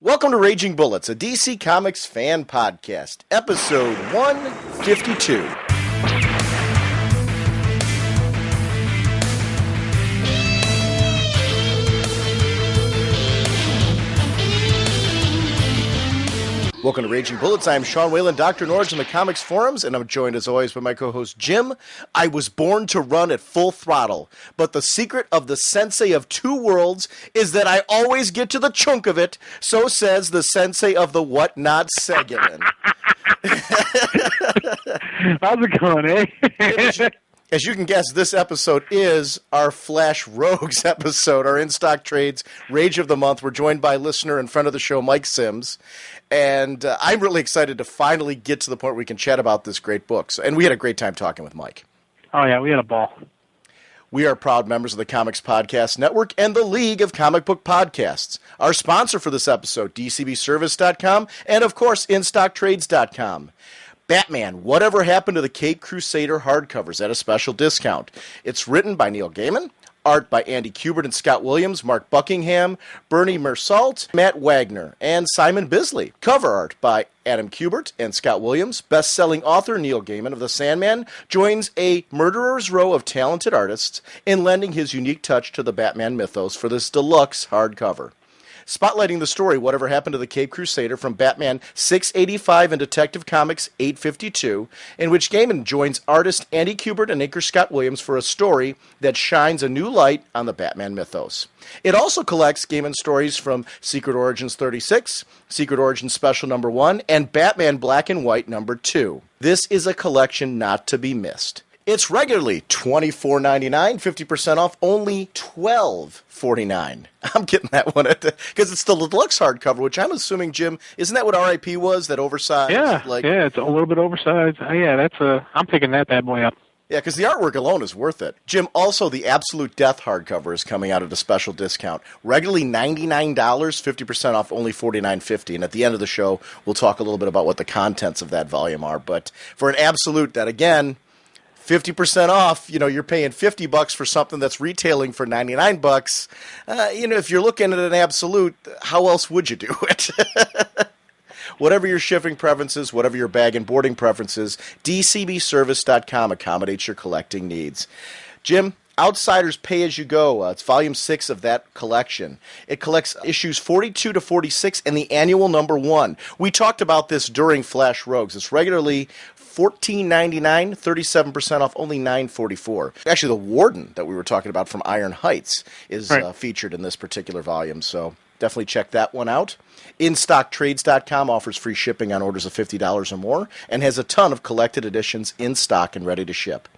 Welcome to Raging Bullets, a DC Comics fan podcast, episode 152. Welcome to Raging Bullets. I am Sean Whalen, drnorge in the comics forums, and I'm joined as always by my co-host Jim. I was born to run at full throttle, but the secret of the sensei of two worlds is that I always get to the chunk of it, so says the sensei of the whatnot, Segulin. How's it going, eh? As you can guess, this episode is our Flash Rogues episode, our in-stock trades Rage of the Month. We're joined by listener and friend of the show, Mike Sims. And I'm really excited to finally get to the point where we can chat about this great book. And we had a great time talking with Mike. Oh, yeah, we had a ball. We are proud members of the Comics Podcast Network and the League of Comic Book Podcasts. Our sponsor for this episode, DCBService.com, and, of course, InStockTrades.com. Batman, Whatever Happened to the Caped Crusader hardcovers at a special discount. It's written by Neil Gaiman, art by Andy Kubert and Scott Williams, Mark Buckingham, Bernie Mersault, Matt Wagner, and Simon Bisley. Cover art by Adam Kubert and Scott Williams. Best-selling author Neil Gaiman of The Sandman joins a murderer's row of talented artists in lending his unique touch to the Batman mythos for this deluxe hardcover. Spotlighting the story, Whatever Happened to the Caped Crusader, from Batman 685 and Detective Comics 852, in which Gaiman joins artist Andy Kubert and inker Scott Williams for a story that shines a new light on the Batman mythos. It also collects Gaiman stories from Secret Origins 36, Secret Origins Special Number 1, and Batman Black and White Number 2. This is a collection not to be missed. It's regularly $24.99, 50% off, only $12.49. I'm getting that one because it's the deluxe hardcover, which I'm assuming, Jim, isn't that what RIP was? That oversized? Yeah, yeah, it's a little bit oversized. Yeah, I'm picking that bad boy up. Yeah, because the artwork alone is worth it. Jim, also the Absolute Death hardcover is coming out at a special discount. Regularly $99, 50% off, only $49.50. And at the end of the show, we'll talk a little bit about what the contents of that volume are. But for an Absolute that, again, 50% off, you're paying $50 for something that's retailing for $99. If you're looking at an Absolute, how else would you do it? Whatever your shipping preferences, whatever your bag and boarding preferences, DCBService.com accommodates your collecting needs. Jim, Outsiders Pay As You Go. It's volume 6 of that collection. It collects issues 42 to 46 and the annual number 1. We talked about this during Flash Rogues. It's regularly $14.99, 37% off, only $9.44. Actually, the Warden that we were talking about from Iron Heights is featured in this particular volume, so definitely check that one out. InStockTrades.com offers free shipping on orders of $50 or more and has a ton of collected editions in stock and ready to ship.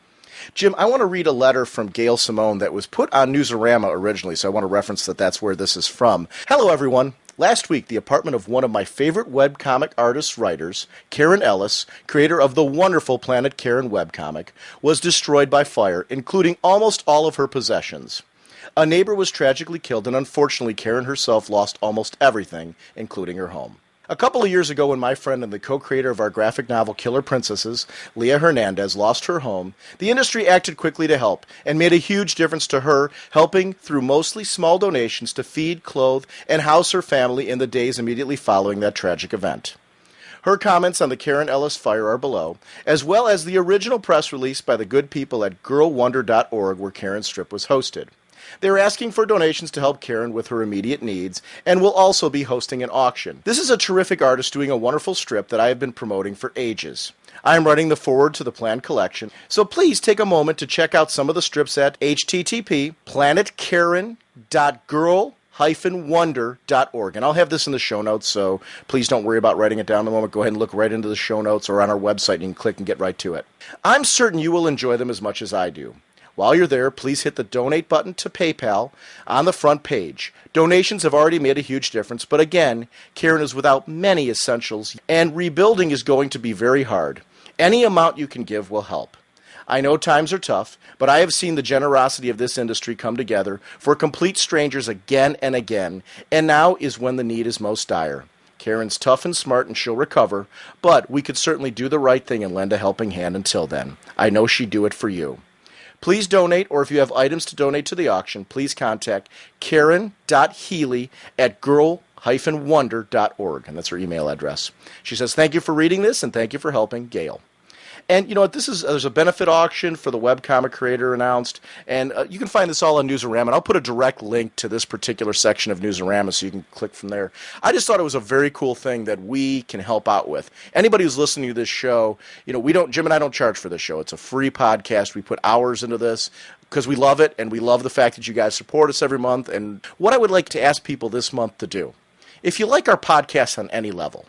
Jim, I want to read a letter from Gail Simone that was put on Newsarama originally, so I want to reference that's where this is from. Hello, everyone. Last week, the apartment of one of my favorite webcomic writers, Karen Ellis, creator of the wonderful Planet Karen webcomic, was destroyed by fire, including almost all of her possessions. A neighbor was tragically killed, and unfortunately, Karen herself lost almost everything, including her home. A couple of years ago, when my friend and the co-creator of our graphic novel Killer Princesses, Leah Hernandez, lost her home, the industry acted quickly to help and made a huge difference to her, helping through mostly small donations to feed, clothe, and house her family in the days immediately following that tragic event. Her comments on the Karen Ellis fire are below, as well as the original press release by the good people at girlwonder.org where Karen's strip was hosted. They're asking for donations to help Karen with her immediate needs, and will also be hosting an auction. This is a terrific artist doing a wonderful strip that I have been promoting for ages. I am writing the foreword to the planned collection, so please take a moment to check out some of the strips at http://planetkaren.girl-wonder.org. And I'll have this in the show notes, so please don't worry about writing it down in the moment. Go ahead and look right into the show notes or on our website, and you can click and get right to it. I'm certain you will enjoy them as much as I do. While you're there, please hit the donate button to PayPal on the front page. Donations have already made a huge difference, but again, Karen is without many essentials, and rebuilding is going to be very hard. Any amount you can give will help. I know times are tough, but I have seen the generosity of this industry come together for complete strangers again and again, and now is when the need is most dire. Karen's tough and smart, and she'll recover, but we could certainly do the right thing and lend a helping hand until then. I know she'd do it for you. Please donate, or if you have items to donate to the auction, please contact Karen.Healy at girl gail-wonder.org, and that's her email address. She says, thank you for reading this, and thank you for helping, Gail. And you know what? There's a benefit auction for the webcomic creator announced, and you can find this all on Newsarama. And I'll put a direct link to this particular section of Newsarama so you can click from there. I just thought it was a very cool thing that we can help out with. Anybody who's listening to this show, you know, Jim and I don't charge for this show. It's a free podcast. We put hours into this because we love it, and we love the fact that you guys support us every month. And what I would like to ask people this month to do, if you like our podcast on any level,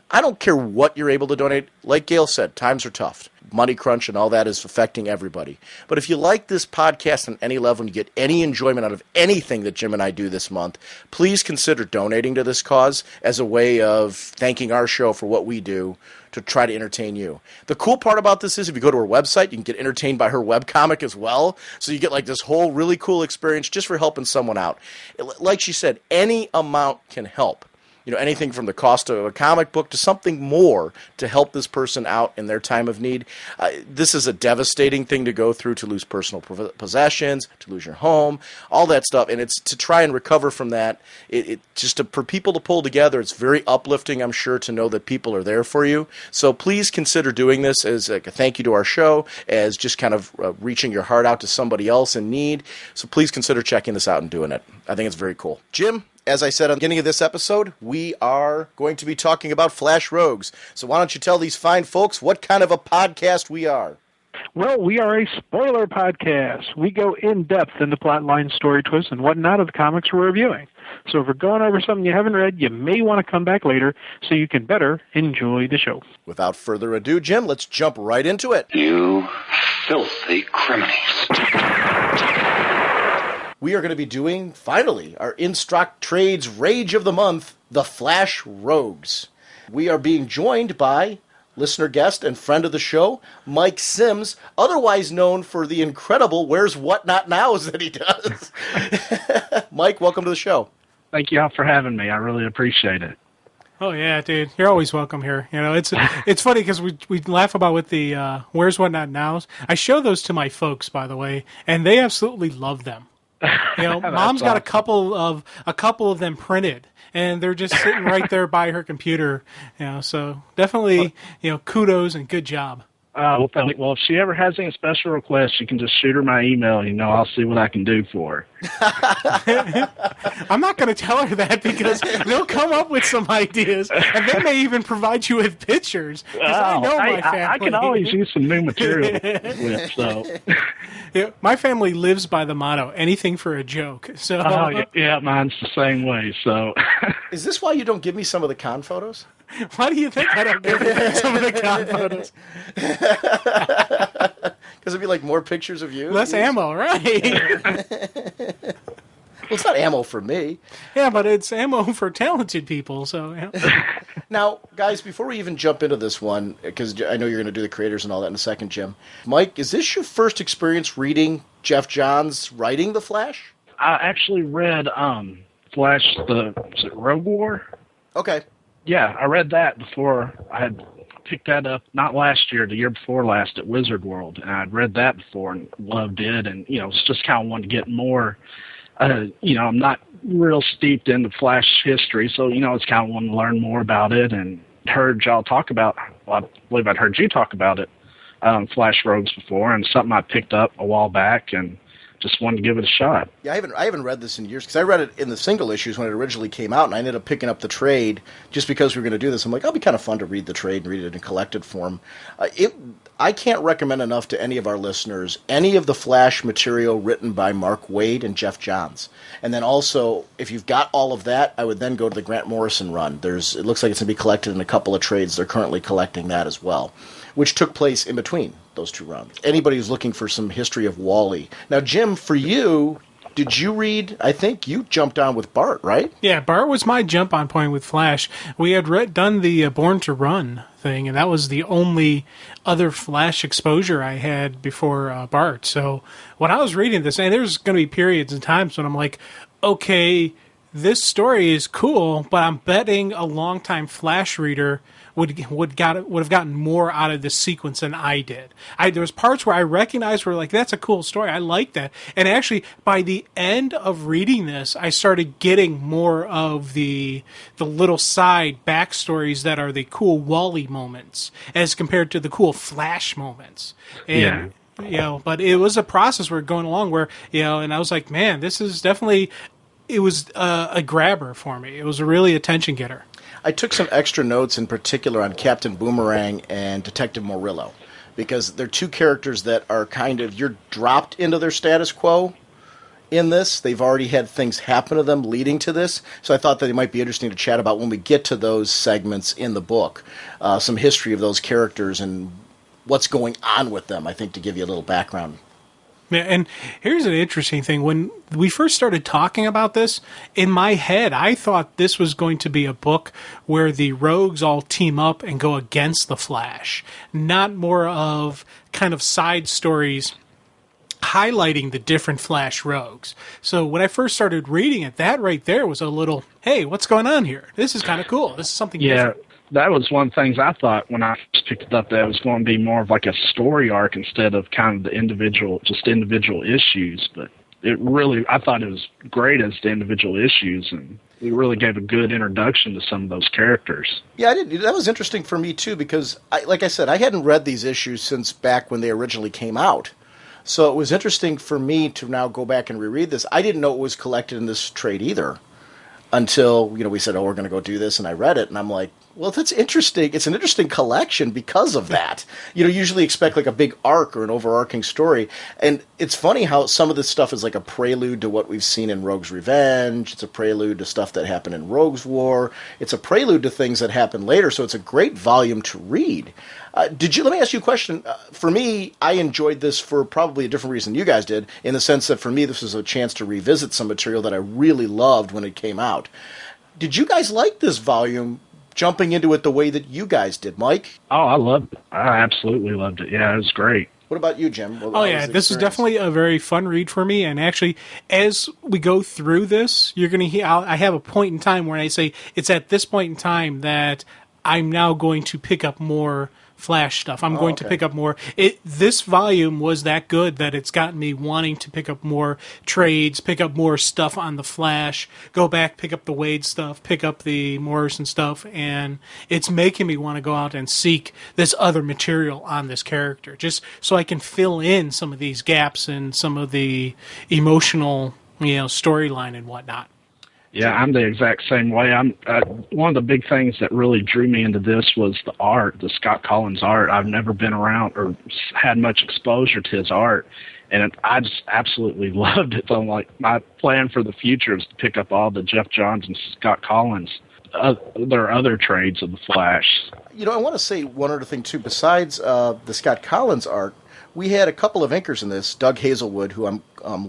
I don't care what you're able to donate. Like Gail said, times are tough. Money crunch and all that is affecting everybody. But if you like this podcast on any level and you get any enjoyment out of anything that Jim and I do this month, please consider donating to this cause as a way of thanking our show for what we do to try to entertain you. The cool part about this is if you go to her website, you can get entertained by her webcomic as well. So you get like this whole really cool experience just for helping someone out. Like she said, any amount can help. You know, anything from the cost of a comic book to something more to help this person out in their time of need. This is a devastating thing to go through, to lose personal possessions, to lose your home, all that stuff. And it's to try and recover from that. For people to pull together, it's very uplifting, I'm sure, to know that people are there for you. So please consider doing this as like a thank you to our show, as just kind of reaching your heart out to somebody else in need. So please consider checking this out and doing it. I think it's very cool. Jim, as I said at the beginning of this episode, we are going to be talking about Flash Rogues. So why don't you tell these fine folks what kind of a podcast we are? Well, we are a spoiler podcast. We go in-depth into plotline, story twists, and whatnot of the comics we're reviewing. So if we're going over something you haven't read, you may want to come back later so you can better enjoy the show. Without further ado, Jim, let's jump right into it. You filthy criminals. We are going to be doing, finally, our In-Stock Trades Rage of the Month, The Flash Rogues. We are being joined by listener guest and friend of the show, Mike Sims, otherwise known for the incredible Where's What Not Nows that he does. Mike, welcome to the show. Thank you all for having me. I really appreciate it. Oh yeah, dude, you're always welcome here. You know, it's funny because we laugh about with the Where's What Not Nows. I show those to my folks, by the way, and they absolutely love them. You know, Mom's got awesome. a couple of them printed, and they're just sitting right there by her computer. You know, so definitely, you know, kudos and good job. Well, if she ever has any special requests, you can just shoot her my email. You know, I'll see what I can do for her. I'm not going to tell her that because they'll come up with some ideas, and they may even provide you with pictures. I know my family. I can always use some new material with, so. Yeah, my family lives by the motto, anything for a joke. So. Yeah, mine's the same way, so. Is this why you don't give me some of the con photos? Why do you think I don't give you some of the con photos? Because it'd be like more pictures of you. Less ammo, right? Well, it's not ammo for me. Yeah, but it's ammo for talented people. So. Yeah. Now, guys, before we even jump into this one, because I know you're going to do the creators and all that in a second, Jim. Mike, is this your first experience reading Jeff Johns writing The Flash? I actually read Flash, was it Rogue War? Okay. Yeah, I read that before. I had picked that up, not last year, the year before last at Wizard World, and I'd read that before and loved it, and, you know, it's just kind of wanted to get more, you know, I'm not real steeped into Flash history, so, you know, it's kind of wanting to learn more about it, and heard y'all talk about, well, I believe I'd heard you talk about it, Flash Rogues before, and something I picked up a while back, and just wanted to give it a shot. Yeah, I haven't read this in years because I read it in the single issues when it originally came out, and I ended up picking up the trade just because we were going to do this. I'm like, it'll be kind of fun to read the trade and read it in collected form. I can't recommend enough to any of our listeners any of the Flash material written by Mark Waid and Jeff Johns. And then also, if you've got all of that, I would then go to the Grant Morrison run. It looks like it's going to be collected in a couple of trades. They're currently collecting that as well, which took place in between those two runs. Anybody who's looking for some history of Wally. Now, Jim, for you, did you read, I think you jumped on with Bart, right? Yeah, Bart was my jump-on point with Flash. We had done the Born to Run thing, and that was the only other Flash exposure I had before Bart. So when I was reading this, and there's going to be periods and times when I'm like, okay, this story is cool, but I'm betting a longtime Flash reader would have gotten more out of this sequence than I did. There was parts where I recognized where like that's a cool story. I like that. And actually, by the end of reading this, I started getting more of the little side backstories that are the cool Wally moments as compared to the cool Flash moments. And, but it was a process where going along where, and I was like, man, this is definitely, it was a grabber for me. It was a really attention getter. I took some extra notes in particular on Captain Boomerang and Detective Morillo because they're two characters that are kind of, you're dropped into their status quo in this. They've already had things happen to them leading to this. So I thought that it might be interesting to chat about when we get to those segments in the book, some history of those characters and what's going on with them, I think, to give you a little background. Yeah, and here's an interesting thing. When we first started talking about this, in my head, I thought this was going to be a book where the rogues all team up and go against the Flash, not more of kind of side stories highlighting the different Flash rogues. So when I first started reading it, that right there was a little, hey, what's going on here? This is kind of cool. This is something different. That was one of the things I thought when I first picked it up, that it was going to be more of like a story arc instead of kind of the individual issues. But I thought it was great as the individual issues, and it really gave a good introduction to some of those characters. Yeah, that was interesting for me too, because like I said, I hadn't read these issues since back when they originally came out. So it was interesting for me to now go back and reread this. I didn't know it was collected in this trade either until, we said, we're going to go do this, and I read it, and I'm like, well, that's interesting. It's an interesting collection because of that. You usually expect like a big arc or an overarching story. And it's funny how some of this stuff is like a prelude to what we've seen in Rogue's Revenge. It's a prelude to stuff that happened in Rogue's War. It's a prelude to things that happen later. So it's a great volume to read. Let me ask you a question. For me, I enjoyed this for probably a different reason you guys did, in the sense that for me, this was a chance to revisit some material that I really loved when it came out. Did you guys like this volume, jumping into it the way that you guys did, Mike? Oh, I loved it. I absolutely loved it. Yeah, it was great. What about you, Jim? This was definitely a very fun read for me. And actually, as we go through this, you're going to hear, I have a point in time where I say it's at this point in time that I'm now going to pick up more Flash stuff. I'm going to pick up more. This volume was that good that it's gotten me wanting to pick up more trades, pick up more stuff on the Flash, go back, pick up the Wade stuff, pick up the Morrison stuff, and it's making me want to go out and seek this other material on this character, just so I can fill in some of these gaps and some of the emotional, storyline and whatnot. Yeah, I'm the exact same way. One of the big things that really drew me into this was the art, the Scott Collins art. I've never been around or had much exposure to his art, and I just absolutely loved it. So I'm like, my plan for the future is to pick up all the Jeff Johns and Scott Collins. There are other trades of the Flash. I want to say one other thing too. Besides the Scott Collins art, we had a couple of inkers in this, Doug Hazelwood, who I'm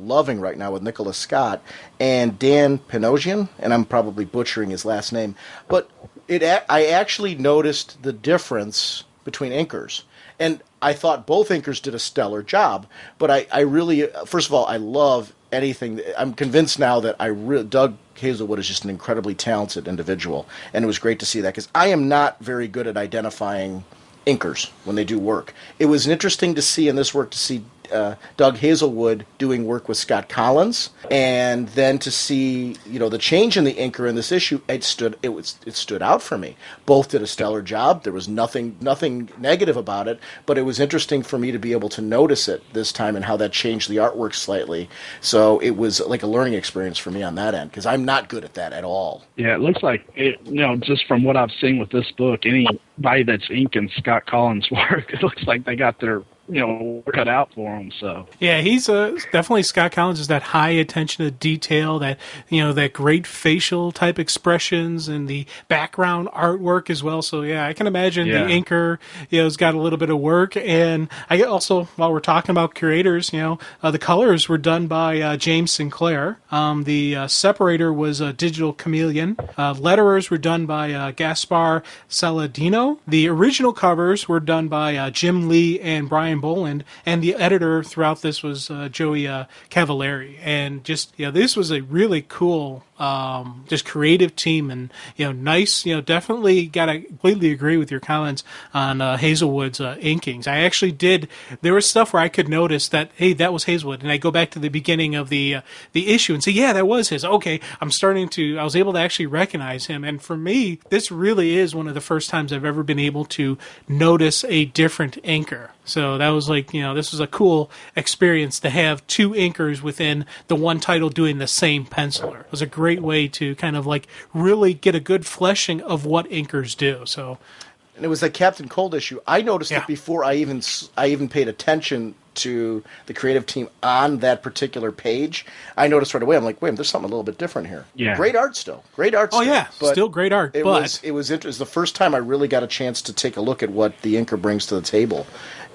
loving right now with Nicholas Scott, and Dan Panosian, and I'm probably butchering his last name. But I actually noticed the difference between inkers. And I thought both inkers did a stellar job. But I really, first of all, I love anything. I'm convinced now that Doug Hazelwood is just an incredibly talented individual. And it was great to see that, because I am not very good at identifying inkers when they do work. It was interesting to see in this work to see Doug Hazelwood doing work with Scott Collins, and then to see the change in the inker in this issue. It stood out for me. Both did a stellar job. There was nothing negative about it, but it was interesting for me to be able to notice it this time and how that changed the artwork slightly. So it was like a learning experience for me on that end, because I'm not good at that at all. Yeah, it looks like just from what I've seen with this book, anybody that's inking Scott Collins' work, it looks like they got their cut out for him. So yeah, he's definitely, Scott Collins is that high attention to detail, that that great facial type expressions and the background artwork as well. So yeah, I can imagine the inker has got a little bit of work. And I also, while we're talking about curators, the colors were done by James Sinclair. The separator was Digital Chameleon. Letterers were done by Gaspar Saladino. The original covers were done by Jim Lee and Brian Boland, and the editor throughout this was Joey Cavallari. And just this was a really cool just creative team, and nice. Definitely got to completely agree with your comments on Hazelwood's inkings. I actually did. There was stuff where I could notice that, hey, that was Hazelwood, and I go back to the beginning of the issue and say, yeah, that was his. Okay, I was able to actually recognize him, and for me, this really is one of the first times I've ever been able to notice a different inker. So that was this was a cool experience to have two inkers within the one title doing the same penciler. It was a great way to kind of really get a good fleshing of what inkers do. So, and it was that Captain Cold issue. I noticed it before I even paid attention to the creative team on that particular page. I noticed right away. I'm like, wait, there's something a little bit different here. Yeah, great art still. Oh yeah, still great art. It was the first time I really got a chance to take a look at what the inker brings to the table.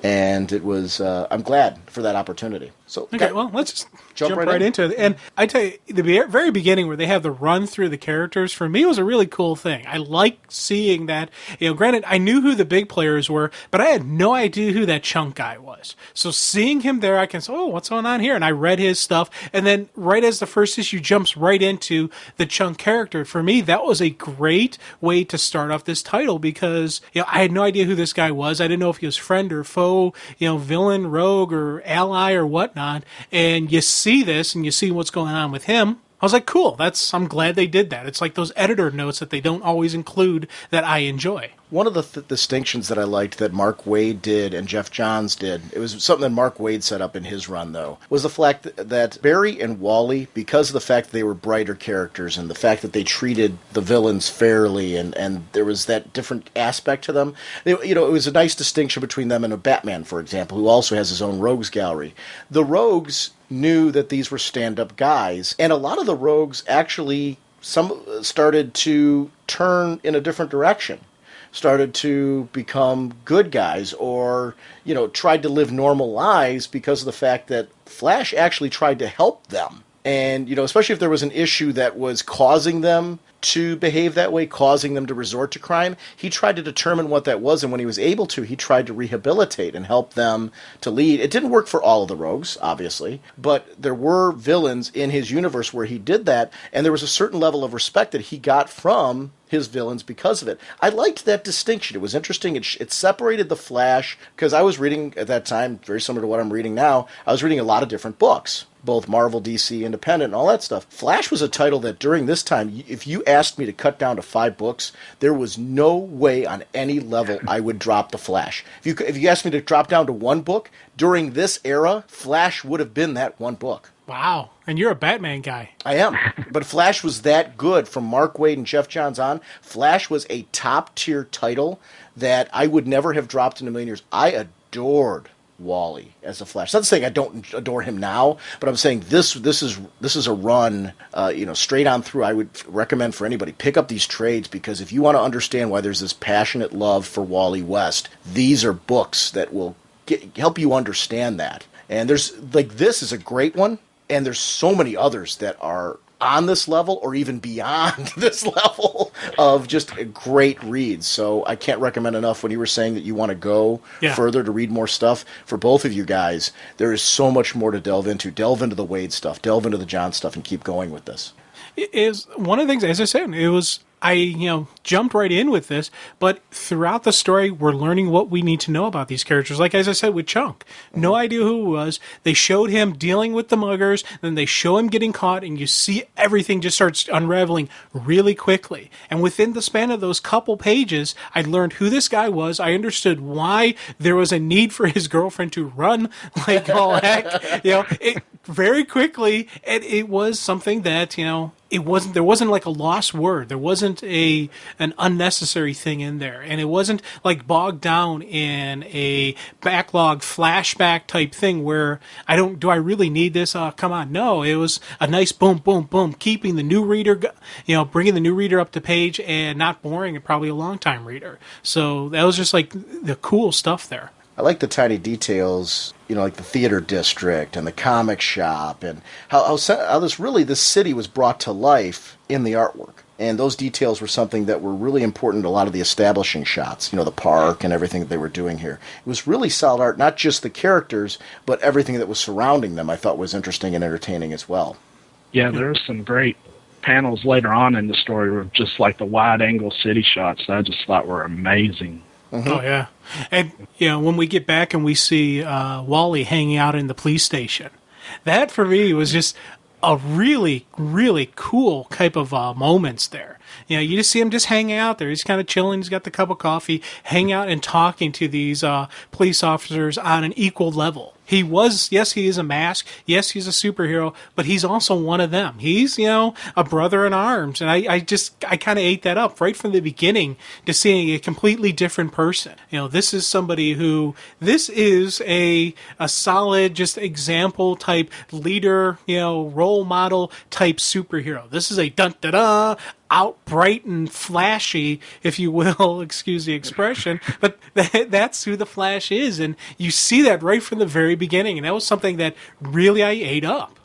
And it was, I'm glad for that opportunity. So, okay, well, let's just jump right into it. And I tell you, the very beginning where they have the run through the characters, for me, was a really cool thing. I like seeing that. Granted, I knew who the big players were, but I had no idea who that Chunk guy was. So seeing him there, I can say, oh, what's going on here? And I read his stuff. And then right as the first issue jumps right into the Chunk character, for me, that was a great way to start off this title because, I had no idea who this guy was. I didn't know if he was friend or foe, villain, rogue, or ally, or whatnot. And you see this, and you see what's going on with him. I was like, cool, I'm glad they did that. It's like those editor notes that they don't always include that I enjoy. One of the distinctions that I liked that Mark Waid did and Jeff Johns did, it was something that Mark Waid set up in his run, though, was the fact that Barry and Wally, because of the fact that they were brighter characters and the fact that they treated the villains fairly and there was that different aspect to them, it was a nice distinction between them and a Batman, for example, who also has his own rogues gallery. The rogues knew that these were stand-up guys, and a lot of the rogues actually started to turn in a different direction. Started to become good guys or, tried to live normal lives because of the fact that Flash actually tried to help them. And, especially if there was an issue that was causing them to behave that way, causing them to resort to crime, he tried to determine what that was, and when he was able to, he tried to rehabilitate and help them to lead. It didn't work for all of the rogues, obviously, but there were villains in his universe where he did that, and there was a certain level of respect that he got from his villains because of it. I liked that distinction. It was interesting. It separated the Flash, because I was reading at that time, very similar to what I'm reading now, I was reading a lot of different books, both Marvel, DC, Independent, and all that stuff. Flash was a title that during this time, if you asked me to cut down to 5 books, there was no way on any level I would drop the Flash. If you asked me to drop down to 1 book, during this era, Flash would have been that 1 book. Wow. And you're a Batman guy. I am. But Flash was that good from Mark Waid and Jeff Johns on. Flash was a top-tier title that I would never have dropped in a million years. I adored Wally as a Flash. Not saying I don't adore him now, but I'm saying this is a run, straight on through. I would recommend for anybody, pick up these trades, because if you want to understand why there's this passionate love for Wally West, these are books that will help you understand that. And this is a great one, and there's so many others that are on this level or even beyond this level of just great reads. So I can't recommend enough. When you were saying that you want to go further to read more stuff, for both of you guys, there is so much more to delve into. Delve into the Wade stuff, delve into the John stuff, and keep going with this. It is one of the things, as I said, I jumped right in with this, but throughout the story, we're learning what we need to know about these characters. Like, as I said, with Chunk, no idea who it was. They showed him dealing with the muggers, then they show him getting caught, and you see everything just starts unraveling really quickly. And within the span of those couple pages, I learned who this guy was. I understood why there was a need for his girlfriend to run like all heck. Very quickly, and it was something that, there wasn't like a lost word. There wasn't an unnecessary thing in there. And it wasn't like bogged down in a backlog flashback type thing where do I really need this? Come on. No, it was a nice boom, boom, boom, keeping the new reader, bringing the new reader up to page and not boring and probably a long time reader. So that was just like the cool stuff there. I like the tiny details, like the theater district and the comic shop, and how this city was brought to life in the artwork. And those details were something that were really important to a lot of the establishing shots, the park and everything that they were doing here. It was really solid art, not just the characters, but everything that was surrounding them I thought was interesting and entertaining as well. Yeah, there was some great panels later on in the story were just like the wide-angle city shots that I just thought were amazing. Mm-hmm. Oh, yeah. And, when we get back and we see Wally hanging out in the police station, that for me was just a really, really cool type of moments there. You just see him just hanging out there. He's kind of chilling. He's got the cup of coffee, hanging out and talking to these police officers on an equal level. He is a mask. Yes, he's a superhero, but he's also one of them. He's, a brother in arms. And I kind of ate that up right from the beginning to seeing a completely different person. This is somebody this is a solid, just example type leader, role model type superhero. This is a dun-da-da, out bright and flashy, if you will, excuse the expression, but that's who the Flash is, and you see that right from the very beginning, and that was something that really I ate up.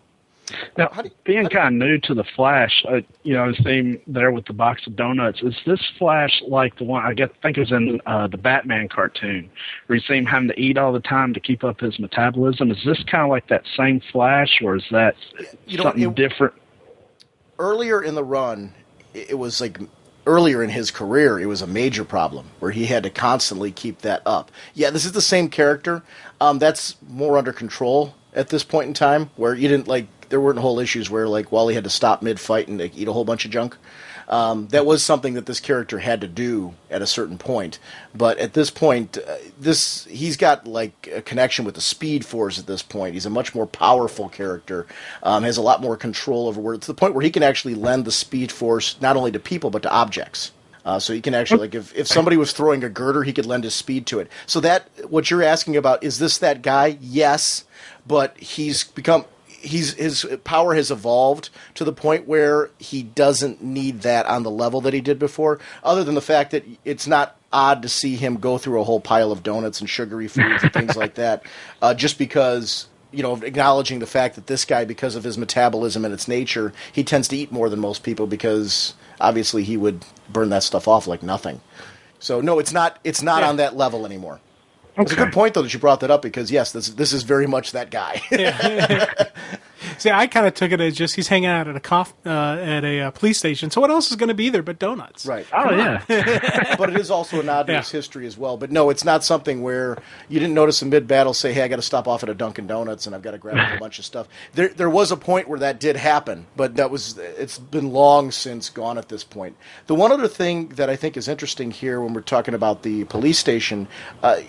Now, being kind of new to the Flash, seeing there with the box of donuts, is this Flash like the one, I think it was in the Batman cartoon, where you see him having to eat all the time to keep up his metabolism? Is this kind of like that same Flash, or is that something different? Earlier in the run, it was like earlier in his career, it was a major problem where he had to constantly keep that up. Yeah, this is the same character. That's more under control at this point in time, where you didn't there weren't whole issues where Wally had to stop mid-fight and eat a whole bunch of junk. That was something that this character had to do at a certain point. But at this point, he's got a connection with the Speed Force at this point. He's a much more powerful character, has a lot more control over to the point where he can actually lend the Speed Force not only to people but to objects. So he can actually, if somebody was throwing a girder, he could lend his speed to it. So what you're asking about, is this that guy? Yes, but his power has evolved to the point where he doesn't need that on the level that he did before, other than the fact that it's not odd to see him go through a whole pile of donuts and sugary foods and things like that, just because, acknowledging the fact that this guy, because of his metabolism and its nature, he tends to eat more than most people because obviously he would burn that stuff off like nothing. So no, it's not on that level anymore. Okay. It's a good point, though, that you brought that up, because, yes, this is very much that guy. See, I kind of took it as just he's hanging out at a police station, so what else is going to be there but donuts? Right. Oh, yeah. But it is also a nod to his history as well. But, no, it's not something where you didn't notice him mid-battle say, hey, I got to stop off at a Dunkin' Donuts and I've got to grab a whole bunch of stuff. There was a point where that did happen, but it's been long since gone at this point. The one other thing that I think is interesting here when we're talking about the police station,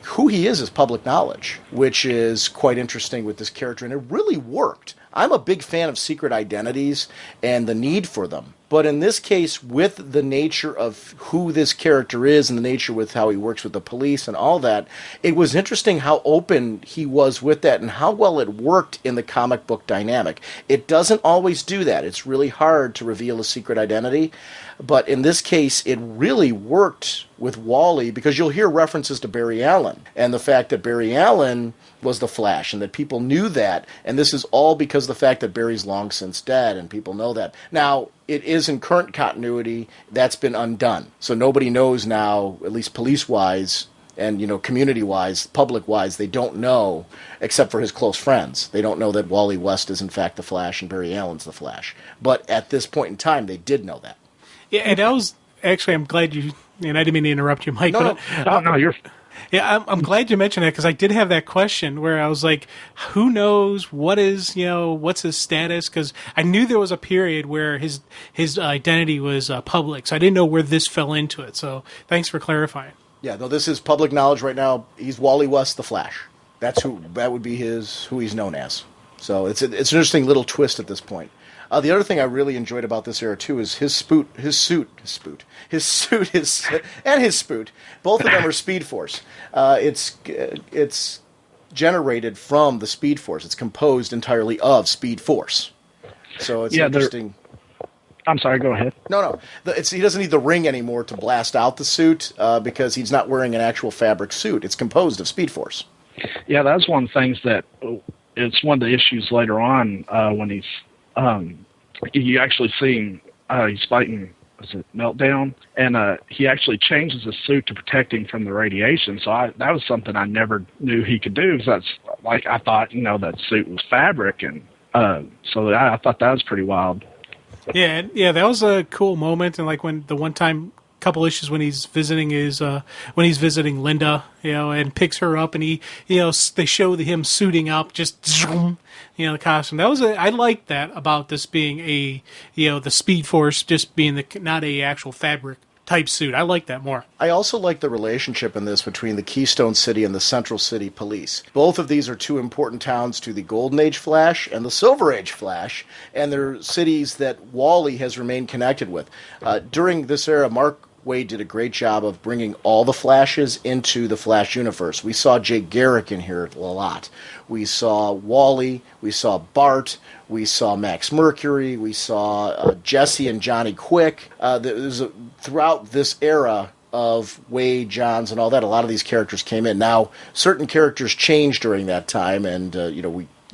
who he is public knowledge, which is quite interesting with this character, and it really worked. I'm a big fan of secret identities and the need for them. But in this case, with the nature of who this character is and the nature with how he works with the police and all that, it was interesting how open he was with that and how well it worked in the comic book dynamic. It doesn't always do that. It's really hard to reveal a secret identity. But in this case, it really worked with Wally, because you'll hear references to Barry Allen and the fact that Barry Allen was the Flash and that people knew that. And this is all because of the fact that Barry's long since dead and people know that. Now, it is in current continuity, that's been undone. So nobody knows now, at least police-wise and, community-wise, public-wise, they don't know, except for his close friends. They don't know that Wally West is in fact the Flash and Barry Allen's the Flash. But at this point in time, they did know that. Yeah, and that was actually, I'm glad you, and I didn't mean to interrupt you, Mike. No, you're. Yeah, I'm glad you mentioned that, because I did have that question where I was like, who knows what's his status? Because I knew there was a period where his identity was public, so I didn't know where this fell into it. So thanks for clarifying. Yeah, no, this is public knowledge right now. He's Wally West, the Flash. That would be who he's known as. So it's an interesting little twist at this point. The other thing I really enjoyed about this era too is his suit, and his spoot. Both of them are Speed Force. It's generated from the Speed Force. It's composed entirely of Speed Force. So it's interesting. I'm sorry. Go ahead. No. He doesn't need the ring anymore to blast out the suit because he's not wearing an actual fabric suit. It's composed of Speed Force. Yeah, that's one of the things that it's one of the issues later on when he's. You actually see him, he's fighting, Meltdown, and he actually changes his suit to protect him from the radiation. So that was something I never knew he could do, because that's I thought, that suit was fabric, and so I thought that was pretty wild. Yeah, that was a cool moment. And like when the one time, couple issues when he's visiting Linda, and picks her up, and he, they show him suiting up, just zoom, the costume. I liked that about this being the Speed Force just being not a actual fabric type suit. I like that more. I also like the relationship in this between the Keystone City and the Central City Police. Both of these are two important towns to the Golden Age Flash and the Silver Age Flash, and they're cities that Wally has remained connected with. During this era, Mark Waid did a great job of bringing all the Flashes into the Flash universe. We saw Jay Garrick in here a lot. We saw Wally. We saw Bart. We saw Max Mercury. We saw Jesse and Johnny Quick. Throughout this era of Wade, Johns, and all that, a lot of these characters came in. Now, certain characters changed during that time, and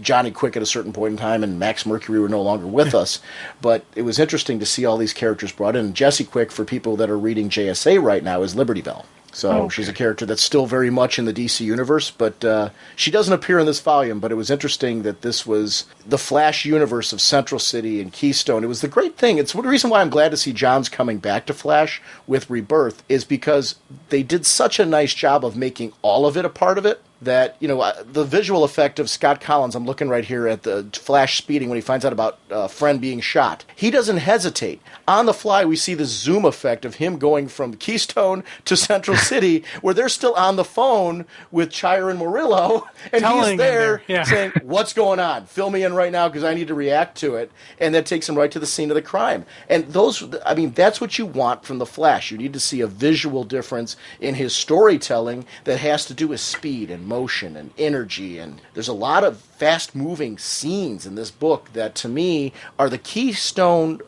Johnny Quick at a certain point in time and Max Mercury were no longer with us. But it was interesting to see all these characters brought in. Jesse Quick, for people that are reading JSA right now, is Liberty Bell. So she's a character that's still very much in the DC universe, but she doesn't appear in this volume. But it was interesting that this was the Flash universe of Central City and Keystone. It was the great thing. It's the reason why I'm glad to see Johns coming back to Flash with Rebirth, is because they did such a nice job of making all of it a part of it. That, the visual effect of Scott Collins, I'm looking right here at the Flash speeding when he finds out about a friend being shot. He doesn't hesitate. On the fly, we see the zoom effect of him going from Keystone to Central City, where they're still on the phone with Chiron Murillo, and he's there saying, what's going on? Fill me in right now because I need to react to it. And that takes him right to the scene of the crime. And that's what you want from the Flash. You need to see a visual difference in his storytelling that has to do with speed and motion and energy, and there's a lot of fast-moving scenes in this book that, to me, are the keystone.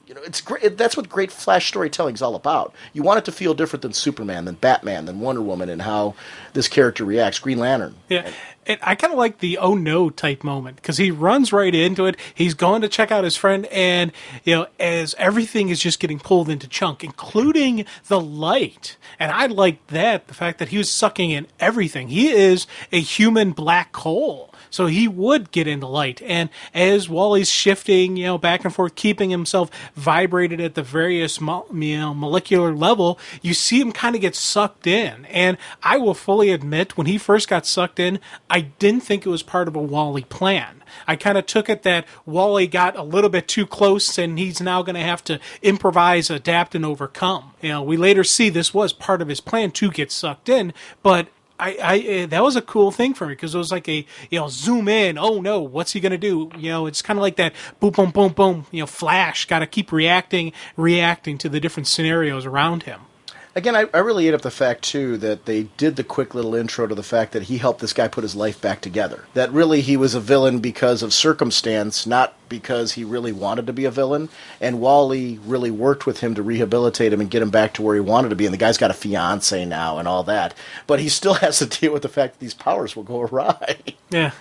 It's great. That's what great Flash storytelling is all about. You want it to feel different than Superman, than Batman, than Wonder Woman, and how this character reacts. Green Lantern. Yeah. And I kind of like the oh no type moment, because he runs right into it. He's going to check out his friend, and as everything is just getting pulled into chunk, including the light. And I like that, the fact that he was sucking in everything. He is a human black hole, so he would get into light. And as Wally's shifting, back and forth, keeping himself vibrated at the various molecular level, you see him kind of get sucked in. And I will fully admit, when he first got sucked in, I didn't think it was part of a Wally plan. I kind of took it that Wally got a little bit too close and he's now going to have to improvise, adapt, and overcome. We later see this was part of his plan to get sucked in, but I that was a cool thing for me, because it was like a zoom in. Oh no, what's he gonna do? It's kind of like that boom boom boom boom. Flash got to keep reacting to the different scenarios around him. Again, I really ate up the fact, too, that they did the quick little intro to the fact that he helped this guy put his life back together. That really he was a villain because of circumstance, not because he really wanted to be a villain. And Wally really worked with him to rehabilitate him and get him back to where he wanted to be. And the guy's got a fiance now and all that. But he still has to deal with the fact that these powers will go awry. Yeah.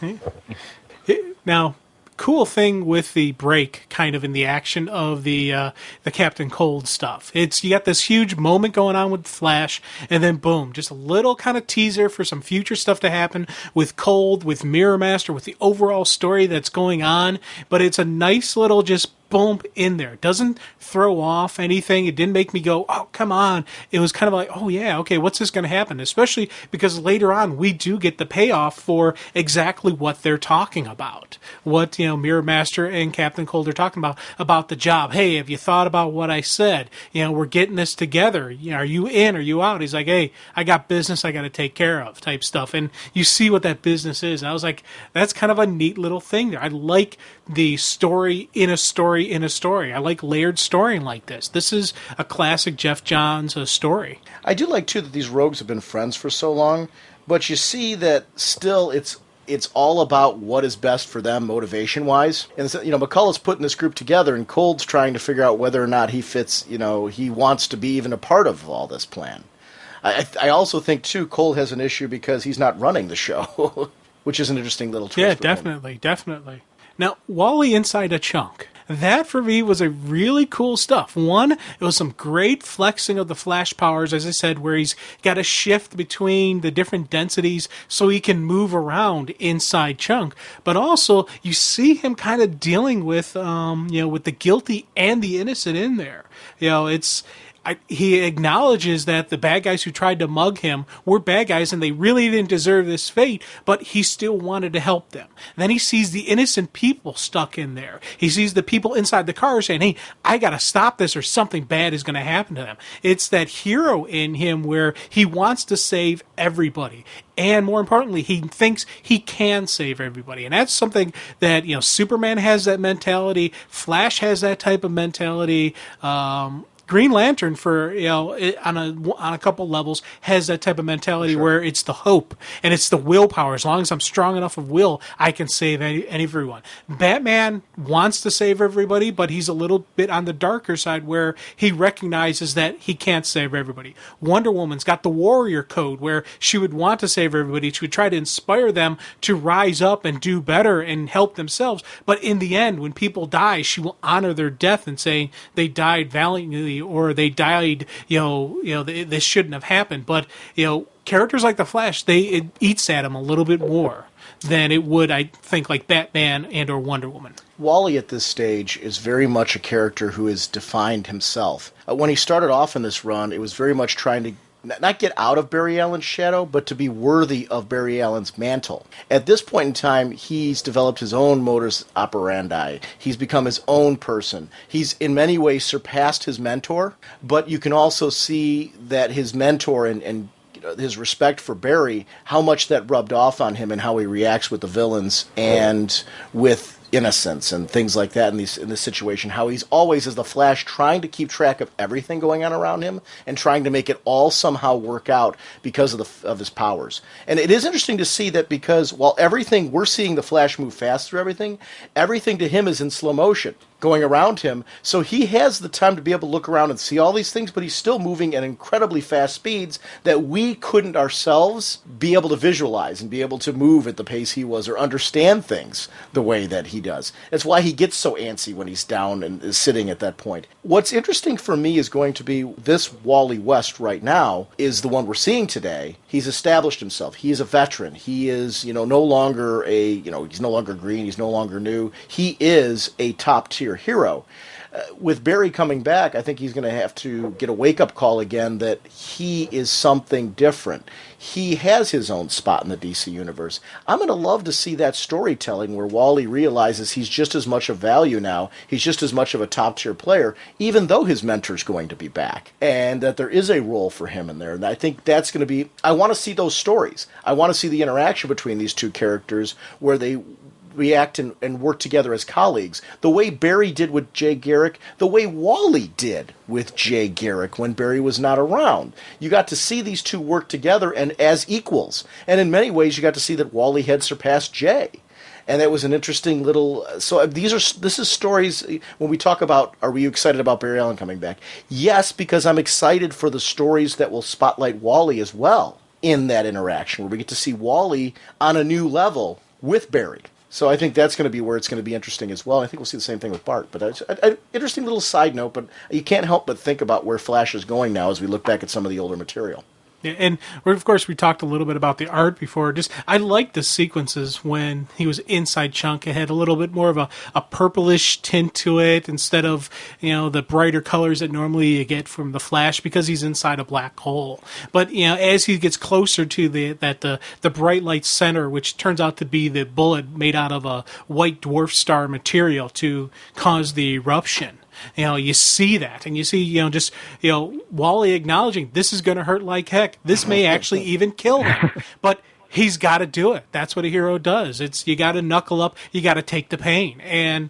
Now, cool thing with the break, kind of in the action of the Captain Cold stuff. You got this huge moment going on with Flash, and then boom, just a little kind of teaser for some future stuff to happen with Cold, with Mirror Master, with the overall story that's going on. But it's a nice little just boom in there. It doesn't throw off anything. It didn't make me go, oh, come on. It was kind of like, oh, yeah, okay, what's this going to happen? Especially because later on we do get the payoff for exactly what they're talking about. What, Mirror Master and Captain Cold are talking about the job. Hey, have you thought about what I said? We're getting this together. Are you in? Are you out? He's like, hey, I got business I got to take care of type stuff. And you see what that business is. And I was like, that's kind of a neat little thing there. I like the story in a story in a story. I like layered storying like this. This is a classic Jeff Johns story. I do like, too, that these rogues have been friends for so long, but you see that still it's all about what is best for them motivation-wise. And, McCullough's putting this group together, and Cold's trying to figure out whether or not he fits, he wants to be even a part of all this plan. I also think, too, Cold has an issue because he's not running the show, which is an interesting little twist. Yeah, definitely. Now, Wally inside a chunk. that for me was a really cool stuff. One, it was some great flexing of the Flash powers, as I said, where he's got to shift between the different densities so he can move around inside Chunk. But also, you see him kind of dealing with, with the guilty and the innocent in there. He acknowledges that the bad guys who tried to mug him were bad guys and they really didn't deserve this fate, but he still wanted to help them. Then he sees the innocent people stuck in there. He sees the people inside the car saying, hey, I got to stop this or something bad is going to happen to them. It's that hero in him where he wants to save everybody. And more importantly, he thinks he can save everybody. And that's something that, Superman has that mentality. Flash has that type of mentality. Green Lantern, for on a couple levels, has that type of mentality where it's the hope and it's the willpower. As long as I'm strong enough of will, I can save everyone. Batman wants to save everybody, but he's a little bit on the darker side where he recognizes that he can't save everybody. Wonder Woman's got the warrior code where she would want to save everybody. She would try to inspire them to rise up and do better and help themselves. But in the end, when people die, she will honor their death and say they died valiantly or they died, this shouldn't have happened. But, characters like the Flash, it eats at them a little bit more than it would, I think, like Batman and or Wonder Woman. Wally at this stage is very much a character who has defined himself. When he started off in this run, it was very much trying to not get out of Barry Allen's shadow, but to be worthy of Barry Allen's mantle. At this point in time, he's developed his own modus operandi. He's become his own person. He's in many ways surpassed his mentor, but you can also see that his mentor and his respect for Barry, how much that rubbed off on him and how he reacts with the villains and with innocence and things like that in this situation, how he's always, as the Flash, trying to keep track of everything going on around him and trying to make it all somehow work out because of his powers. And it is interesting to see that because while we're seeing the Flash move fast through everything to him is in slow motion going around him, so he has the time to be able to look around and see all these things, but he's still moving at incredibly fast speeds that we couldn't ourselves be able to visualize and be able to move at the pace he was or understand things the way that he does. That's why he gets so antsy when he's down and is sitting at that point. What's interesting for me is going to be this Wally West right now is the one we're seeing today. He's established himself. He is a veteran. He is, no longer he's no longer green. He's no longer new. He is a top-tier hero. With Barry coming back, I think he's going to have to get a wake-up call again that he is something different. He has his own spot in the DC universe. I'm going to love to see that storytelling where Wally realizes he's just as much of value now, he's just as much of a top-tier player, even though his mentor's going to be back, and that there is a role for him in there. And I think that's going to be... I want to see those stories. I want to see the interaction between these two characters where they react and work together as colleagues. The way Barry did with Jay Garrick, the way Wally did with Jay Garrick when Barry was not around. You got to see these two work together and as equals. And in many ways, you got to see that Wally had surpassed Jay. And that was an interesting little... So this is stories... When we talk about, are we excited about Barry Allen coming back? Yes, because I'm excited for the stories that will spotlight Wally as well in that interaction, where we get to see Wally on a new level with Barry. So I think that's going to be where it's going to be interesting as well. I think we'll see the same thing with Bart. But an interesting little side note, but you can't help but think about where Flash is going now as we look back at some of the older material. Yeah, and of course we talked a little bit about the art before. I liked the sequences when he was inside Chunk. It had a little bit more of a purplish tint to it instead of the brighter colors that normally you get from the Flash because he's inside a black hole. But as he gets closer to the bright light center, which turns out to be the bullet made out of a white dwarf star material to cause the eruption. You see that, and you see, Wally acknowledging this is going to hurt like heck. This may actually even kill him, but he's got to do it. That's what a hero does. You got to knuckle up. You got to take the pain, and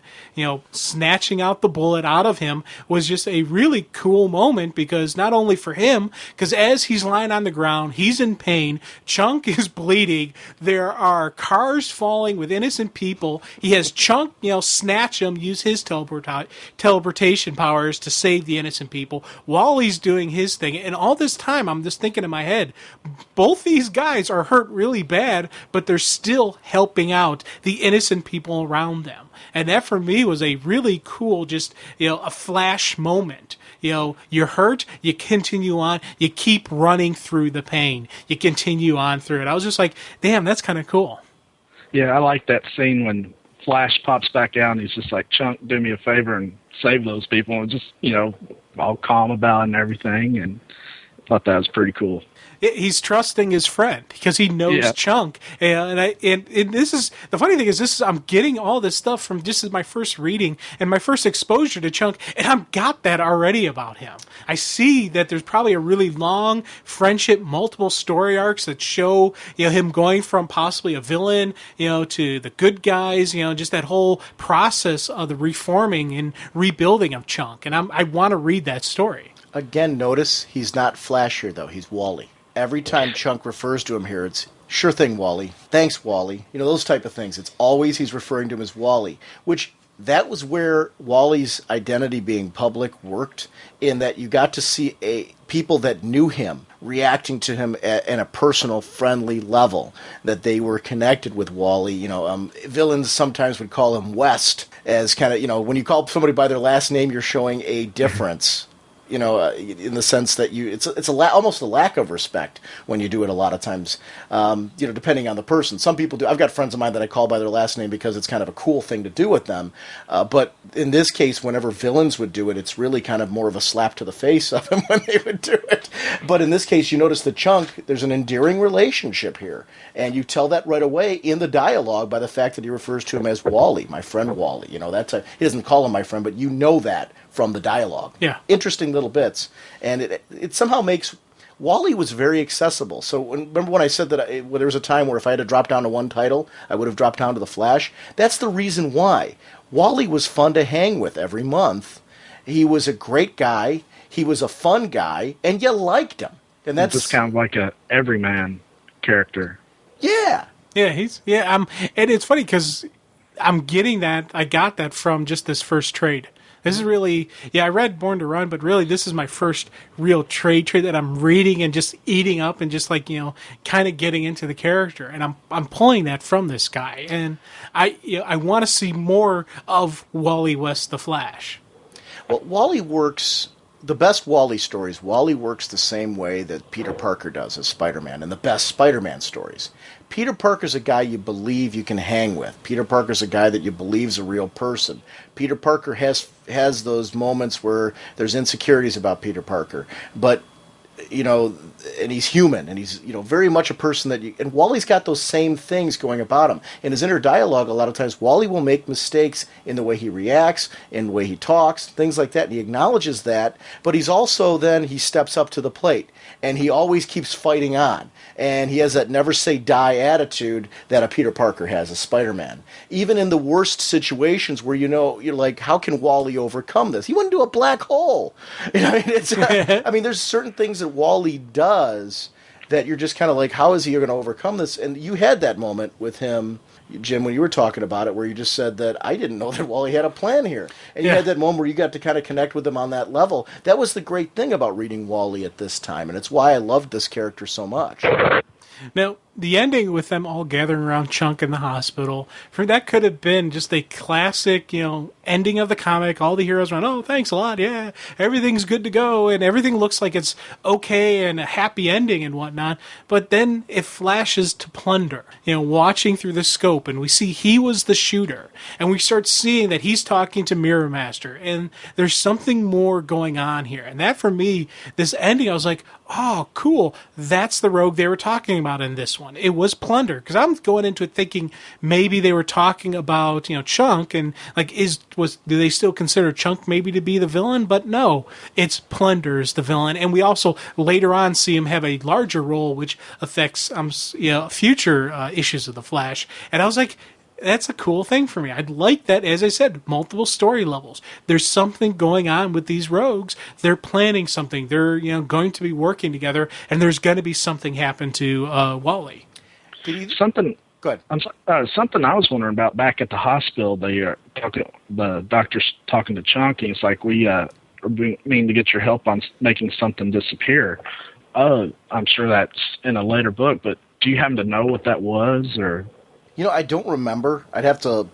snatching out the bullet out of him was just a really cool moment because not only for him, because as he's lying on the ground, he's in pain. Chunk is bleeding. There are cars falling with innocent people. He has Chunk, snatch him, use his teleportation powers to save the innocent people. Wally's doing his thing, and all this time, I'm just thinking in my head, both these guys are hurt really really bad, but they're still helping out the innocent people around them. And that for me was a really cool, just, a flash moment. You're hurt, you continue on, you keep running through the pain, you continue on through it. I was just like, damn, that's kind of cool. Yeah, I like that scene when Flash pops back out and he's just like, Chunk, do me a favor and save those people. And just, all calm about it and everything. And I thought that was pretty cool. He's trusting his friend because he knows Chunk, and this is the funny thing is I'm getting all this stuff from this is my first reading and my first exposure to Chunk, and I've got that already about him. I see that there's probably a really long friendship, multiple story arcs that show him going from possibly a villain to the good guys, just that whole process of the reforming and rebuilding of Chunk, and I want to read that story. Again, notice he's not Flash here though; he's Wally. Every time Chunk refers to him here, it's, sure thing, Wally. Thanks, Wally. Those type of things. It's always he's referring to him as Wally, which that was where Wally's identity being public worked, in that you got to see people that knew him reacting to him at a personal, friendly level, that they were connected with Wally. Villains sometimes would call him West as kind of, when you call somebody by their last name, you're showing a difference. In the sense that it's almost a lack of respect when you do it a lot of times, depending on the person. Some people do. I've got friends of mine that I call by their last name because it's kind of a cool thing to do with them. But in this case, whenever villains would do it, it's really kind of more of a slap to the face of them when they would do it. But in this case, you notice the Chunk, there's an endearing relationship here. And you tell that right away in the dialogue by the fact that he refers to him as Wally, my friend Wally. He doesn't call him my friend, but you know that from the dialogue. Yeah. Interesting little bits. And it somehow makes... Wally was very accessible. So remember when I said that there was a time where if I had to drop down to one title, I would have dropped down to The Flash? That's the reason why. Wally was fun to hang with every month. He was a great guy. He was a fun guy. And you liked him. And that's just kind of like a everyman character. Yeah. Yeah, and it's funny because I'm getting that. I got that from just this first trade. This is really, I read Born to Run, but really this is my first real trade that I'm reading and just eating up and just kind of getting into the character. And I'm pulling that from this guy. And I want to see more of Wally West the Flash. Well, Wally works... The best Wally stories, Wally works the same way that Peter Parker does as Spider-Man in the best Spider-Man stories. Peter Parker's a guy you believe you can hang with. Peter Parker's a guy that you believe is a real person. Peter Parker has those moments where there's insecurities about Peter Parker. But, and he's human, and he's, very much a person that and Wally's got those same things going about him. In his inner dialogue, a lot of times, Wally will make mistakes in the way he reacts, in the way he talks, things like that, and he acknowledges that, but he's also he steps up to the plate, and he always keeps fighting on. And he has that never say die attitude that a Peter Parker has, a Spider-Man. Even in the worst situations where you're like, how can Wally overcome this? He went into a black hole. There's certain things that Wally does that you're just kind of like, how is he going to overcome this? And you had that moment with him, Jim, when you were talking about it, where you just said that I didn't know that Wally had a plan here. And you had that moment where you got to kind of connect with him on that level. That was the great thing about reading Wally at this time, and it's why I loved this character so much. Now, the ending with them all gathering around Chunk in the hospital, that could have been just a classic, ending of the comic. All the heroes run, oh, thanks a lot, yeah, everything's good to go, and everything looks like it's okay and a happy ending and whatnot. But then it flashes to Plunder, watching through the scope, and we see he was the shooter, and we start seeing that he's talking to Mirror Master, and there's something more going on here. And that, for me, this ending, I was like, oh, cool, that's the rogue they were talking about in this one. It was Plunder, because I'm going into it thinking maybe they were talking about Chunk, and do they still consider Chunk maybe to be the villain? But no, it's Plunder's the villain, and we also later on see him have a larger role which affects future issues of the Flash. And I was like, that's a cool thing for me. I'd like that, as I said, multiple story levels. There's something going on with these rogues. They're planning something. They're going to be working together, and there's going to be something happen to Wally. Something. Go ahead. Something I was wondering about back at the hospital. The doctor's talking to Chunk, and it's like, we mean to get your help on making something disappear. I'm sure that's in a later book, but Do you happen to know what that was, or? I don't remember. I have to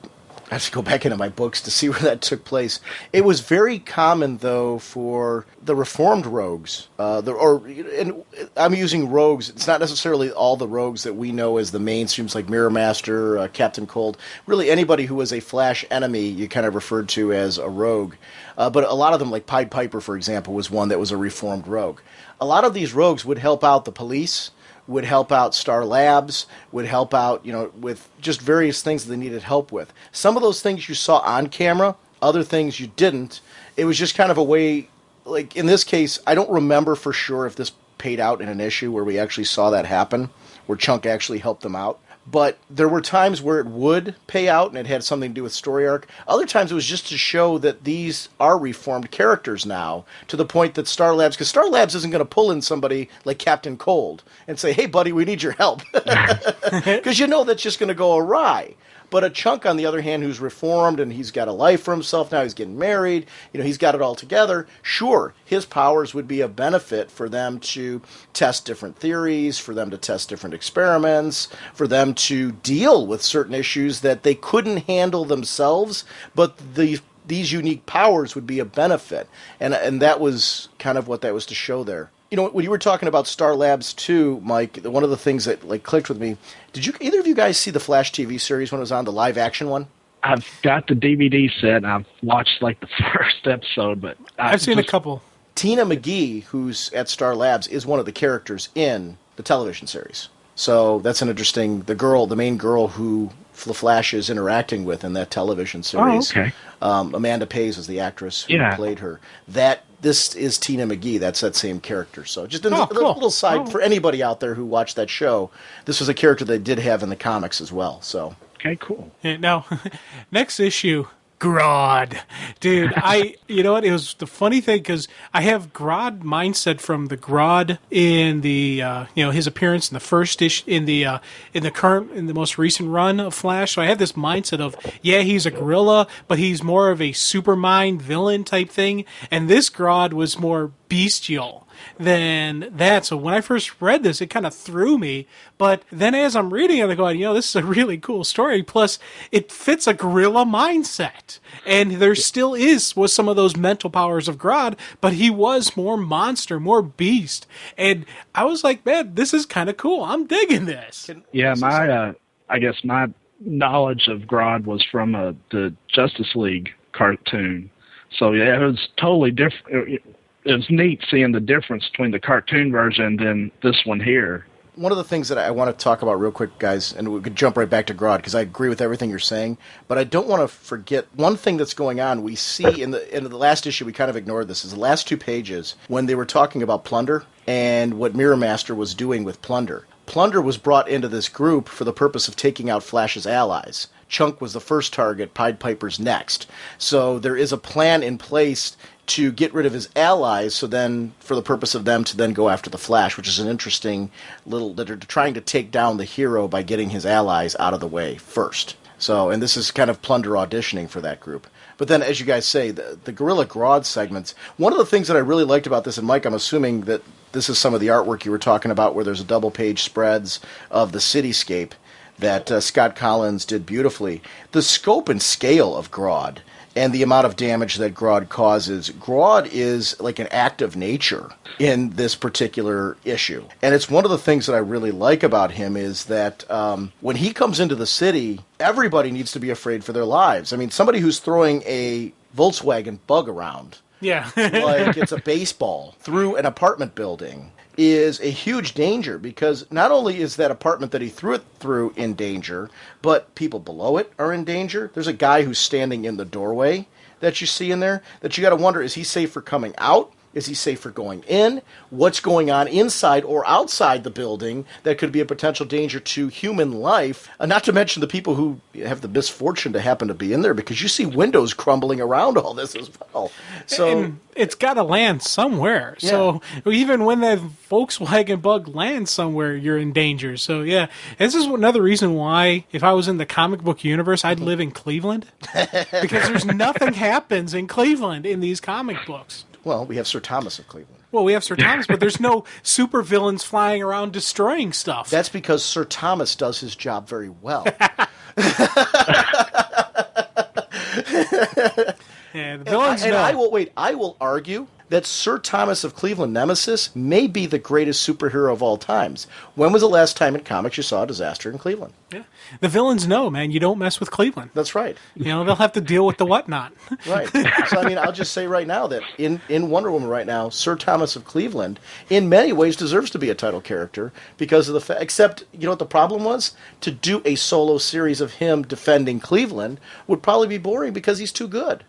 go back into my books to see where that took place. It was very common, though, for the Reformed rogues. And I'm using rogues. It's not necessarily all the rogues that we know as the mainstreams, like Mirror Master, Captain Cold. Really, anybody who was a Flash enemy, you kind of referred to as a rogue. But a lot of them, like Pied Piper, for example, was one that was a Reformed rogue. A lot of these rogues would help out the police, would help out Star Labs, would help out, with just various things that they needed help with. Some of those things you saw on camera, other things you didn't. It was just kind of a way, like in this case, I don't remember for sure if this paid out in an issue where we actually saw that happen, where Chunk actually helped them out. But there were times where it would pay out, and it had something to do with story arc. Other times it was just to show that these are reformed characters now, to the point that Star Labs, because Star Labs isn't going to pull in somebody like Captain Cold and say, hey, buddy, we need your help. Because that's just going to go awry. But a Chunk, on the other hand, who's reformed and he's got a life for himself now, he's getting married, he's got it all together. Sure, his powers would be a benefit for them to test different theories, for them to test different experiments, for them to deal with certain issues that they couldn't handle themselves, but these unique powers would be a benefit. And that was kind of what that was to show there. When you were talking about Star Labs 2, Mike, one of the things that clicked with me, did either of you guys see the Flash TV series when it was on, the live action one? I've got the DVD set, and I've watched the first episode, but I've seen a couple. Tina McGee, who's at Star Labs, is one of the characters in the television series. So that's an interesting, the main girl who the Flash is interacting with in that television series. Oh, okay. Amanda Pays was the actress who played her. This is Tina McGee. That's that same character. So just a little side for anybody out there who watched that show. This was a character they did have in the comics as well. So okay, cool. Yeah, now, next issue, Grodd. Dude, you know what? It was the funny thing because I have Grodd mindset from the Grodd in the, his appearance in the first issue, in the most recent run of Flash. So I have this mindset of, he's a gorilla, but he's more of a supermind villain type thing. And this Grodd was more bestial than that. So when I first read this, it kind of threw me. But then as I'm reading it, I go, this is a really cool story. Plus, it fits a gorilla mindset. And there still was some of those mental powers of Grodd, but he was more monster, more beast. And I was like, man, this is kind of cool. I'm digging this. I guess my knowledge of Grodd was from the Justice League cartoon. So, it was totally different. It was neat seeing the difference between the cartoon version and this one here. One of the things that I want to talk about real quick, guys, and we could jump right back to Grodd, because I agree with everything you're saying, but I don't want to forget one thing that's going on. We see in the last issue, we kind of ignored this, is the last 2 pages when they were talking about Plunder and what Mirror Master was doing with Plunder. Plunder was brought into this group for the purpose of taking out Flash's allies. Chunk was the first target, Pied Piper's next. So there is a plan in place to get rid of his allies, so then for the purpose of them to then go after the Flash, which is an interesting that are trying to take down the hero by getting his allies out of the way first. So, and this is kind of Plunder auditioning for that group. But then, as you guys say, the Gorilla Grodd segments, one of the things that I really liked about this, and Mike, I'm assuming that this is some of the artwork you were talking about where there's a double-page spreads of the cityscape that Scott Collins did beautifully. The scope and scale of Grodd and the amount of damage that Grodd causes. Grodd is like an act of nature in this particular issue. And it's one of the things that I really like about him is that when he comes into the city, everybody needs to be afraid for their lives. I mean, somebody who's throwing a Volkswagen Bug around, like it's a baseball, through an apartment building is a huge danger, because not only is that apartment that he threw it through in danger, but people below it are in danger. There's a guy who's standing in the doorway that you see in there that you got to wonder, is he safe for coming out? Is he safe for going in? What's going on inside or outside the building that could be a potential danger to human life? Not to mention the people who have the misfortune to happen to be in there, because you see windows crumbling around all this as well. So and it's got to land somewhere. Yeah. So even when that Volkswagen Bug lands somewhere, you're in danger. So yeah, this is another reason why if I was in the comic book universe, I'd live in Cleveland, because there's nothing happens in Cleveland in these comic books. Well, we have Sir Thomas of Cleveland. Well, we have Sir Thomas, but there's no supervillains flying around destroying stuff. That's because Sir Thomas does his job very well. Yeah, the villains and know. I will argue that Sir Thomas of Cleveland Nemesis may be the greatest superhero of all times. When was the last time in comics you saw a disaster in Cleveland? Yeah. The villains know, man, you don't mess with Cleveland. That's right. They'll have to deal with the whatnot. Right. So, I mean, I'll just say right now that in Wonder Woman right now, Sir Thomas of Cleveland, in many ways, deserves to be a title character because of the fact, except, you know what the problem was? To do a solo series of him defending Cleveland would probably be boring because he's too good.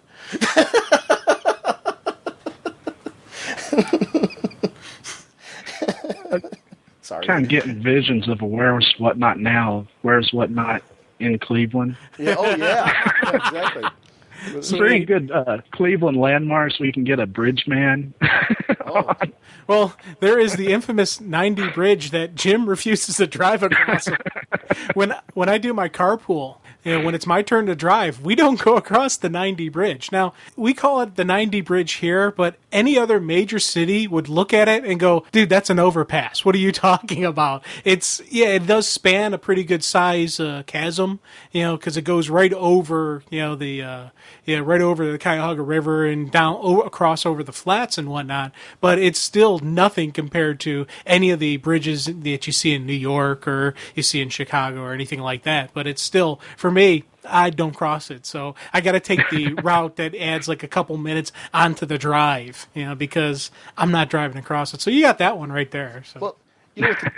Sorry. Kind of getting visions of a Where's Whatnot now, Where's Whatnot in Cleveland. Yeah, oh, yeah. Yeah, exactly. Some pretty good Cleveland landmarks. We can get a bridge man. Oh. Well, there is the infamous 90 bridge that Jim refuses to drive across. When I do my carpool, when it's my turn to drive, we don't go across the 90 bridge. Now, we call it the 90 bridge here, but any other major city would look at it and go, dude, that's an overpass. What are you talking about? It does span a pretty good size chasm, because it goes right over, right over the Cuyahoga River and down across over the flats and whatnot. But it's still nothing compared to any of the bridges that you see in New York or you see in Chicago or anything like that. But it's still, for me, I don't cross it. So I got to take the route that adds like a couple minutes onto the drive, because I'm not driving across it. So you got that one right there. So. Well,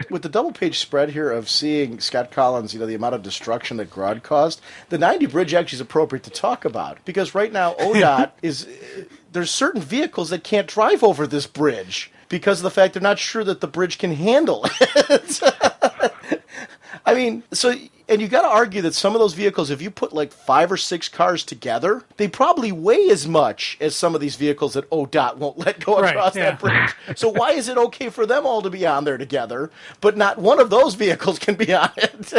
with the double-page spread here of seeing Scott Collins, the amount of destruction that Grodd caused, the 90 bridge actually is appropriate to talk about. Because right now, ODOT there's certain vehicles that can't drive over this bridge because of the fact they're not sure that the bridge can handle it. I mean, and you got to argue that some of those vehicles, if you put like 5 or 6 cars together, they probably weigh as much as some of these vehicles that ODOT won't let go across that bridge. So why is it okay for them all to be on there together, but not one of those vehicles can be on it?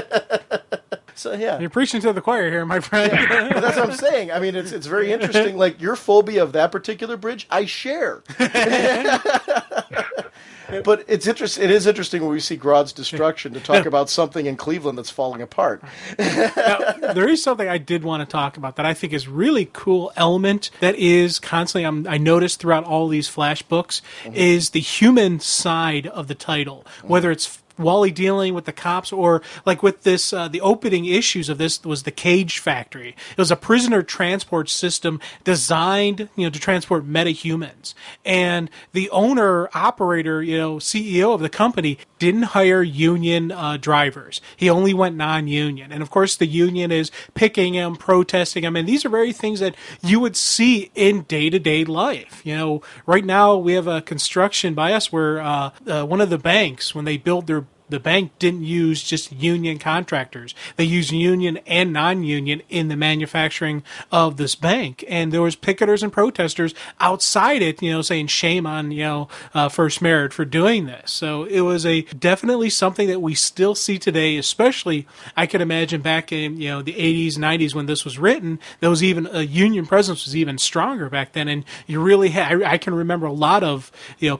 So, yeah. You're preaching to the choir here, my friend. Yeah. But that's what I'm saying. I mean, it's very interesting. Like, your phobia of that particular bridge, I share. But it is interesting when we see Grodd's destruction to talk about something in Cleveland that's falling apart. Now, there is something I did want to talk about that I think is really cool element that is constantly, I noticed throughout all these Flash books, is the human side of the title. Whether it's Wally dealing with the cops, or like with this, the opening issues of this was the Cage Factory. It was a prisoner transport system designed, to transport metahumans. And the owner, operator, CEO of the company didn't hire union drivers. He only went non-union. And of course, the union is picking him, protesting him. And these are very things that you would see in day-to-day life. Right now we have a construction by us where one of the banks, when they build the bank didn't use just union contractors. They used union and non-union in the manufacturing of this bank. And there was picketers and protesters outside it, saying shame on, First Merit for doing this. So it was definitely something that we still see today, especially I could imagine back in, the 80s, 90s when this was written, there was even a union presence was even stronger back then. And you really I can remember a lot of,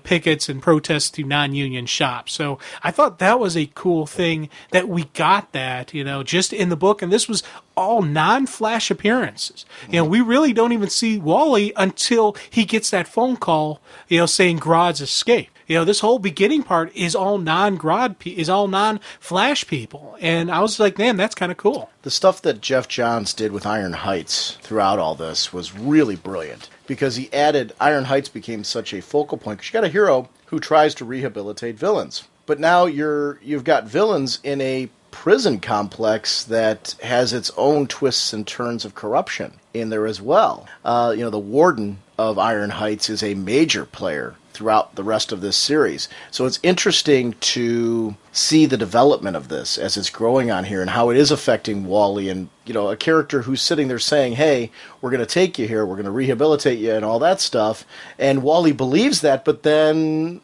pickets and protests to non-union shops. So I thought that was a cool thing that we got that, just in the book. And this was all non-Flash appearances. We really don't even see Wally until he gets that phone call, saying Grodd's escaped. This whole beginning part is all non-Grodd, is all non-Flash people. And I was like, man, that's kind of cool. The stuff that Jeff Johns did with Iron Heights throughout all this was really brilliant because he added, Iron Heights became such a focal point because you got a hero who tries to rehabilitate villains. But now you've got villains in a prison complex that has its own twists and turns of corruption in there as well. The warden of Iron Heights is a major player throughout the rest of this series. So it's interesting to see the development of this as it's growing on here and how it is affecting Wally and, a character who's sitting there saying, hey, we're going to take you here, we're going to rehabilitate you and all that stuff. And Wally believes that, but then,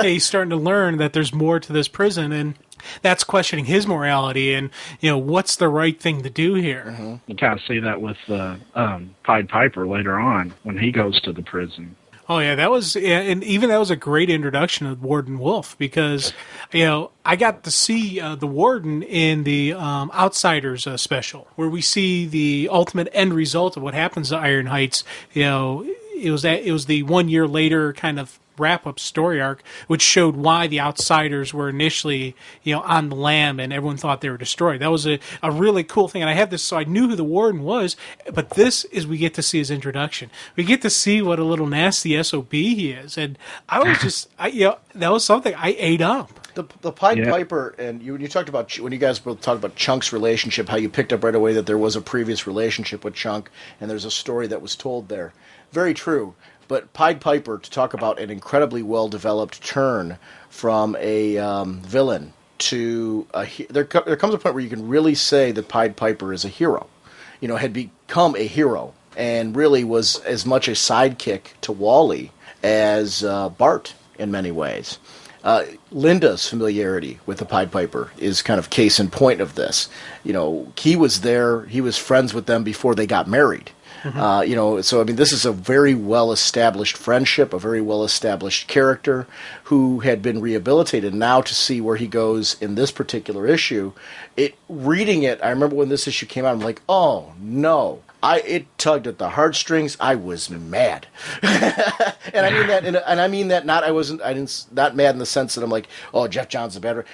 He's starting to learn that there's more to this prison, and that's questioning his morality and, what's the right thing to do here. Mm-hmm. You kind of see that with Pied Piper later on when he goes to the prison. Oh yeah, that was, and even that was a great introduction of Warden Wolf because, I got to see the Warden in the Outsiders special where we see the ultimate end result of what happens to Iron Heights. It was the 1 year later kind of wrap-up story arc, which showed why the Outsiders were initially, on the lam and everyone thought they were destroyed. That was a really cool thing. And I have this, so I knew who the Warden was, but this is, we get to see his introduction. We get to see what a little nasty SOB he is. And I was just, that was something I ate up. The Pied Piper, and you talked about, when you guys both talked about Chunk's relationship, how you picked up right away that there was a previous relationship with Chunk, and there's a story that was told there. Very true. But Pied Piper, to talk about an incredibly well-developed turn from a villain to there comes a point where you can really say that Pied Piper is a hero. Had become a hero and really was as much a sidekick to Wally as Bart in many ways. Linda's familiarity with the Pied Piper is kind of case in point of this. He was there. He was friends with them before they got married. Mm-hmm. So this is a very well-established friendship, a very well-established character who had been rehabilitated. Now to see where he goes in this particular issue, reading it, I remember when this issue came out, I'm like, oh no. It tugged at the heartstrings. I was mad, and I mean that. And I mean that not mad in the sense that I'm like, oh, Jeff Johns is better.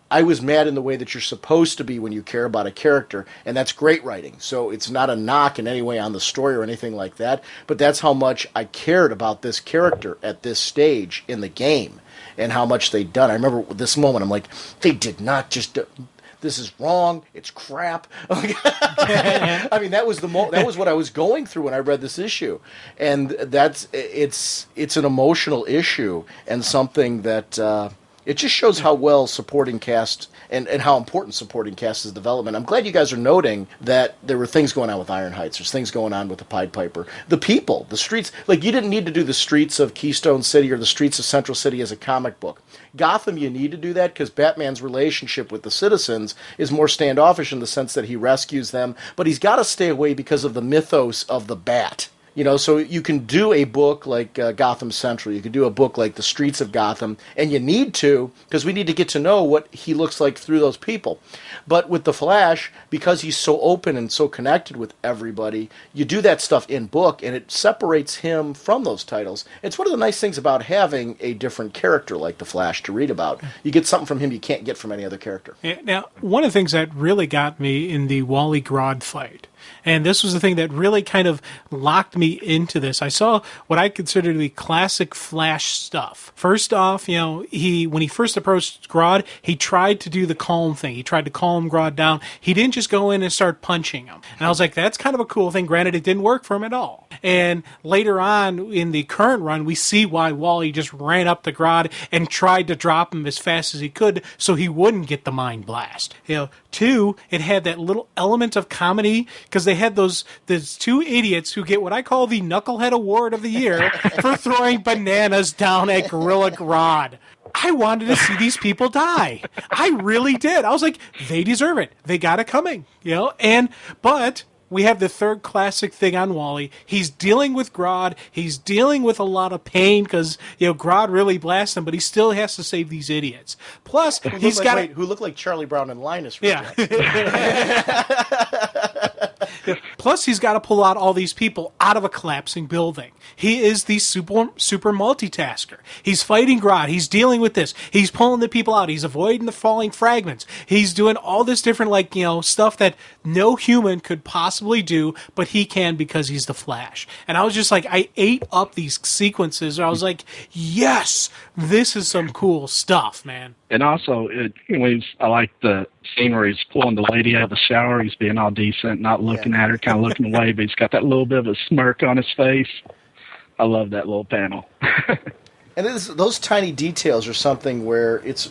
I was mad in the way that you're supposed to be when you care about a character, and that's great writing. So it's not a knock in any way on the story or anything like that, but that's how much I cared about this character at this stage in the game and how much they'd done. I remember this moment, I'm like, they did not just... This is wrong. It's crap. That was that was what I was going through when I read this issue, and it's an emotional issue and something that it just shows how well supporting cast and how important supporting cast is development. I'm glad you guys are noting that there were things going on with Iron Heights. There's things going on with the Pied Piper. The people, the streets. Like, you didn't need to do the streets of Keystone City or the streets of Central City as a comic book. Gotham, you need to do that because Batman's relationship with the citizens is more standoffish in the sense that he rescues them, but he's got to stay away because of the mythos of the Bat. So you can do a book like Gotham Central. You can do a book like The Streets of Gotham, and you need to, because we need to get to know what he looks like through those people. But with The Flash, because he's so open and so connected with everybody, you do that stuff in book, and it separates him from those titles. It's one of the nice things about having a different character like The Flash to read about. You get something from him you can't get from any other character. Yeah, now, one of the things that really got me in the Wally Grodd fight, and this was the thing that really kind of locked me into this. I saw what I consider to be classic Flash stuff. First off, when he first approached Grodd, he tried to do the calm thing. He tried to calm Grodd down. He didn't just go in and start punching him. And I was like, that's kind of a cool thing. Granted, it didn't work for him at all. And later on in the current run, we see why Wally just ran up to Grodd and tried to drop him as fast as he could so he wouldn't get the mind blast. Two, it had that little element of comedy because they had those two idiots who get what I call the Knucklehead Award of the Year for throwing bananas down at Gorilla Grodd. I wanted to see these people die. I really did. I was like, they deserve it. They got it coming, but we have the third classic thing on Wally. He's dealing with Grodd. He's dealing with a lot of pain because, Grodd really blasts him, but he still has to save these idiots. Plus, who look like Charlie Brown and Linus. Yeah. Plus, he's got to pull out all these people out of a collapsing building. He is the super multitasker. He's fighting Grodd. He's dealing with this. He's pulling the people out. He's avoiding the falling fragments. He's doing all this different, stuff that no human could possibly do, but he can because he's the Flash. And I was just like, I ate up these sequences. I was like, yes, this is some cool stuff, man. And also, I like the scene where he's pulling the lady out of the shower. He's being all decent, not looking at her, kind of looking away, but he's got that little bit of a smirk on his face. I love that little panel. And those tiny details are something where it's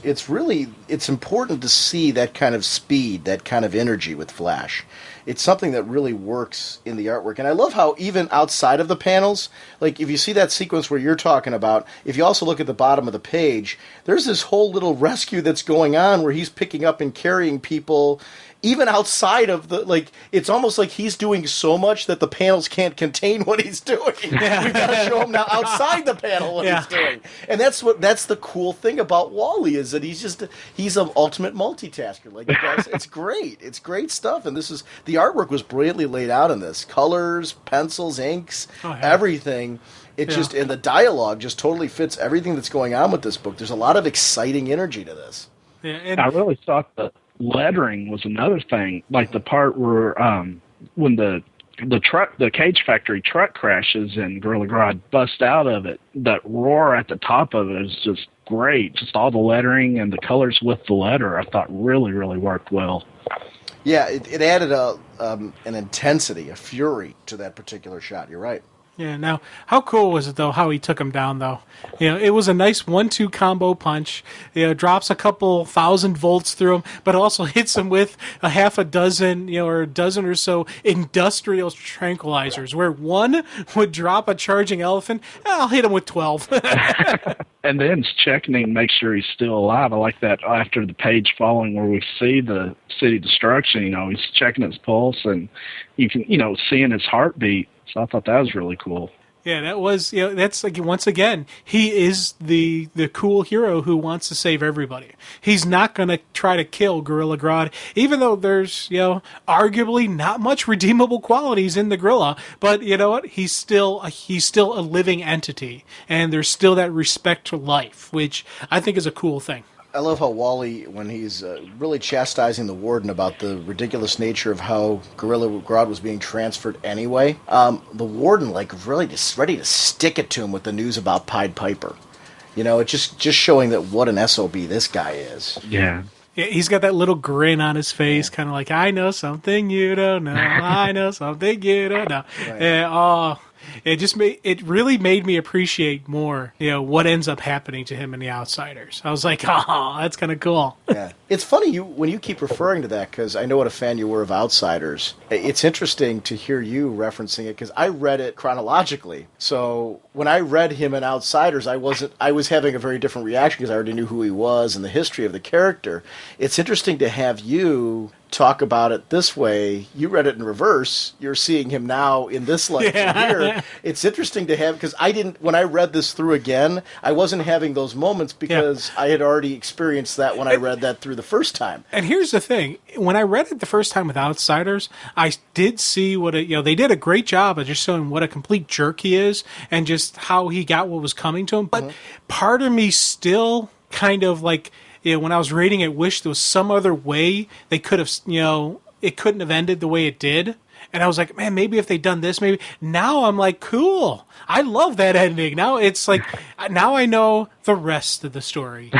important to see that kind of speed, that kind of energy with Flash. It's something that really works in the artwork. And I love how even outside of the panels, like if you see that sequence where you're talking about, if you also look at the bottom of the page, there's this whole little rescue that's going on where he's picking up and carrying people even outside of the, like, it's almost like he's doing so much that the panels can't contain what he's doing. Yeah. We've got to show him now outside the panel what he's doing. And that's the cool thing about Wally, is that he's an ultimate multitasker. Like, you guys, it's great. It's great stuff. And the artwork was brilliantly laid out in this. Colors, pencils, inks, everything. It just, and the dialogue just totally fits everything that's going on with this book. There's a lot of exciting energy to this. Yeah, and I really thought the lettering was another thing. Like the part where when the Cage Factory truck crashes and Gorilla Grodd busts out of it, that roar at the top of it is just great. Just all the lettering and the colors with the letter, I thought really, really worked well. Yeah, it added an intensity, a fury to that particular shot. You're right. Yeah, now, how cool was it, though, how he took him down, though? It was a nice 1-2 combo punch. Drops a couple 1,000 volts through him, but also hits him with a half a dozen, or a dozen or so industrial tranquilizers, where one would drop a charging elephant, I'll hit him with 12. And then checking him, make sure he's still alive. I like that after the page following where we see the city destruction, he's checking his pulse and you can, seeing his heartbeat. So I thought that was really cool. Yeah, that was, that's like, once again, he is the cool hero who wants to save everybody. He's not going to try to kill Gorilla Grodd, even though there's, arguably not much redeemable qualities in the gorilla. But you know what? He's still a living entity, and there's still that respect to life, which I think is a cool thing. I love how Wally, when he's really chastising the warden about the ridiculous nature of how Gorilla Grodd was being transferred anyway, the warden, really just ready to stick it to him with the news about Pied Piper. It's just showing that what an SOB this guy is. Yeah. Yeah, he's got that little grin on his face, kind of like, I know something you don't know. I know something you don't know. Right. It really made me appreciate more, what ends up happening to him in The Outsiders. I was like, oh, that's kind of cool. Yeah, it's funny when you keep referring to that, because I know what a fan you were of Outsiders. It's interesting to hear you referencing it, because I read it chronologically. So when I read him in Outsiders, I was having a very different reaction because I already knew who he was and the history of the character. It's interesting to have you talk about it this way. You read it in reverse. You're seeing him now in this light here. It's interesting to have, because when I read this through again, I wasn't having those moments because I had already experienced that when I read that through the first time. And here's the thing. When I read it the first time with Outsiders, I did see they did a great job of just showing what a complete jerk he is and just how he got what was coming to him. But part of me still kind of like, when I was reading it, wished there was some other way they could have, it couldn't have ended the way it did. And I was like, man, maybe if they'd done this, maybe. Now I'm like, cool. I love that ending. Now it's like, now I know the rest of the story.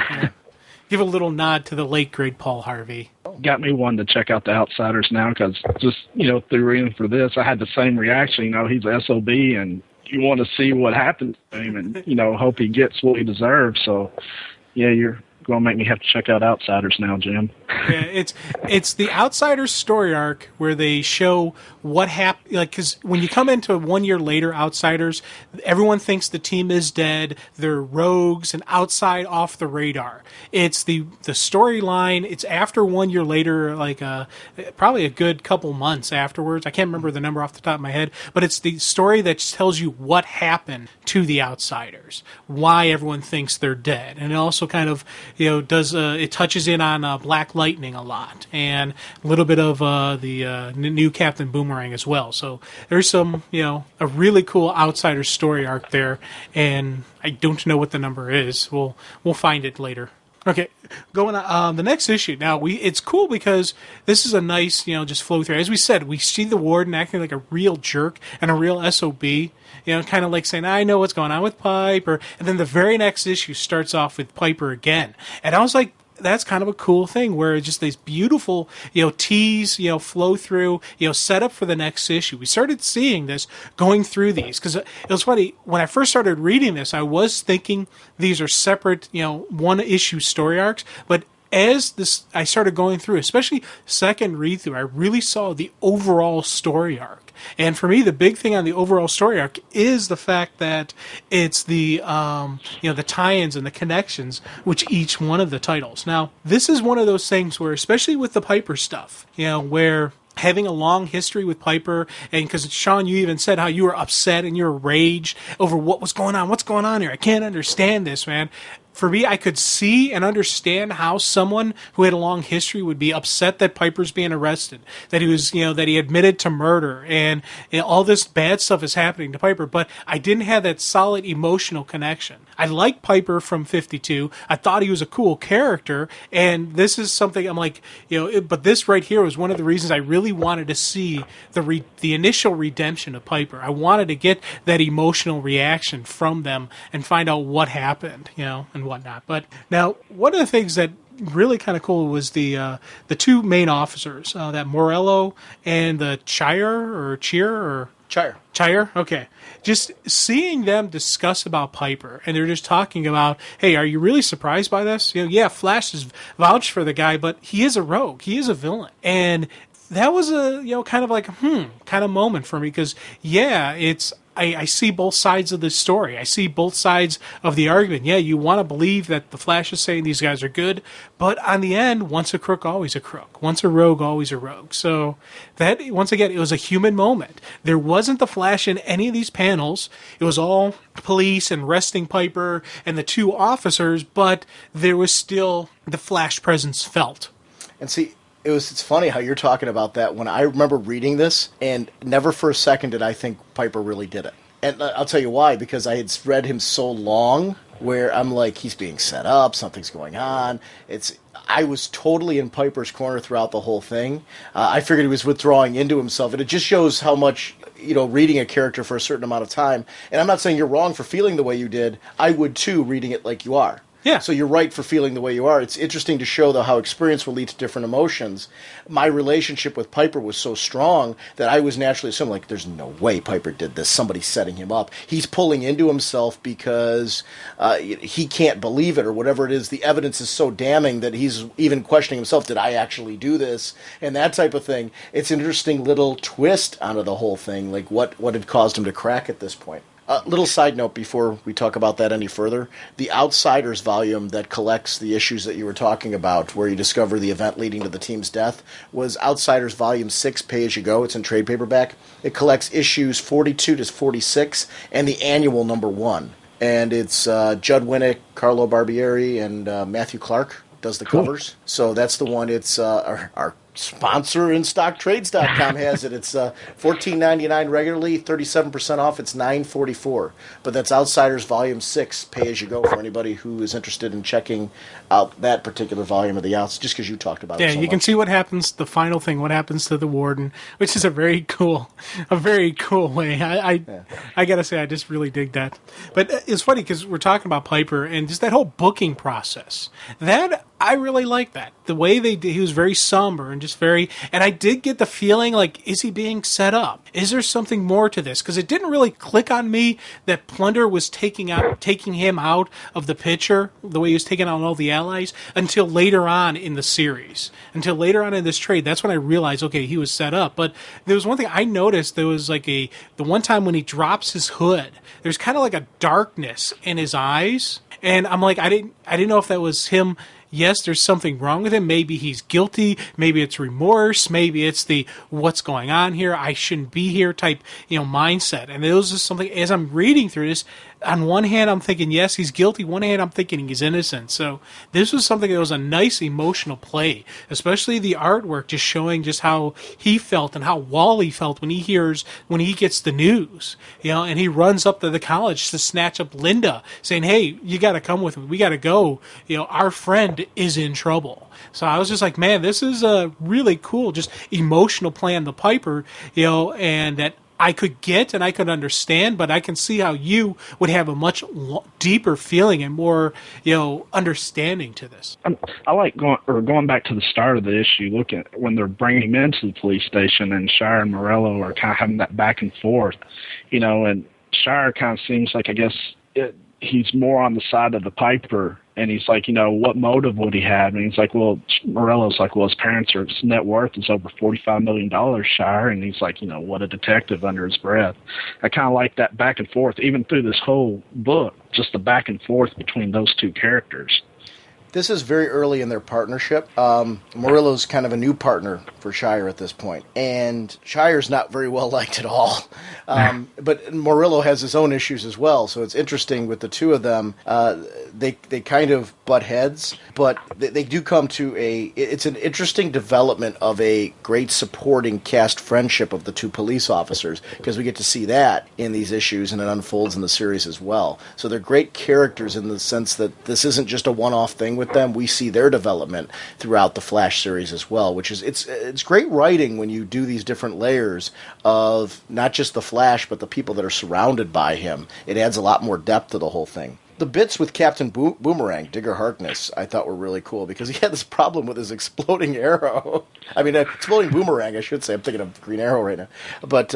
Give a little nod to the late, great Paul Harvey. Got me wanting to check out The Outsiders now, because just, through reading for this, I had the same reaction. He's an SOB, and you want to see what happens to him and, hope he gets what he deserves. So, yeah, you're going to make me have to check out Outsiders now, Jim. Yeah, it's the Outsiders story arc where they show what happened. Because when you come into 1 year later Outsiders, everyone thinks the team is dead. They're rogues and outside off the radar. It's the storyline. It's after 1 year later, probably a good couple months afterwards. I can't remember the number off the top of my head, but it's the story that tells you what happened to the Outsiders, why everyone thinks they're dead, and it also kind of it touches in on Black Lightning a lot, and a little bit of the new Captain Boomerang as well. So there's some, a really cool Outsider story arc there, and I don't know what the number is. We'll find it later. Okay, going on the next issue. Now it's cool because this is a nice, just flow through. As we said, we see the warden acting like a real jerk and a real SOB. Kind of like saying, I know what's going on with Piper. And then the very next issue starts off with Piper again. And I was like, that's kind of a cool thing where just these beautiful, teas, flow through, set up for the next issue. We started seeing this going through these because it was funny. When I first started reading this, I was thinking these are separate, one issue story arcs, but as I started going through, especially second read through, I really saw the overall story arc. And for me, the big thing on the overall story arc is the fact that it's the the tie-ins and the connections which each one of the titles. Now, this is one of those things where, especially with the Piper stuff, where having a long history with Piper, and because Sean, you even said how you were upset and you were raged over what was going on. What's going on here? I can't understand this, man. For me, I could see and understand how someone who had a long history would be upset that Piper's being arrested, that he was, that he admitted to murder, and all this bad stuff is happening to Piper. But I didn't have that solid emotional connection. I liked Piper from 52. I thought he was a cool character, and this is something I'm like, but this right here was one of the reasons I really wanted to see the initial redemption of Piper. I wanted to get that emotional reaction from them and find out what happened, and whatnot. But now, one of the things that really kind of cool was the two main officers, that Morello and the Chire. Okay. Just seeing them discuss about Piper, and they're just talking about, hey, are you really surprised by this? Yeah, Flash has vouched for the guy, but he is a rogue. He is a villain. And that was a, kind of like, kind of moment for me, because, I see both sides of the story. I see both sides of the argument. Yeah, you want to believe that the Flash is saying these guys are good, but on the end, once a crook, always a crook. Once a rogue, always a rogue. So that, once again, it was a human moment. There wasn't the Flash in any of these panels. It was all police and arresting Piper and the two officers, but there was still the Flash presence felt. And see, it's funny how you're talking about that when I remember reading this, and never for a second did I think Piper really did it. And I'll tell you why, because I had read him so long where I'm like, he's being set up, something's going on. I was totally in Piper's corner throughout the whole thing. I figured he was withdrawing into himself, and it just shows how much, reading a character for a certain amount of time. And I'm not saying you're wrong for feeling the way you did. I would too, reading it like you are. Yeah. So you're right for feeling the way you are. It's interesting to show, though, how experience will lead to different emotions. My relationship with Piper was so strong that I was naturally assuming, like, there's no way Piper did this. Somebody's setting him up. He's pulling into himself because he can't believe it or whatever it is. The evidence is so damning that he's even questioning himself, did I actually do this? And that type of thing. It's an interesting little twist onto the whole thing, like what had caused him to crack at this point. Little side note before we talk about that any further. The Outsiders volume that collects the issues that you were talking about, where you discover the event leading to the team's death, was Outsiders Volume 6, Pay As You Go. It's in trade paperback. It collects issues 42 to 46 and the annual number 1. And it's Judd Winnick, Carlo Barbieri, and Matthew Clark does the covers. So that's the one. It's our sponsor in StockTrades.com has it. It's $14.99 regularly, 37% off. It's $9.44. But that's Outsiders Volume 6, Pay As You Go, for anybody who is interested in checking out that particular volume of the Outs, just because you talked about it so you can see what happens, the final thing, what happens to the Warden, which is a very cool way. I got to say, I just really dig that. But it's funny because we're talking about Piper and just that whole booking process. I really like that. The way he was very somber and just very, and I did get the feeling like, is he being set up? Is there something more to this? Because it didn't really click on me that Plunder was taking him out of the picture, the way he was taking out all the allies, until later on in the series. Until later on in this trade, that's when I realized, okay, he was set up. But there was one thing I noticed, there was like the one time when he drops his hood, there's kind of like a darkness in his eyes. And I'm like, I didn't know if that was him. Yes, there's something wrong with him. Maybe he's guilty. Maybe it's remorse. Maybe it's the what's going on here, I shouldn't be here type, mindset. And it was just something, as I'm reading through this, on one hand, I'm thinking, yes, he's guilty. One hand, I'm thinking he's innocent. So this was something that was a nice emotional play, especially the artwork just showing just how he felt and how Wally felt when he gets the news, and he runs up to the college to snatch up Linda saying, hey, you got to come with me. We got to go. Our friend is in trouble. So I was just like, man, this is a really cool, just emotional play on the Piper, and that I could get and I could understand, but I can see how you would have a much deeper feeling and more, understanding to this. I like going back to the start of the issue, looking at when they're bringing him into the police station and Shire and Morello are kind of having that back and forth, and Shire kind of seems like, I guess, he's more on the side of the piper. And he's like, what motive would he have? And he's like, well, Morello's like, well, his net worth is over $45 million, Shire. And he's like, what a detective under his breath. I kind of like that back and forth, even through this whole book, just the back and forth between those two characters. This is very early in their partnership. Morello's kind of a new partner for Shire at this point, and Shire's not very well liked at all. But Morello has his own issues as well, so it's interesting with the two of them. They kind of butt heads, but they do come to it's an interesting development of a great supporting cast friendship of the two police officers, because we get to see that in these issues, and it unfolds in the series as well. So they're great characters in the sense that this isn't just a one-off thing with them. We see their development throughout the Flash series as well, which is it's great writing when you do these different layers of not just the Flash, but the people that are surrounded by him. It adds a lot more depth to the whole thing. The bits with Captain Boomerang, Digger Harkness, I thought were really cool because he had this problem with his exploding arrow. I mean, exploding boomerang, I should say. I'm thinking of Green Arrow right now. But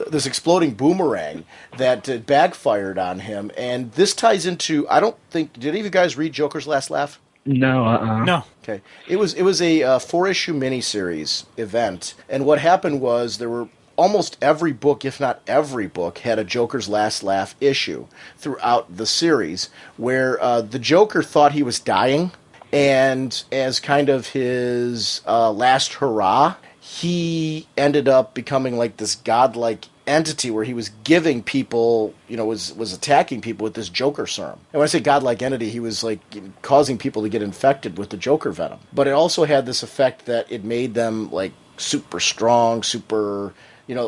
this exploding boomerang that backfired on him. And this ties into, I don't think, did any of you guys read Joker's Last Laugh? No, No. Okay. It was a 4-issue miniseries event. And what happened was there were almost every book, if not every book, had a Joker's Last Laugh issue throughout the series where the Joker thought he was dying, and as kind of his last hurrah, he ended up becoming like this godlike entity where he was giving people, was attacking people with this Joker serum. And when I say godlike entity, he was like causing people to get infected with the Joker venom. But it also had this effect that it made them like super strong, super...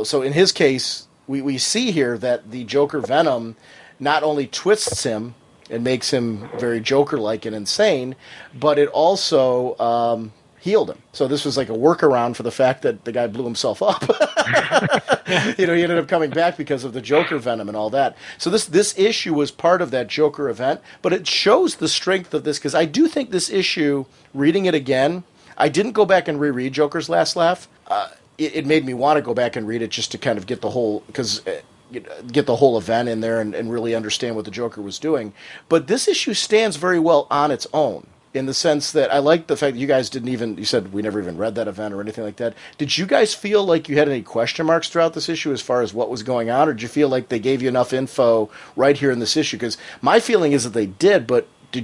so in his case, we see here that the Joker venom not only twists him and makes him very Joker-like and insane, but it also healed him. So this was like a workaround for the fact that the guy blew himself up. He ended up coming back because of the Joker venom and all that. So this issue was part of that Joker event, but it shows the strength of this, because I do think this issue, reading it again, I didn't go back and reread Joker's Last Laugh. It made me want to go back and read it just to kind of get the whole event in there and really understand what the Joker was doing. But this issue stands very well on its own, in the sense that I like the fact that you guys you said we never even read that event or anything like that. Did you guys feel like you had any question marks throughout this issue as far as what was going on, or did you feel like they gave you enough info right here in this issue? Because my feeling is that they did, but were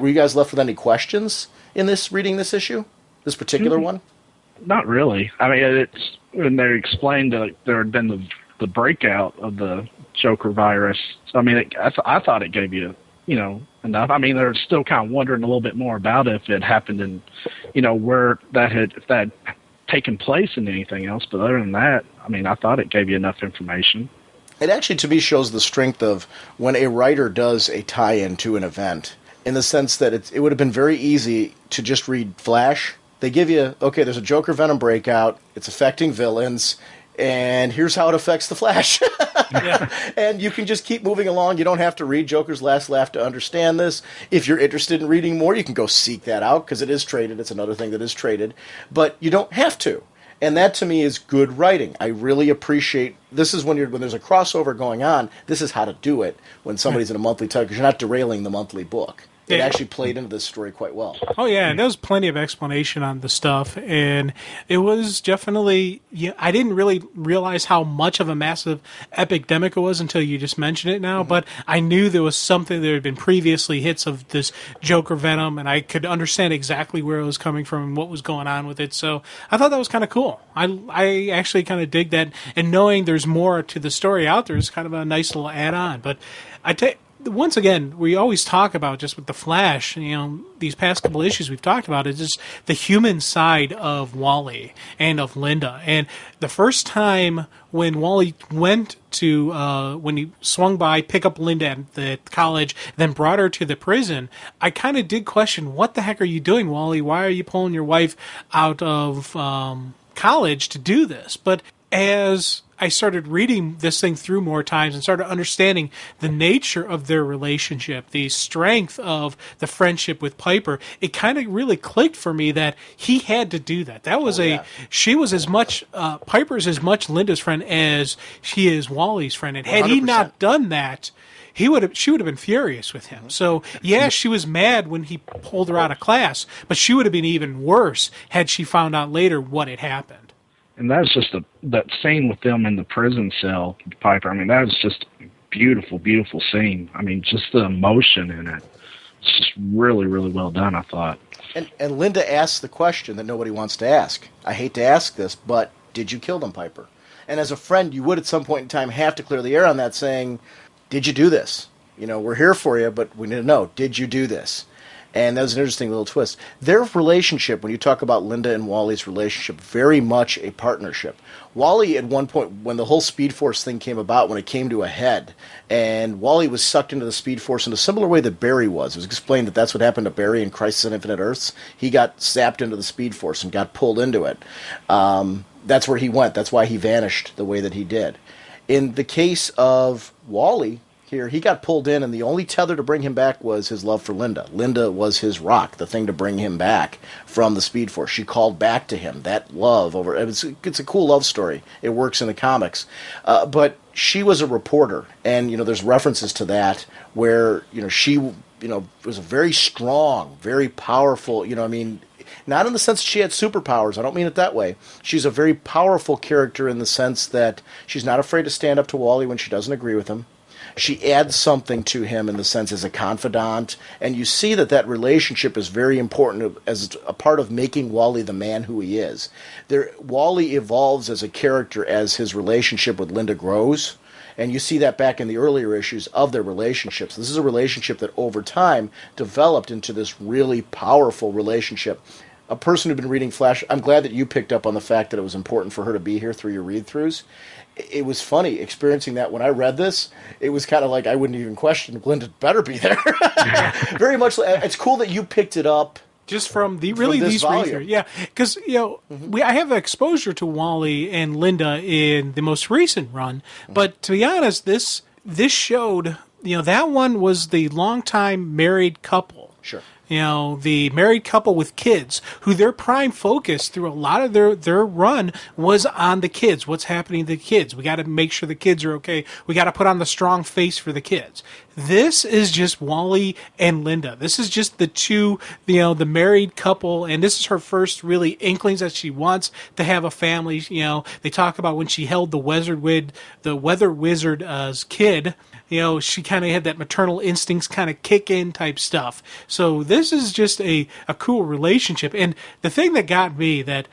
you guys left with any questions in reading this issue, this particular one? Not really. I mean, it's when they explained that there had been the breakout of the Joker virus. So, I mean, I thought it gave you, enough. I mean, they're still kind of wondering a little bit more about if it happened in, where if that had taken place in anything else. But other than that, I mean, I thought it gave you enough information. It actually, to me, shows the strength of when a writer does a tie-in to an event, in the sense that it would have been very easy to just read Flash. They give you, okay, there's a Joker Venom breakout, it's affecting villains, and here's how it affects the Flash. Yeah. And you can just keep moving along. You don't have to read Joker's Last Laugh to understand this. If you're interested in reading more, you can go seek that out, because it is traded. It's another thing that is traded. But you don't have to. And that, to me, is good writing. I really appreciate, this is when there's a crossover going on, this is how to do it when somebody's in a monthly title, because you're not derailing the monthly book. It actually played into this story quite well. Oh, yeah, and there was plenty of explanation on the stuff, and it was definitely, I didn't really realize how much of a massive epidemic it was until you just mentioned it now, but I knew there was something, there had been previously hits of this Joker Venom, and I could understand exactly where it was coming from and what was going on with it, so I thought that was kind of cool. I actually kind of dig that, and knowing there's more to the story out there is kind of a nice little add-on, but once again, we always talk about, just with the Flash, these past couple issues we've talked about, is just the human side of Wally and of Linda. And the first time when Wally went to, when he swung by, pick up Linda at the college, then brought her to the prison, I kind of did question, what the heck are you doing, Wally? Why are you pulling your wife out of college to do this? But as I started reading this thing through more times and started understanding the nature of their relationship, the strength of the friendship with Piper, it kind of really clicked for me that he had to do that. That was she was as much, Piper's as much Linda's friend as she is Wally's friend. And had 100%. he not done that, she would have been furious with him. So, yeah, she was mad when he pulled her out of class, but she would have been even worse had she found out later what had happened. And that's just that scene with them in the prison cell, Piper. I mean, that was just a beautiful, beautiful scene. I mean, just the emotion in it. It's just really, really well done, I thought. And Linda asks the question that nobody wants to ask. I hate to ask this, but did you kill them, Piper? And as a friend, you would at some point in time have to clear the air on that, saying, did you do this? You know, we're here for you, but we need to know, did you do this? And that was an interesting little twist. Their relationship, when you talk about Linda and Wally's relationship, very much a partnership. Wally, at one point, when the whole Speed Force thing came about, when it came to a head, and Wally was sucked into the Speed Force in a similar way that Barry was. It was explained that that's what happened to Barry in Crisis on Infinite Earths. He got sapped into the Speed Force and got pulled into it. That's where he went. That's why he vanished the way that he did. In the case of Wally here, he got pulled in, and the only tether to bring him back was his love for Linda. Linda was his rock, the thing to bring him back from the Speed Force. She called back to him, that love over. It's a cool love story. It works in the comics. But she was a reporter, and, you know, there's references to that where, you know, she, you know, was a very strong, very powerful, you know, I mean, not in the sense that she had superpowers. I don't mean it that way. She's a very powerful character in the sense that she's not afraid to stand up to Wally when she doesn't agree with him. She adds something to him in the sense as a confidant, and you see that relationship is very important as a part of making Wally the man who he is. Wally evolves as a character as his relationship with Linda grows, and you see that back in the earlier issues of their relationships. This is a relationship that over time developed into this really powerful relationship. A person who'd been reading Flash, I'm glad that you picked up on the fact that it was important for her to be here through your read-throughs. It was funny experiencing that when I read this. It was kind of like I wouldn't even question Linda better be there. Very much. It's cool that you picked it up just from these volume. read-throughs. Yeah, because, you know, I have exposure to Wally and Linda in the most recent run, but to be honest, this showed, you know, that one was the longtime married couple. Sure. You know, the married couple with kids, who their prime focus through a lot of their run was on the kids. What's happening to the kids? We got to make sure the kids are okay. We got to put on the strong face for the kids. This is just Wally and Linda. This is just the two, you know, the married couple, and this is her first really inklings that she wants to have a family. You know, they talk about when she held the weather wizard's kid. You know, she kind of had that maternal instincts kind of kick in type stuff. So this is just a cool relationship. And the thing that got me, that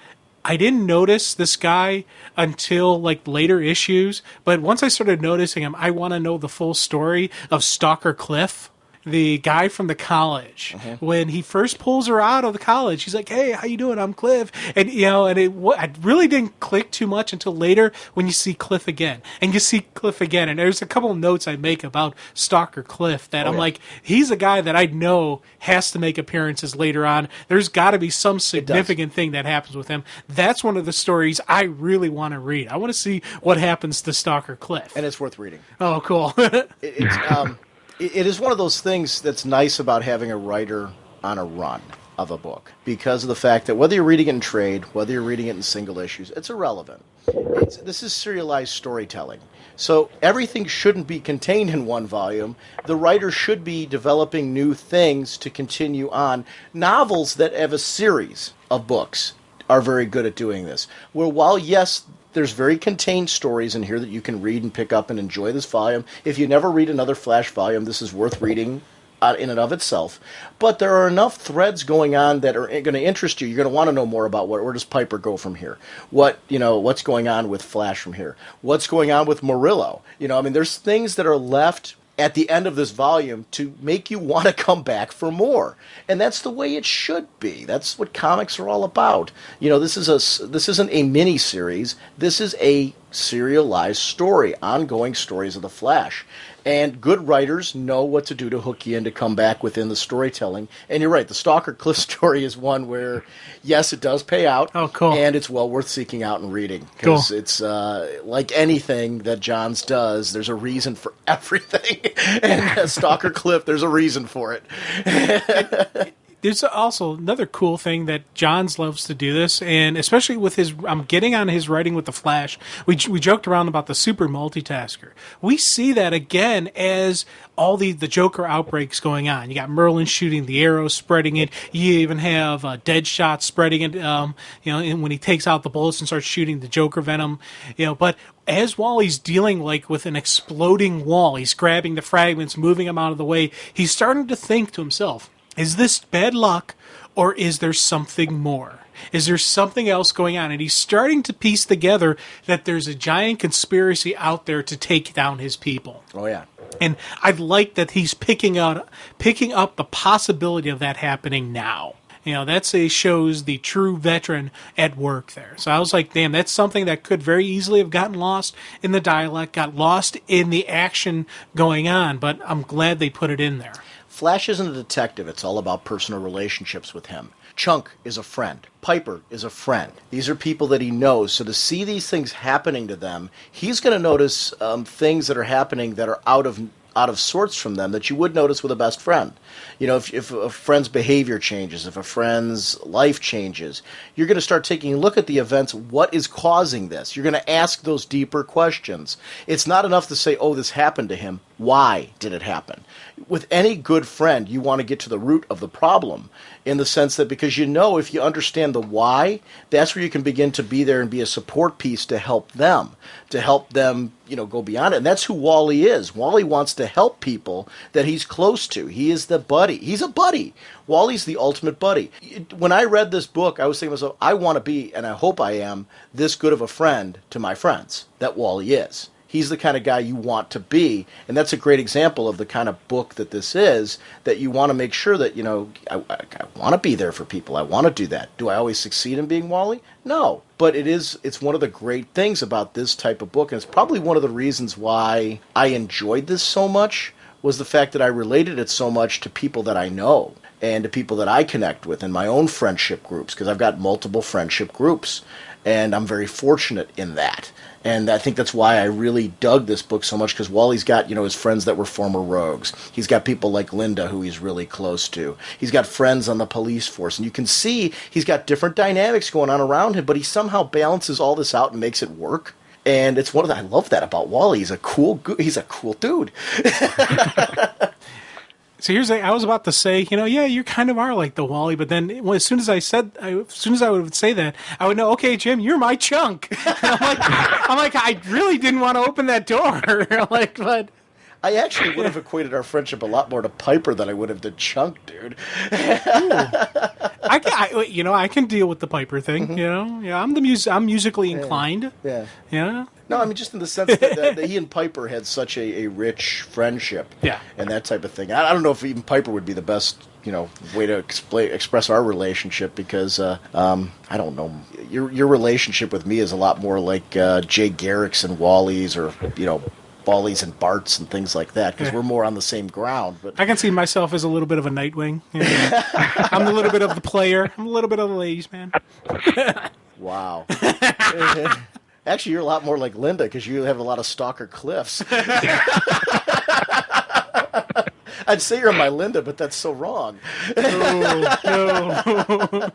I didn't notice this guy until like later issues, but once I started noticing him, I want to know the full story of Stalker Cliff, the guy from the college. When he first pulls her out of the college, he's like, "Hey, how you doing? I'm Cliff." And, you know, and I really didn't click too much until later when you see Cliff again. And you see Cliff again. And there's a couple of notes I make about Stalker Cliff that like, he's a guy that I know has to make appearances later on. There's got to be some significant thing that happens with him. That's one of the stories I really want to read. I want to see what happens to Stalker Cliff. And it's worth reading. Oh, cool. It is one of those things that's nice about having a writer on a run of a book, because of the fact that whether you're reading it in trade, whether you're reading it in single issues, it's irrelevant. This is serialized storytelling. So everything shouldn't be contained in one volume. The writer should be developing new things to continue on. Novels that have a series of books are very good at doing this. Where while, yes, there's very contained stories in here that you can read and pick up and enjoy this volume. If you never read another Flash volume, this is worth reading in and of itself. But there are enough threads going on that are going to interest you. You're going to want to know more about where does Piper go from here? What's going on with Flash from here? What's going on with Murillo? You know, I mean, there's things that are left at the end of this volume to make you want to come back for more. And that's the way it should be. That's what comics are all about. You know, this isn't a mini series. This is a serialized story, ongoing stories of the Flash. And good writers know what to do to hook you in to come back within the storytelling. And you're right, the Stalker Cliff story is one where, yes, it does pay out. Oh, cool. And it's well worth seeking out and reading. Because it's like anything that Johns does, there's a reason for everything. And Stalker Cliff, there's a reason for it. There's also another cool thing that Johns loves to do this, and especially with his, I'm getting on his writing with the Flash. We joked around about the super multitasker. We see that again as all the Joker outbreaks going on. You got Merlin shooting the arrow, spreading it. You even have Deadshot spreading it. And when he takes out the bullets and starts shooting the Joker venom. But as Wally's dealing with an exploding wall, he's grabbing the fragments, moving them out of the way. He's starting to think to himself, is this bad luck, or is there something more? Is there something else going on? And he's starting to piece together that there's a giant conspiracy out there to take down his people. Oh, yeah. And I like that he's picking up the possibility of that happening now. Shows the true veteran at work there. So I was like, damn, that's something that could very easily have gotten lost in the dialect, got lost in the action going on, but I'm glad they put it in there. Flash isn't a detective. It's all about personal relationships with him. Chunk is a friend. Piper is a friend. These are people that he knows. So to see these things happening to them, he's going to notice things that are happening that are out of sorts from them that you would notice with a best friend. If a friend's behavior changes, if a friend's life changes, you're going to start taking a look at the events. What is causing this? You're going to ask those deeper questions. It's not enough to say, oh, this happened to him. Why did it happen? With any good friend, you want to get to the root of the problem in the sense that because if you understand the why, that's where you can begin to be there and be a support piece to help them go beyond it. And that's who Wally is. Wally wants to help people that he's close to. He is the buddy. He's a buddy. Wally's the ultimate buddy. When I read this book, I was thinking to myself, I want to be, and I hope I am, this good of a friend to my friends that Wally is. He's the kind of guy you want to be, and that's a great example of the kind of book that this is, that you want to make sure that, I want to be there for people. I want to do that. Do I always succeed in being Wally? No. But it's one of the great things about this type of book, and it's probably one of the reasons why I enjoyed this so much, was the fact that I related it so much to people that I know and to people that I connect with in my own friendship groups, because I've got multiple friendship groups, and I'm very fortunate in that. And I think that's why I really dug this book so much, because Wally's got, his friends that were former rogues. He's got people like Linda, who he's really close to. He's got friends on the police force. And you can see he's got different dynamics going on around him, but he somehow balances all this out and makes it work. And it's I love that about Wally. He's a cool dude. So here's I was about to say, yeah, you kind of are like the Wally, but then as soon as I would say that, I would know, okay, Jim, you're my Chunk. I'm like, I really didn't want to open that door. But I actually would have equated our friendship a lot more to Piper than I would have to Chunk, dude. I can deal with the Piper thing. Mm-hmm. Yeah, I'm musically inclined. Yeah. Yeah. No, I mean, just in the sense that he and Piper had such a rich friendship. Yeah. And that type of thing. I don't know if even Piper would be the best, way to express our relationship, because, I don't know, your relationship with me is a lot more like Jay Garrick's and Wally's, or, Wally's and Bart's and things like that, because we're more on the same ground. But I can see myself as a little bit of a Nightwing. I'm a little bit of the player. I'm a little bit of the ladies' man. Wow. Actually, you're a lot more like Linda, because you have a lot of Stalker Cliffs. I'd say you're my Linda, but that's so wrong. No.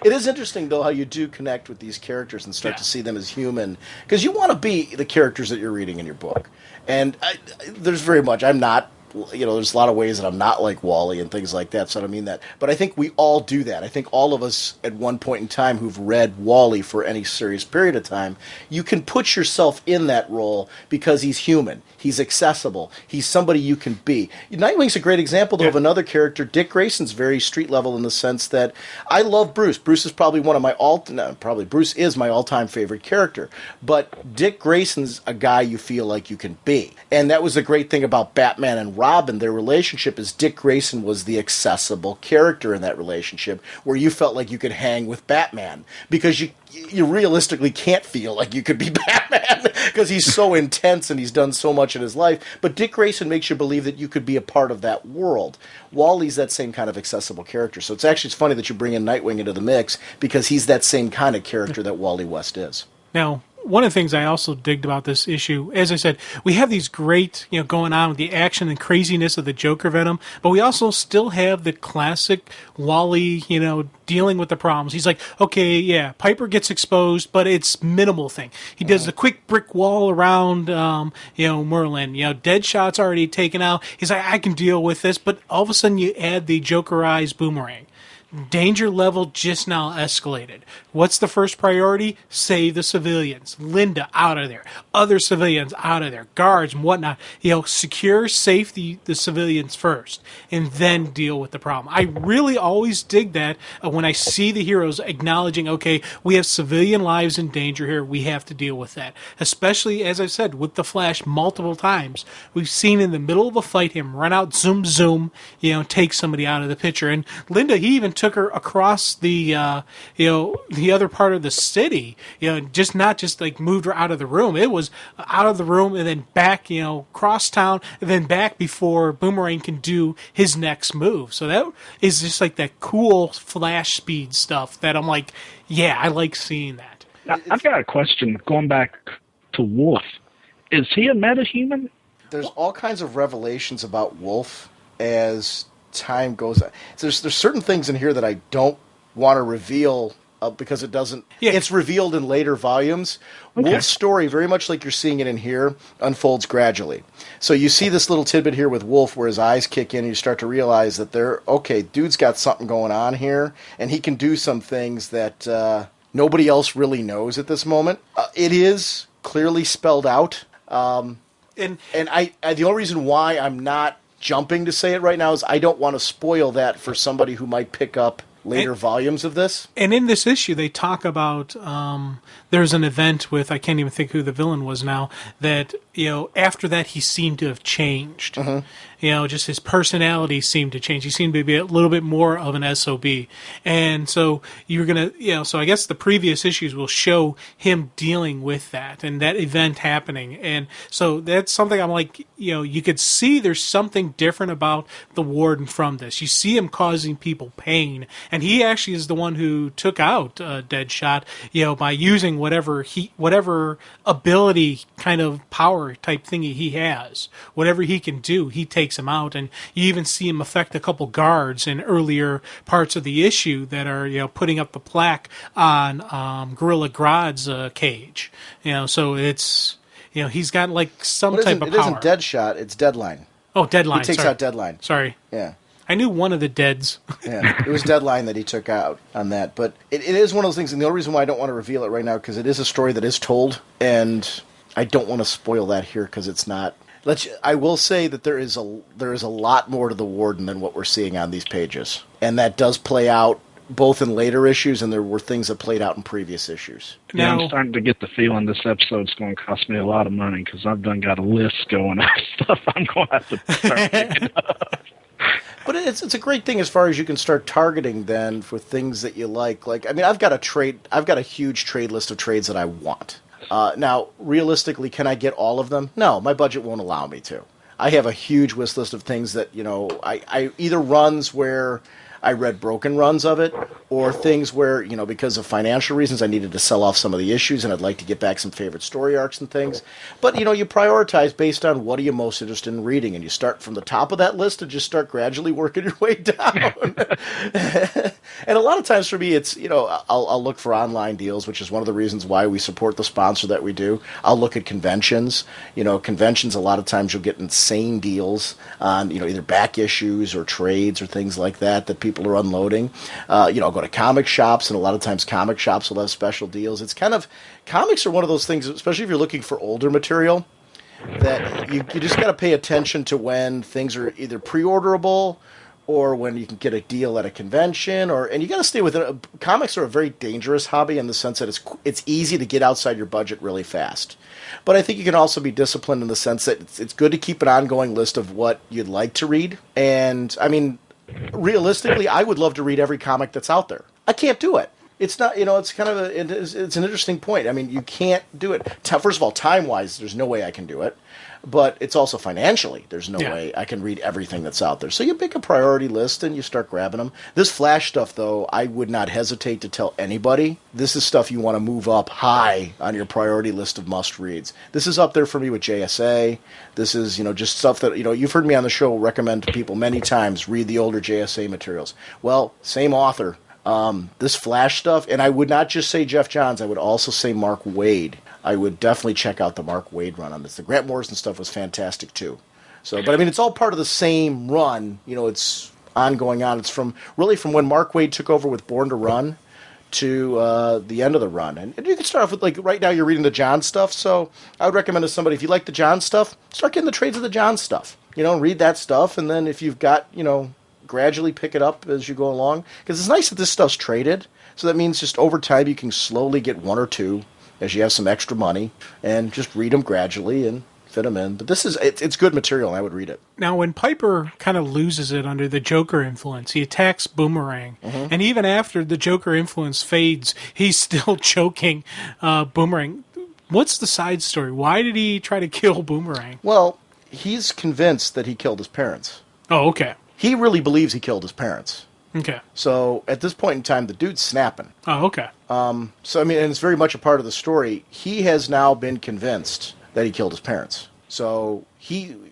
It is interesting, though, how you do connect with these characters and start to see them as human, because you want to be the characters that you're reading in your book. And there's very much, I'm not, there's a lot of ways that I'm not like Wally and things like that, so I don't mean that. But I think we all do that. I think all of us at one point in time who've read Wally for any serious period of time, you can put yourself in that role because he's human. He's accessible. He's somebody you can be. Nightwing's a great example, though, of another character. Dick Grayson's very street level in the sense that I love Bruce. Bruce is probably Bruce is my all-time favorite character. But Dick Grayson's a guy you feel like you can be. And that was the great thing about Batman and Robin, their relationship is Dick Grayson was the accessible character in that relationship, where you felt like you could hang with Batman because you realistically can't feel like you could be Batman because he's so intense and he's done so much in his life. But Dick Grayson makes you believe that you could be a part of that world. Wally's that same kind of accessible character. So it's funny that you bring in Nightwing into the mix because he's that same kind of character that Wally West is. Now, one of the things I also digged about this issue, as I said, we have these great, going on with the action and craziness of the Joker Venom, but we also still have the classic Wally, dealing with the problems. He's like, okay, yeah, Piper gets exposed, but it's minimal thing. He does the quick brick wall around, Merlin. Deadshot's already taken out. He's like, I can deal with this, but all of a sudden you add the Jokerized Boomerang. Danger level just now escalated. What's the first priority? Save the civilians. Linda out of there. Other civilians out of there. Guards and whatnot. Secure, safe the civilians first, and then deal with the problem. I really always dig that when I see the heroes acknowledging, okay, we have civilian lives in danger here. We have to deal with that. Especially, as I said, with the Flash multiple times. We've seen in the middle of a fight him run out, zoom, take somebody out of the picture. And Linda, he even took her across the other part of the city, not just like moved her out of the room. It was out of the room and then back, cross town and then back before Boomerang can do his next move. So that is just like that cool Flash speed stuff that I'm like, yeah, I like seeing that. I've got a question going back to Wolf. Is he a metahuman? There's all kinds of revelations about Wolf as time goes on. There's certain things in here that I don't want to reveal because it doesn't. Yeah. It's revealed in later volumes. Okay. Wolf's story, very much like you're seeing it in here, unfolds gradually. So you see this little tidbit here with Wolf where his eyes kick in and you start to realize that dude's got something going on here and he can do some things that nobody else really knows at this moment. It is clearly spelled out. And I the only reason why I'm not jumping to say it right now is I don't want to spoil that for somebody who might pick up later volumes of this. And in this issue, they talk about there's an event with, I can't even think who the villain was now, that, after that he seemed to have changed. Mm-hmm. Just his personality seemed to change. He seemed to be a little bit more of an SOB. And so you're going to, so I guess the previous issues will show him dealing with that and that event happening. And so that's something I'm like, you could see there's something different about the Warden from this. You see him causing people pain. And he actually is the one who took out Deadshot, by using whatever ability kind of power type thingy he has. Whatever he can do, he takes him out, and you even see him affect a couple guards in earlier parts of the issue that are putting up the plaque on Gorilla Grodd's cage. So it's he's got like some type of power. It isn't Deadshot, it's Deadline. Oh, Deadline. He takes out Deadline. Sorry. Yeah. I knew one of the Deads. Yeah, it was Deadline that he took out on that. But it is one of those things, and the only reason why I don't want to reveal it right now because it is a story that is told, and I don't want to spoil that here because it's not. I will say that there is a lot more to the Warden than what we're seeing on these pages, and that does play out both in later issues, and there were things that played out in previous issues. Yeah, I'm starting to get the feeling this episode's going to cost me a lot of money because I've done got a list going of stuff I'm going to have to start picking up. But it's a great thing as far as you can start targeting then for things that you like. I've got a huge trade list of trades that I want. Now, realistically, can I get all of them? No, my budget won't allow me to. I have a huge wish list of things that, I either runs where I read broken runs of it, or things where, because of financial reasons, I needed to sell off some of the issues, and I'd like to get back some favorite story arcs and things. But, you prioritize based on what are you most interested in reading, and you start from the top of that list and just start gradually working your way down. And a lot of times for me, it's, I'll look for online deals, which is one of the reasons why we support the sponsor that we do. I'll look at conventions. Conventions, a lot of times you'll get insane deals on, either back issues or trades or things like that people are unloading. I'll go to comic shops, and a lot of times comic shops will have special deals. It's kind of, comics are one of those things, especially if you're looking for older material, that you just got to pay attention to when things are either pre-orderable or when you can get a deal at a convention, and you got to stay within it. Comics are a very dangerous hobby in the sense that it's easy to get outside your budget really fast. But I think you can also be disciplined in the sense that it's good to keep an ongoing list of what you'd like to read. And, I mean, realistically, I would love to read every comic that's out there. I can't do it. It's not, it's kind of it's an interesting point. I mean, you can't do it. First of all, time-wise, there's no way I can do it. But it's also financially, there's no way I can read everything that's out there. So you pick a priority list and you start grabbing them. This Flash stuff, though, I would not hesitate to tell anybody. This is stuff you want to move up high on your priority list of must-reads. This is up there for me with JSA. This is, just stuff that, you've heard me on the show recommend to people many times, read the older JSA materials. Well, same author. This Flash stuff, and I would not just say Jeff Johns, I would also say Mark Waid. I would definitely check out the Mark Waid run on this. The Grant Morrison stuff was fantastic too. So, but I mean, it's all part of the same run. It's ongoing on. It's from when Mark Waid took over with Born to Run to the end of the run. And you can start off with, like, right now you're reading the Johns stuff. So I would recommend to somebody, if you like the Johns stuff, start getting the trades of the Johns stuff. Read that stuff. And then if you've got, gradually pick it up as you go along. Because it's nice that this stuff's traded. So that means just over time you can slowly get one or two as you have some extra money, and just read them gradually and fit them in. But it's good material, and I would read it. Now, when Piper kind of loses it under the Joker influence, he attacks Boomerang. Mm-hmm. And even after the Joker influence fades, he's still choking Boomerang. What's the side story? Why did he try to kill Boomerang? Well, he's convinced that he killed his parents. Oh, okay. He really believes he killed his parents. Okay. So at this point in time, the dude's snapping. Oh, okay. So, I mean, and it's very much a part of the story. He has now been convinced that he killed his parents. So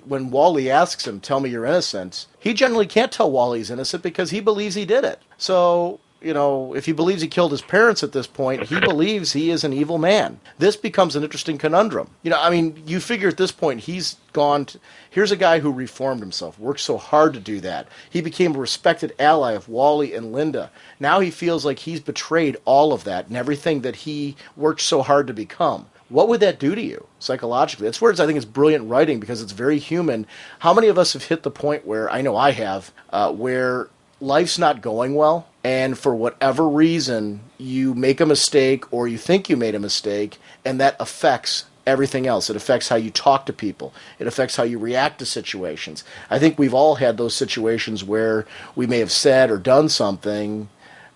when Wally asks him, tell me you're innocent, he generally can't tell Wally he's innocent because he believes he did it. So, if he believes he killed his parents at this point, he believes he is an evil man. This becomes an interesting conundrum. You figure at this point he's gone to... Here's a guy who reformed himself, worked so hard to do that. He became a respected ally of Wally and Linda. Now he feels like he's betrayed all of that and everything that he worked so hard to become. What would that do to you psychologically? That's where I think it's brilliant writing because it's very human. How many of us have hit the point where, I know I have, where life's not going well, and for whatever reason, you make a mistake or you think you made a mistake, and that affects everything else. It affects how you talk to people. It affects how you react to situations. I think we've all had those situations where we may have said or done something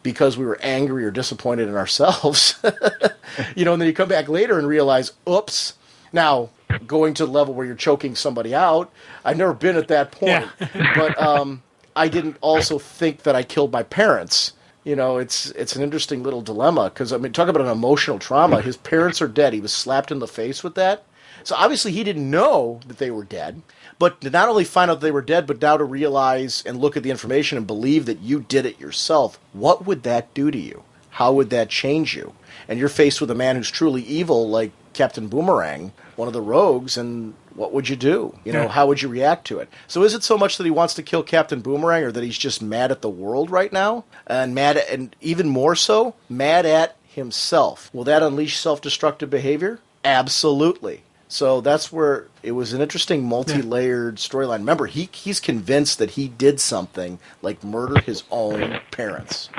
because we were angry or disappointed in ourselves. And then you come back later and realize, oops. Now, going to the level where you're choking somebody out, I've never been at that point. Yeah. But I didn't also think that I killed my parents. It's an interesting little dilemma because, talk about an emotional trauma. His parents are dead. He was slapped in the face with that. So obviously he didn't know that they were dead. But to not only find out they were dead, but now to realize and look at the information and believe that you did it yourself, what would that do to you? How would that change you? And you're faced with a man who's truly evil like Captain Boomerang, one of the rogues, and what would you do? How would you react to it? So is it so much that he wants to kill Captain Boomerang or that he's just mad at the world right now? And even more so, mad at himself. Will that unleash self-destructive behavior? Absolutely. So that's where it was an interesting multi-layered storyline. Remember, he's convinced that he did something like murder his own parents.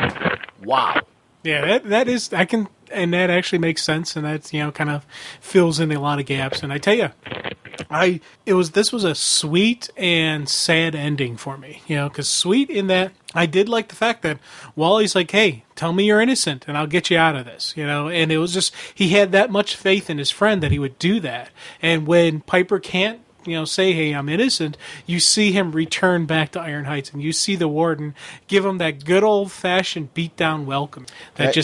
Wow. Yeah, that is, and that actually makes sense, and that's, kind of fills in a lot of gaps. And I tell you, this was a sweet and sad ending for me, because sweet in that I did like the fact that Wally's like, hey, tell me you're innocent and I'll get you out of this, and it was just, he had that much faith in his friend that he would do that. And when Piper can't, say, hey, I'm innocent, you see him return back to Iron Heights and you see the warden give him that good old-fashioned beat-down welcome. But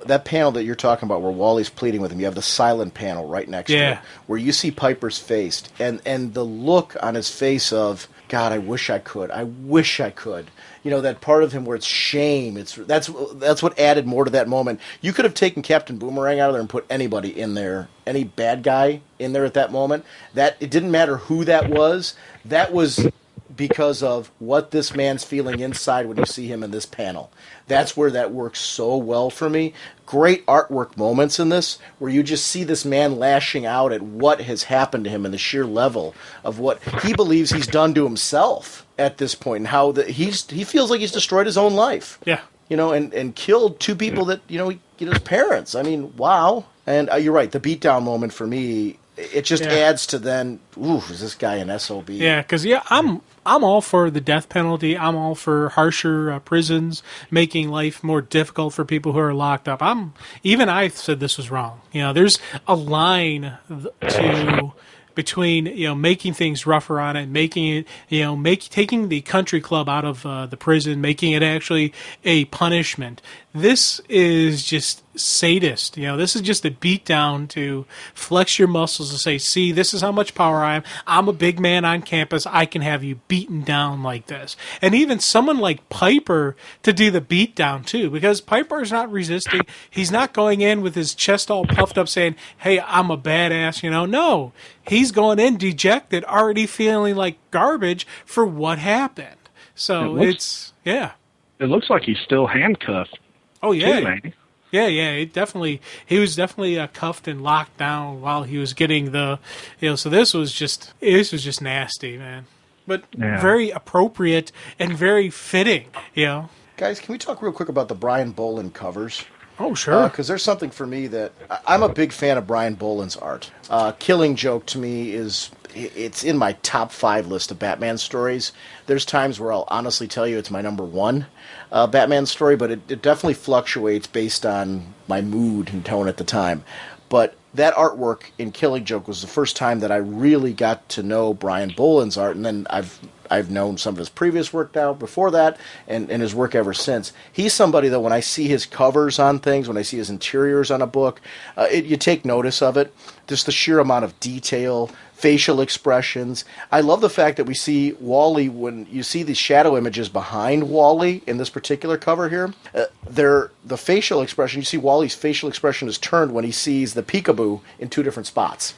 that panel that you're talking about where Wally's pleading with him, you have the silent panel right next to it, where you see Piper's face and the look on his face of, God, I wish I could. I wish I could. That part of him where it's shame. That's what added more to that moment. You could have taken Captain Boomerang out of there and put anybody in there, any bad guy in there at that moment. That it didn't matter who that was. That was because of what this man's feeling inside when you see him in this panel. That's where that works so well for me. Great artwork moments in this where you just see this man lashing out at what has happened to him and the sheer level of what he believes he's done to himself at this point, and how he feels like he's destroyed his own life. Yeah. And killed two people that, his parents. I mean, wow. And you're right, the beatdown moment for me, it just adds to then, is this guy an SOB? Yeah, because, I'm all for the death penalty. I'm all for harsher prisons, making life more difficult for people who are locked up. I said this was wrong. There's a line between making things rougher on it, making it taking the country club out of the prison, making it actually a punishment. This is just sadist. This is just a beat down to flex your muscles and say, see, this is how much power I am. I'm a big man on campus. I can have you beaten down like this. And even someone like Piper to do the beat down too, because Piper is not resisting. He's not going in with his chest all puffed up saying, hey, I'm a badass, No, he's going in dejected, already feeling like garbage for what happened. So It looks like he's still handcuffed. Oh, yeah. Too, Yeah, he was definitely cuffed and locked down while he was getting the, so this was just nasty, man. But very appropriate and very fitting, Guys, can we talk real quick about the Brian Boland covers? Oh, sure. Because there's something for me that I'm a big fan of Brian Boland's art. Killing Joke to me it's in my top 5 list of Batman stories. There's times where I'll honestly tell you it's my number 1 Batman story, but it definitely fluctuates based on my mood and tone at the time. But that artwork in Killing Joke was the first time that I really got to know Brian Boland's art, and then I've known some of his previous work now before that, and his work ever since. He's somebody that when I see his covers on things, when I see his interiors on a book, you take notice of it. Just the sheer amount of detail, facial expressions. I love the fact that we see Wally, when you see the shadow images behind Wally in this particular cover here, the facial expression, you see Wally's facial expression is turned when he sees the peekaboo in 2 different spots.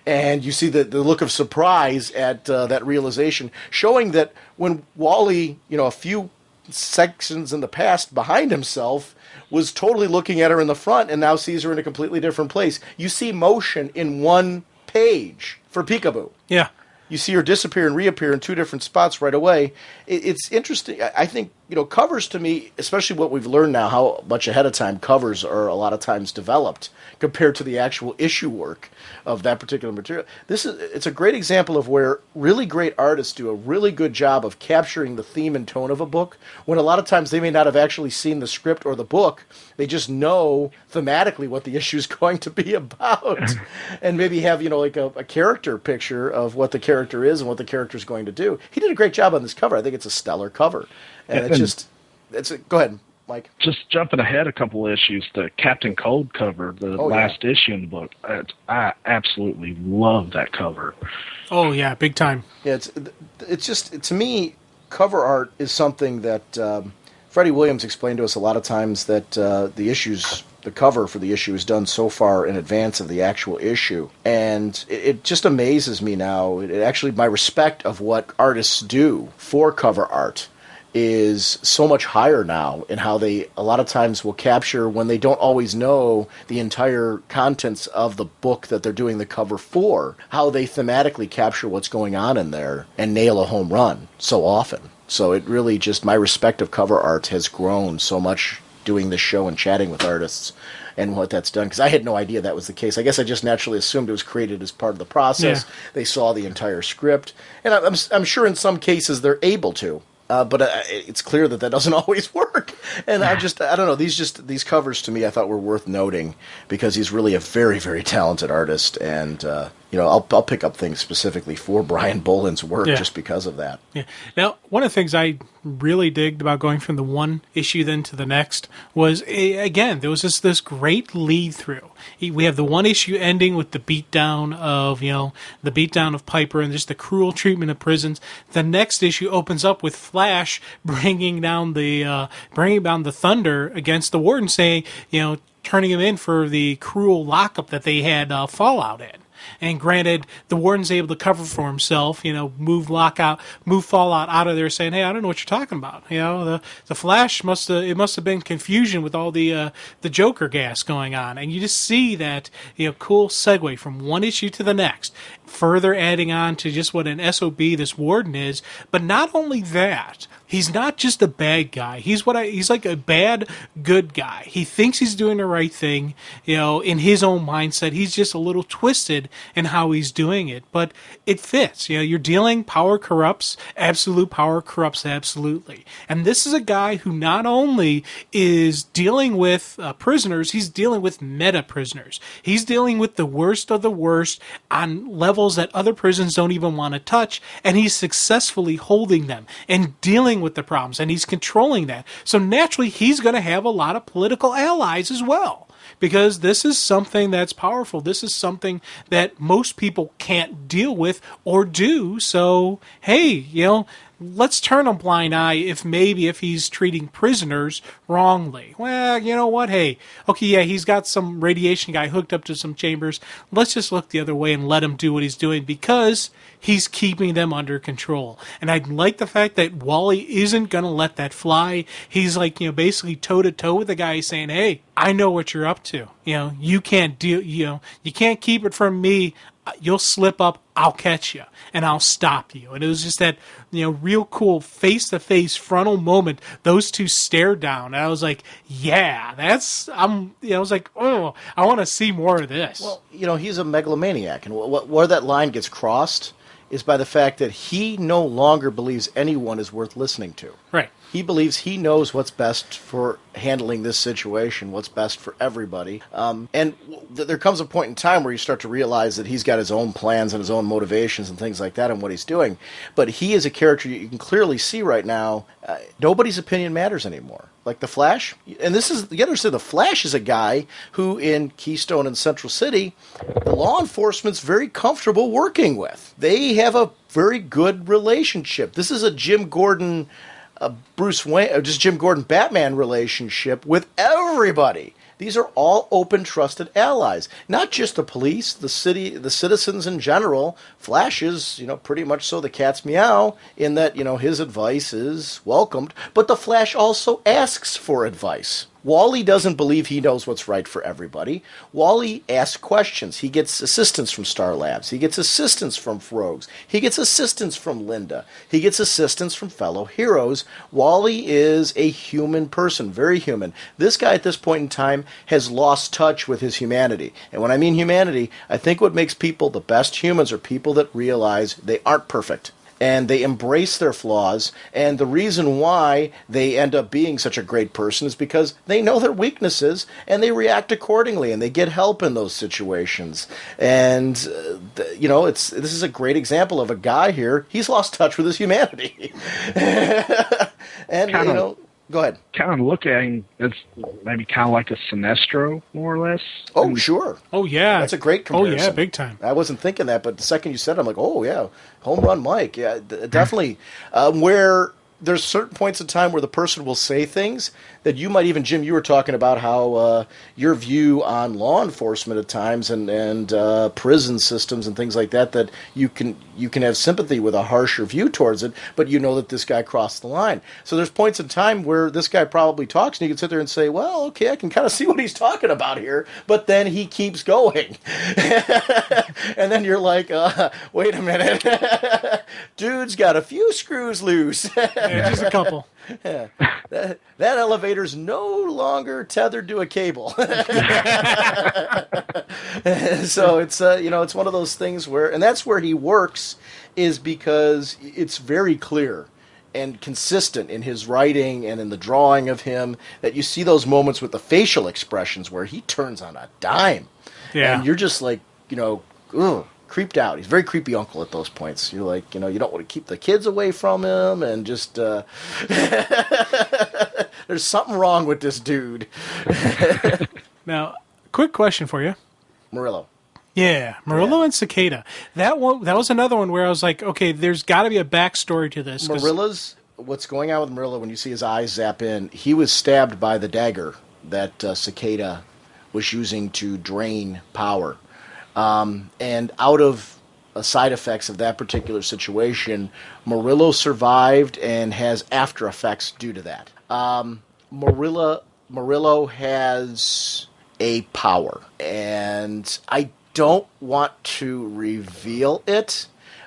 And you see the look of surprise at that realization, showing that when Wally, a few sections in the past behind himself, was totally looking at her in the front and now sees her in a completely different place. You see motion in one page for peekaboo. Yeah. You see her disappear and reappear in 2 different spots right away. It's interesting. I think, covers to me, especially what we've learned now, how much ahead of time covers are a lot of times developed compared to the actual issue work of that particular material. It's a great example of where really great artists do a really good job of capturing the theme and tone of a book, when a lot of times they may not have actually seen the script or the book. They just know thematically what the issue is going to be about, and maybe have like a character picture of what the character is and what the character is going to do. He did a great job on this cover. I think it's a stellar cover, and go ahead, Mike. Just jumping ahead a couple of issues, the Captain Cold cover, the last issue in the book, I absolutely love that cover. Oh yeah, big time. Yeah, it's just, to me, cover art is something that Freddie Williams explained to us a lot of times, that the cover for the issue is done so far in advance of the actual issue, and it just amazes me now. It actually, my respect of what artists do for cover art is so much higher now, in how they a lot of times will capture, when they don't always know the entire contents of the book that they're doing the cover for, how they thematically capture what's going on in there and nail a home run so often. So it really just, my respect of cover art has grown so much doing this show and chatting with artists and what that's done, because I had no idea that was the case. I guess I just naturally assumed it was created as part of the process. Yeah. They saw the entire script, and I'm sure in some cases they're able to. But it's clear that doesn't always work. And I don't know, these covers to me I thought were worth noting, because he's really a very, very talented artist. And, I'll pick up things specifically for Brian Boland's work just because of that. Yeah. Now, one of the things I really digged about going from the one issue then to the next was, again, there was this great lead through. We have the one issue ending with the beatdown of Piper and just the cruel treatment of prisons. The next issue opens up with Flash bringing down the thunder against the warden, saying, turning him in for the cruel lockup that they had Fallout in. And granted, the warden's able to cover for himself, move Fallout out of there saying, hey, I don't know what you're talking about. The Flash must have been confusion with all the Joker gas going on. And you just see that, cool segue from one issue to the next, further adding on to just what an SOB this warden is. But not only that, he's not just a bad guy. He's like a bad good guy. He thinks he's doing the right thing, in his own mindset. He's just a little twisted in how he's doing it, but it fits. You're dealing power corrupts, absolute power corrupts absolutely. And this is a guy who not only is dealing with prisoners, he's dealing with meta prisoners. He's dealing with the worst of the worst on levels that other prisons don't even want to touch, and he's successfully holding them and dealing with the problems, and he's controlling that. So naturally, he's going to have a lot of political allies as well, because this is something that's powerful. This is something that most people can't deal with or do. So, hey, let's turn a blind eye if he's treating prisoners wrongly. Well, you know what? Hey, okay, yeah, he's got some radiation guy hooked up to some chambers. Let's just look the other way and let him do what he's doing, because he's keeping them under control. And I like the fact that Wally isn't going to let that fly. He's like, basically toe-to-toe with the guy saying, hey, I know what you're up to. You can't you can't keep it from me. You'll slip up, I'll catch you, and I'll stop you. And it was just that, real cool face-to-face frontal moment. Those two stared down, and I was like, yeah, I was like, oh, I want to see more of this. Well, he's a megalomaniac, and where that line gets crossed is by the fact that he no longer believes anyone is worth listening to. Right. He believes he knows what's best for handling this situation, what's best for everybody. And there comes a point in time where you start to realize that he's got his own plans and his own motivations and things like that and what he's doing. But he is a character you can clearly see right now. Nobody's opinion matters anymore. Like the Flash. And this is, you understand, the Flash is a guy who in Keystone and Central City, the law enforcement's very comfortable working with. They have a very good relationship. This is a Jim Gordon... Bruce Wayne, just Jim Gordon Batman relationship with everybody. These are all open, trusted allies. Not just the police, the city, the citizens in general. Flash is, pretty much so the cat's meow in that, his advice is welcomed. But the Flash also asks for advice. Wally doesn't believe he knows what's right for everybody. Wally asks questions. He gets assistance from Star Labs. He gets assistance from Frogs. He gets assistance from Linda. He gets assistance from fellow heroes. Wally is a human person, very human. This guy at this point in time has lost touch with his humanity. And when I mean humanity, I think what makes people the best humans are people that realize they aren't perfect. And they embrace their flaws, and the reason why they end up being such a great person is because they know their weaknesses, and they react accordingly, and they get help in those situations. And, this is a great example of a guy here. He's lost touch with his humanity. And, go ahead. Kind of look at him as maybe kind of like a Sinestro, more or less. Oh, sure. Oh, yeah. That's a great comparison. Oh, yeah, big time. I wasn't thinking that, but the second you said it, I'm like, oh, yeah, home run Mike. Yeah, definitely. Where there's certain points in time where the person will say things that you might even, Jim, you were talking about how your view on law enforcement at times and prison systems and things like that, that you can have sympathy with a harsher view towards it, but you know that this guy crossed the line. So there's points in time where this guy probably talks and you can sit there and say, well, okay, I can kind of see what he's talking about here, but then he keeps going. And then you're like, wait a minute. Dude's got a few screws loose. Yeah, just a couple. Yeah. That elevator's no longer tethered to a cable. So it's it's one of those things where, and that's where he works, is because it's very clear and consistent in his writing and in the drawing of him that you see those moments with the facial expressions where he turns on a dime. Yeah. And you're just like, ugh, creeped out. He's a very creepy uncle at those points. You're like, you don't want to keep the kids away from him, and just there's something wrong with this dude. Now, quick question for you. Murillo. Yeah, Murillo and Cicada. That was another one where I was like, okay, there's got to be a backstory to this. What's going on with Murillo when you see his eyes zap in, he was stabbed by the dagger that Cicada was using to drain power. And out of side effects of that particular situation, Murillo survived and has after effects due to that. Murillo has a power, and I don't want to reveal it,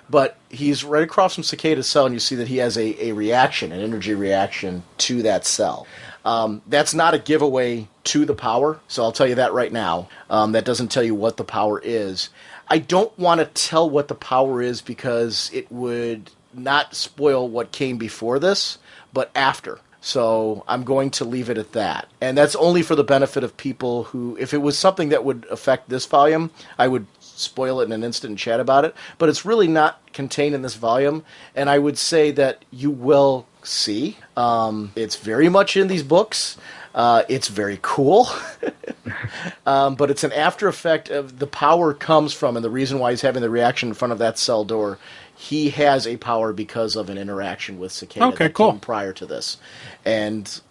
but he's right across from Cicada's cell, and you see that he has a reaction, an energy reaction to that cell. That's not a giveaway to the power, so I'll tell you that right now. That doesn't tell you what the power is. I don't want to tell what the power is because it would not spoil what came before this, but after. So I'm going to leave it at that. And that's only for the benefit of people who, if it was something that would affect this volume, I would spoil it in an instant and chat about it. But it's really not contained in this volume, and I would say that you will see. It's very much in these books. It's very cool. But it's an after effect of the power comes from, and the reason why he's having the reaction in front of that cell door, he has a power because of an interaction with Cicada that came prior to this. And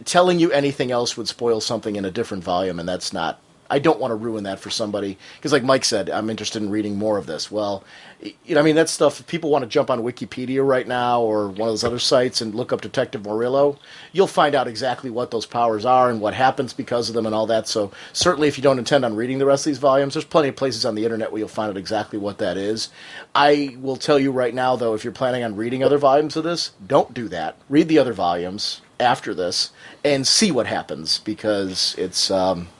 telling you anything else would spoil something in a different volume, and that's not... I don't want to ruin that for somebody, because like Mike said, I'm interested in reading more of this. Well, you know, I mean, that stuff, if people want to jump on Wikipedia right now or one of those other sites and look up Detective Murillo, you'll find out exactly what those powers are and what happens because of them and all that. So certainly if you don't intend on reading the rest of these volumes, there's plenty of places on the internet where you'll find out exactly what that is. I will tell you right now, though, if you're planning on reading other volumes of this, don't do that. Read the other volumes after this and see what happens, because it's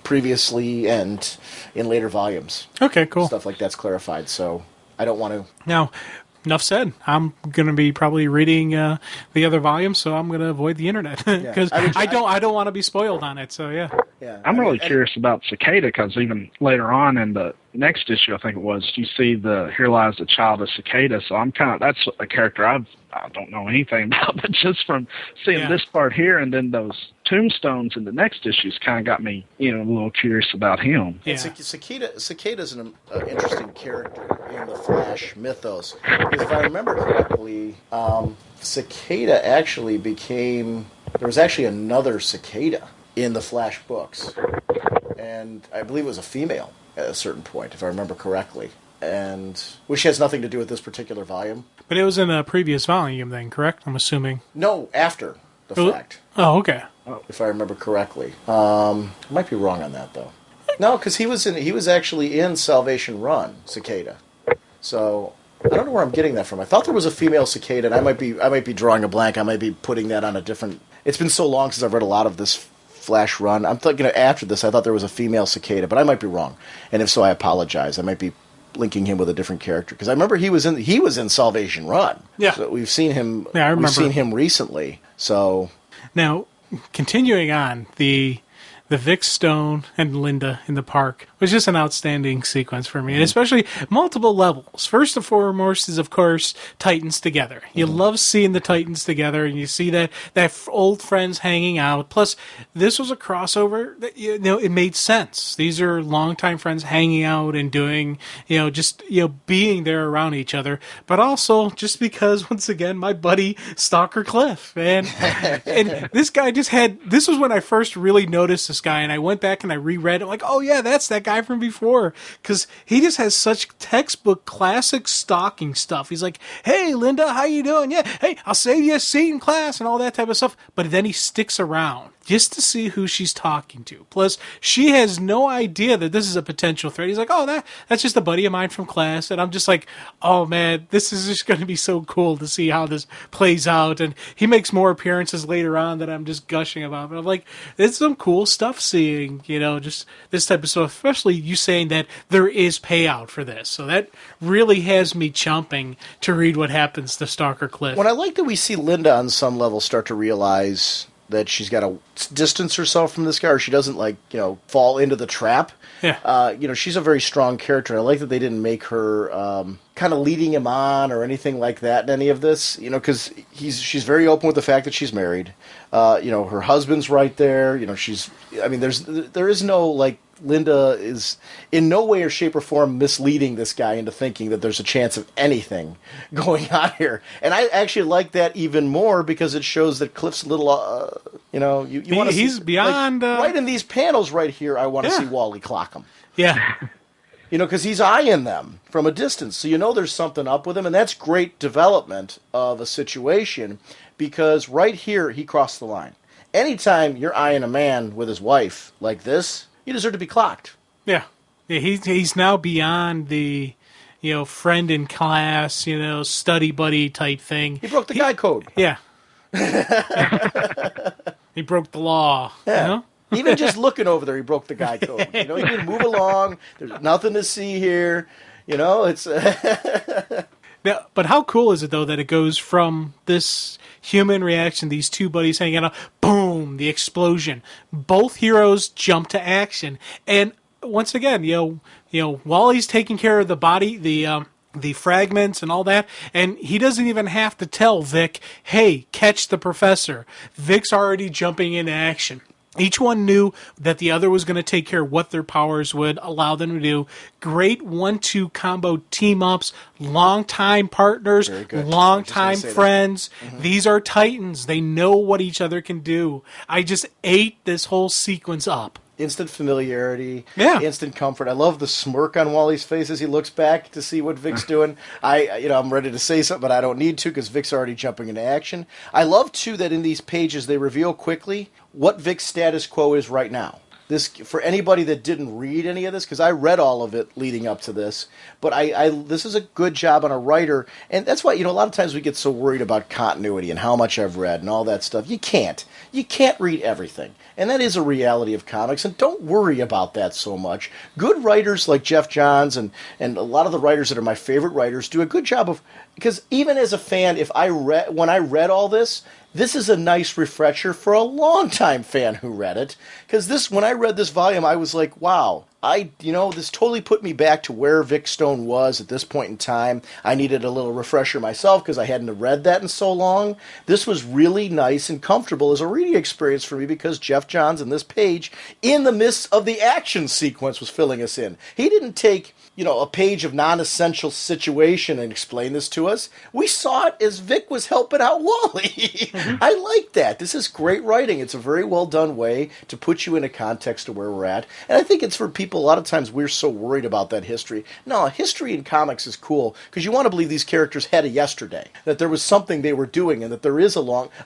previously and in later volumes. Okay, cool. Stuff like that's clarified, so I don't want to... Now, enough said. I'm going to be probably reading the other volumes, so I'm going to avoid the internet, because I don't want to be spoiled on it, so yeah. I'm really curious about Cicada, because even later on in the next issue, I think it was, you see the Here Lies the Child of Cicada, so I'm kind of, that's a character I don't know anything about, but just from seeing this part here and then those tombstones in the next issues kind of got me, you know, a little curious about him. Yeah. Cicada's an interesting character in the Flash mythos, because if I remember correctly, Cicada actually became... There was actually another Cicada in the Flash books, and I believe it was a female at a certain point, if I remember correctly, and which has nothing to do with this particular volume. But it was in a previous volume then, correct? I'm assuming. No, after the fact. Oh, okay. If I remember correctly. I might be wrong on that, though. No, because he was actually in Salvation Run, Cicada. So I don't know where I'm getting that from. I thought there was a female Cicada, and I might be drawing a blank. I might be putting that on a different... It's been so long since I've read a lot of this Flash run. I'm thinking after this, I thought there was a female Cicada, but I might be wrong. And if so, I apologize. I might be linking him with a different character, because I remember he was in Salvation Run. Yeah, so we've seen him. Yeah, I remember. We've seen him recently. So now, continuing on, the Vic Stone and Linda in the park was just an outstanding sequence for me, and especially multiple levels. First and foremost is, of course, Titans together. You love seeing the Titans together, and you see that old friends hanging out. Plus, this was a crossover that, you know, it made sense. These are longtime friends hanging out and doing, just being there around each other. But also, just because, once again, my buddy Stalker Cliff, and this guy just had. This was when I first really noticed this guy, and I went back and I reread it. Like, oh yeah, that's that guy from before, because he just has such textbook classic stalking stuff. He's like, hey Linda, how you doing? Yeah, hey, I'll save you a seat in class and all that type of stuff. But then he sticks around just to see who she's talking to. Plus, she has no idea that this is a potential threat. He's like, oh, that's just a buddy of mine from class. And I'm just like, oh man, this is just going to be so cool to see how this plays out. And he makes more appearances later on that I'm just gushing about. But I'm like, it's some cool stuff seeing, just this type of stuff, especially you saying that there is payout for this. So that really has me chomping to read what happens to Stalker Cliff. When I like that we see Linda on some level start to realize that she's got to distance herself from this guy, or she doesn't fall into the trap. Yeah. She's a very strong character. I like that they didn't make her kind of leading him on or anything like that in any of this. Because she's very open with the fact that she's married. Her husband's right there. There is no Linda is in no way or shape or form misleading this guy into thinking that there's a chance of anything going on here. And I actually like that even more, because it shows that Cliff's a little, you want to he's see, beyond... right in these panels right here, I want to see Wally clock him. Yeah. You know, because he's eyeing them from a distance. So you know there's something up with him, and that's great development of a situation because right here he crossed the line. Anytime you're eyeing a man with his wife like this, you deserve to be clocked. Yeah. He's now beyond the, friend in class, study buddy type thing. He broke the guy code. Yeah. He broke the law. Yeah. Even just looking over there, he broke the guy code. He can move along. There's nothing to see here. It's... Now, but how cool is it, though, that it goes from this human reaction, these two buddies hanging out, boom, the explosion. Both heroes jump to action. And once again, Wally's taking care of the body, the fragments and all that, and he doesn't even have to tell Vic, hey, catch the professor. Vic's already jumping into action. Each one knew that the other was going to take care of what their powers would allow them to do. Great 1-2 combo team-ups, long-time partners, long-time friends. Mm-hmm. These are titans. They know what each other can do. I just ate this whole sequence up. Instant familiarity, yeah. Instant comfort. I love the smirk on Wally's face as he looks back to see what Vic's doing. I'm ready to say something, but I don't need to because Vic's already jumping into action. I love, too, that in these pages they reveal quickly what Vic's status quo is right now. This, for anybody that didn't read any of this, because I read all of it leading up to this, but this is a good job on a writer, and that's why, a lot of times we get so worried about continuity and how much I've read and all that stuff. You can't read everything, and that is a reality of comics, and don't worry about that so much. Good writers like Jeff Johns and a lot of the writers that are my favorite writers do a good job of, because even as a fan, when I read all this is a nice refresher for a longtime fan who read it. Because when I read this volume, I was like, wow, this totally put me back to where Vic Stone was at this point in time. I needed a little refresher myself because I hadn't read that in so long. This was really nice and comfortable as a reading experience for me because Jeff Johns in this page, in the midst of the action sequence, was filling us in. He didn't take a page of non-essential situation and explain this to us. We saw it as Vic was helping out Wally. Mm-hmm. I like that. This is great writing. It's a very well done way to put you in a context of where we're at. And I think it's for people, a lot of times we're so worried about that history. No, history in comics is cool because you want to believe these characters had a yesterday, that there was something they were doing and that there is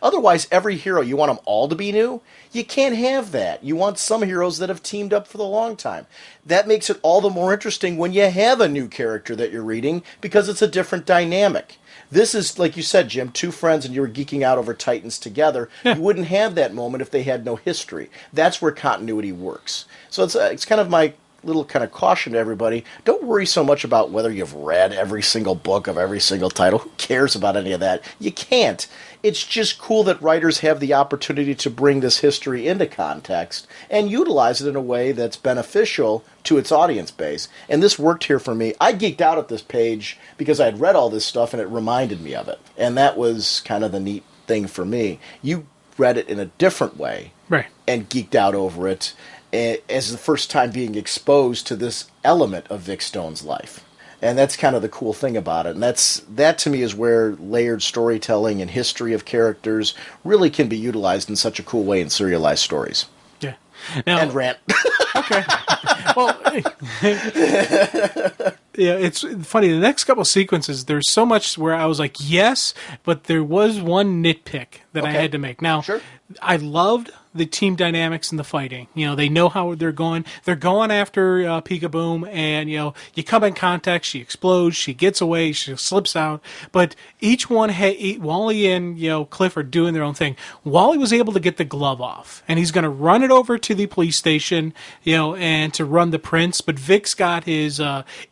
otherwise every hero, you want them all to be new? You can't have that. You want some heroes that have teamed up for the long time. That makes it all the more interesting when you have a new character that you're reading because it's a different dynamic. This is, like you said, Jim, two friends and you were geeking out over Titans together. Yeah. You wouldn't have that moment if they had no history. That's where continuity works. So it's kind of my little kind of caution to everybody. Don't worry so much about whether you've read every single book of every single title. Who cares about any of that? You can't. It's just cool that writers have the opportunity to bring this history into context and utilize it in a way that's beneficial to its audience base. And this worked here for me. I geeked out at this page because I'd read all this stuff and it reminded me of it. And that was kind of the neat thing for me. You read it in a different way, right, and geeked out over it as the first time being exposed to this element of Vic Stone's life. And that's kind of the cool thing about it. And that to me is where layered storytelling and history of characters really can be utilized in such a cool way in serialized stories. Yeah. Now, and rant. Okay. Well, yeah, it's funny. The next couple sequences, there's so much where I was like, yes, but there was one nitpick that I had to make. Now, sure. I loved the team dynamics and the fighting. They know how they're going. They're going after Peekaboom, and, you come in contact, she explodes, she gets away, she slips out. But each one, Wally and, Cliff are doing their own thing. Wally was able to get the glove off, and he's going to run it over to the police station, and to run the prints. But Vic's got his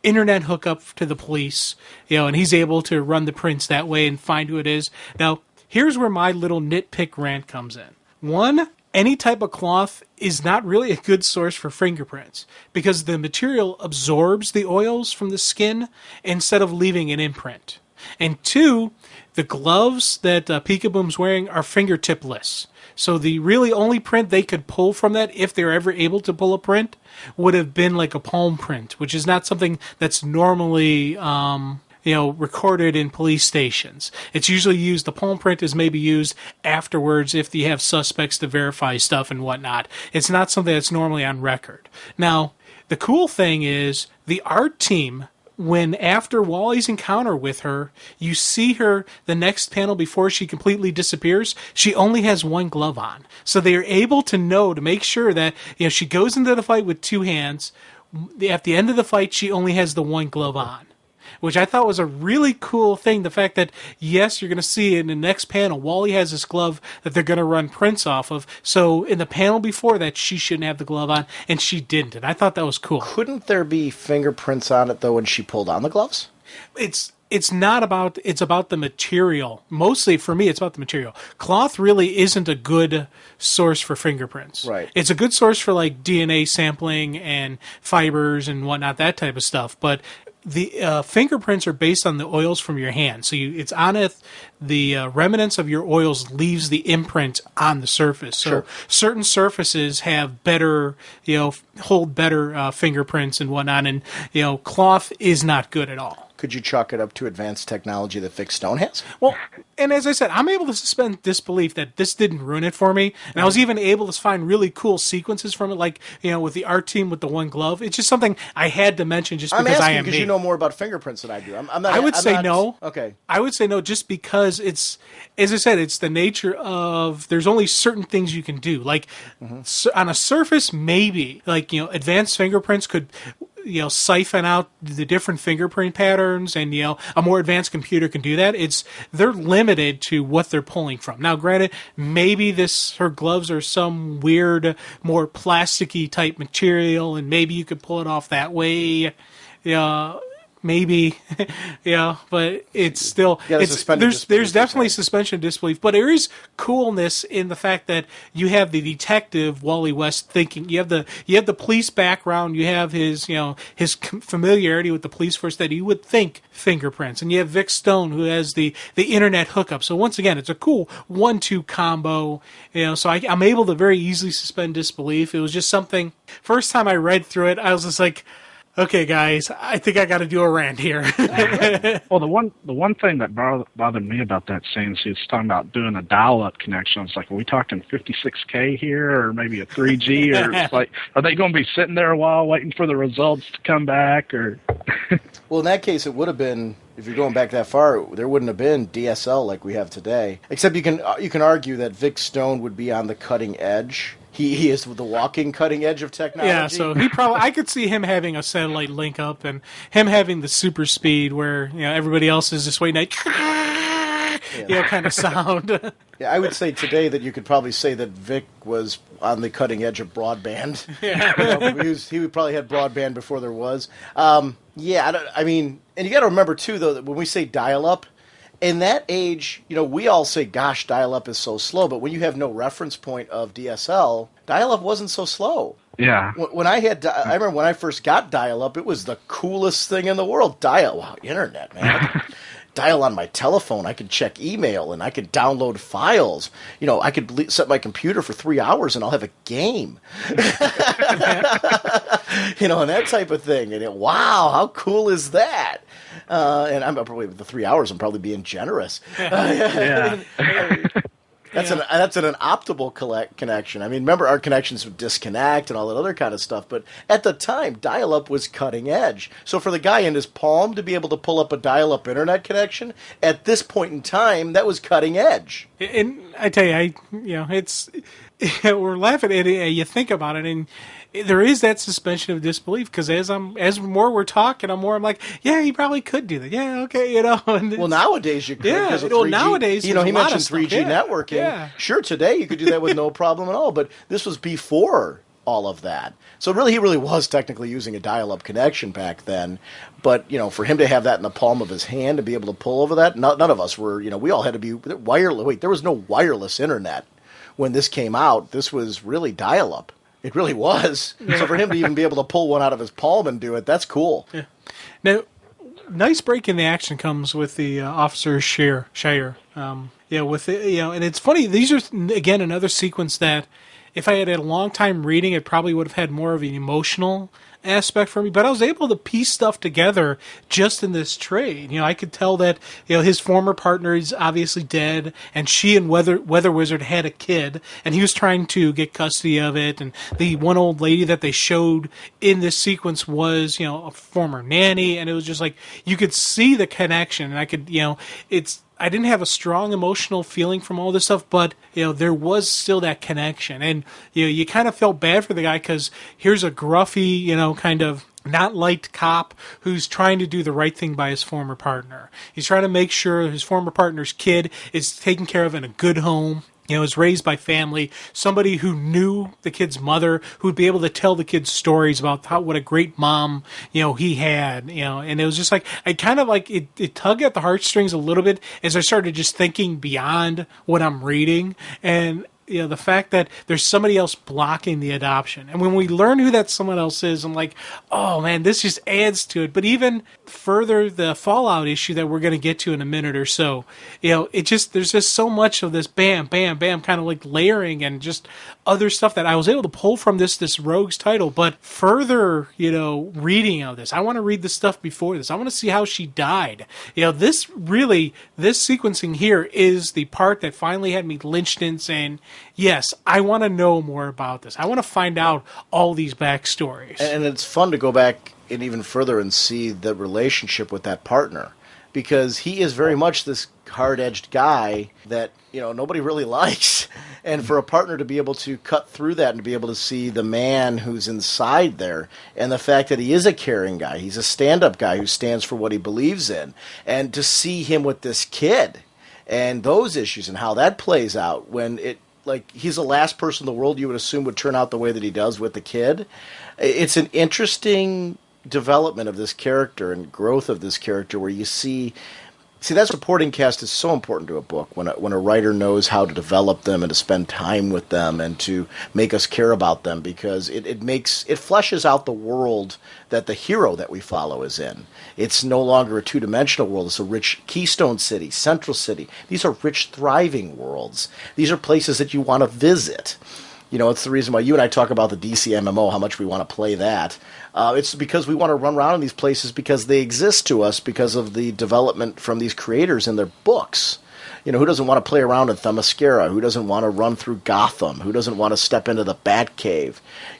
internet hookup to the police, and he's able to run the prints that way and find who it is. Now, here's where my little nitpick rant comes in. One, any type of cloth is not really a good source for fingerprints because the material absorbs the oils from the skin instead of leaving an imprint. And two, the gloves that Peekaboom's wearing are fingertipless. So the really only print they could pull from that, if they're ever able to pull a print, would have been like a palm print, which is not something that's normally recorded in police stations. It's usually used, the palm print is maybe used afterwards if you have suspects to verify stuff and whatnot. It's not something that's normally on record. Now, the cool thing is the art team, when after Wally's encounter with her, you see her the next panel before she completely disappears, she only has one glove on. So they are able to know, to make sure that, she goes into the fight with two hands. At the end of the fight, she only has the one glove on, which I thought was a really cool thing. The fact that, yes, you're going to see in the next panel, Wally has this glove that they're going to run prints off of. So in the panel before that, she shouldn't have the glove on, and she didn't. And I thought that was cool. Couldn't there be fingerprints on it, though, when she pulled on the gloves? It's not about, it's about the material. Mostly, for me, it's about the material. Cloth really isn't a good source for fingerprints. Right. It's a good source for, like, DNA sampling and fibers and whatnot, that type of stuff. But the fingerprints are based on the oils from your hand. So it's on it. The remnants of your oils leaves the imprint on the surface. So Sure. certain surfaces have better, hold better fingerprints and whatnot. And, cloth is not good at all. Could you chalk it up to advanced technology that Vic Stone has? Well, and as I said, I'm able to suspend disbelief that this didn't ruin it for me. And I was even able to find really cool sequences from it, like, with the art team with the one glove. It's just something I had to mention just because I am because you know more about fingerprints than I do. I would say no. Okay. I would say no just because it's, as I said, it's the nature of, there's only certain things you can do. Like, on a surface, maybe. Like, advanced fingerprints could, siphon out the different fingerprint patterns, and a more advanced computer can do that. They're limited to what they're pulling from. Now, granted, maybe her gloves are some weird, more plasticky type material, and maybe you could pull it off that way. Maybe, but it's still, there's definitely suspension of disbelief, but there is coolness in the fact that you have the detective Wally West thinking, you have the police background, you have his familiarity with the police force that you would think fingerprints, and you have Vic Stone who has the internet hookup. So once again, it's a cool 1-2 combo, so I'm able to very easily suspend disbelief. It was just something, first time I read through it, I was just like, okay, guys, I think I got to do a rant here. Well, the one thing that bothered me about that scene is he was talking about doing a dial-up connection. I was like, are we talking 56K here, or maybe a 3G? Or it's like, are they going to be sitting there a while waiting for the results to come back? Or well, in that case, it would have been, if you're going back that far, there wouldn't have been DSL like we have today. Except you can argue that Vic Stone would be on the cutting edge. He is the walking cutting edge of technology. Yeah, so I could see him having a satellite link up and him having the super speed where everybody else is just waiting kind of sound. Yeah, I would say today that you could probably say that Vic was on the cutting edge of broadband. Yeah. He probably had broadband before there was. And you got to remember too, though, that when we say dial-up, in that age, we all say, gosh, dial-up is so slow. But when you have no reference point of DSL, dial-up wasn't so slow. Yeah. When I remember when I first got dial-up, it was the coolest thing in the world. Internet, man. I could dial on my telephone. I could check email, and I could download files. I could set my computer for 3 hours, and I'll have a game. And that type of thing. And wow, how cool is that? And I'm probably with the 3 hours. I'm probably being generous. Yeah. That's an optimal connection. I mean, remember our connections would disconnect and all that other kind of stuff. But at the time, dial-up was cutting edge. So for the guy in his palm to be able to pull up a dial-up internet connection at this point in time, that was cutting edge. And I tell you, it's we're laughing at it. You think about it, and there is that suspension of disbelief because as more we're talking, I'm like, yeah, he probably could do that. Yeah, okay, Well, nowadays you could. Yeah, nowadays he mentioned 3G networking. Yeah. Sure, today you could do that with no problem at all. But this was before all of that. So he really was technically using a dial-up connection back then. But for him to have that in the palm of his hand to be able to pull over that, none of us were. We all had to be wireless. Wait, there was no wireless internet when this came out. This was really dial-up. It really was. Yeah. So for him to even be able to pull one out of his palm and do it, that's cool. Yeah. Now, nice break in the action comes with the officer Shire. with it, and it's funny. These are again another sequence that, if I had a long time reading, it probably would have had more of an emotional aspect for me. But I was able to piece stuff together just in this trade. I could tell that his former partner is obviously dead, and she and Weather Wizard had a kid, and he was trying to get custody of it. And the one old lady that they showed in this sequence was a former nanny, and it was just like you could see the connection, and I could I didn't have a strong emotional feeling from all this stuff, but there was still that connection, and you kind of felt bad for the guy because here's a gruffy, kind of not liked cop who's trying to do the right thing by his former partner. He's trying to make sure his former partner's kid is taken care of in a good home. Was raised by family, somebody who knew the kid's mother, who would be able to tell the kids stories about what a great mom, he had, and it was just like, I kind of like, it tugged at the heartstrings a little bit as I started just thinking beyond what I'm reading, and the fact that there's somebody else blocking the adoption. And when we learn who that someone else is, I'm like, oh man, this just adds to it. But even further, the Fallout issue that we're going to get to in a minute or so, there's just so much of this bam, bam, bam, kind of like layering and just other stuff that I was able to pull from this Rogue's title. But further, reading of this, I want to read the stuff before this. I want to see how she died. This sequencing here is the part that finally had me lynched in saying, yes, I want to know more about this. I want to find out all these backstories. And it's fun to go back and even further and see the relationship with that partner, because he is very much this hard-edged guy that nobody really likes. And for a partner to be able to cut through that and to be able to see the man who's inside there, and the fact that he is a caring guy, he's a stand-up guy who stands for what he believes in, and to see him with this kid and those issues and how that plays out when he's the last person in the world you would assume would turn out the way that he does with the kid. It's an interesting development of this character and growth of this character where you see that supporting cast is so important to a book when a writer knows how to develop them and to spend time with them and to make us care about them, because it fleshes out the world that the hero that we follow is in. It's no longer a two-dimensional world. It's a rich Keystone City, Central City. These are rich, thriving worlds. These are places that you want to visit. It's the reason why you and I talk about the DC MMO, how much we want to play that. It's because we want to run around in these places because they exist to us because of the development from these creators in their books. Who doesn't want to play around in Themyscira? Who doesn't want to run through Gotham? Who doesn't want to step into the Batcave?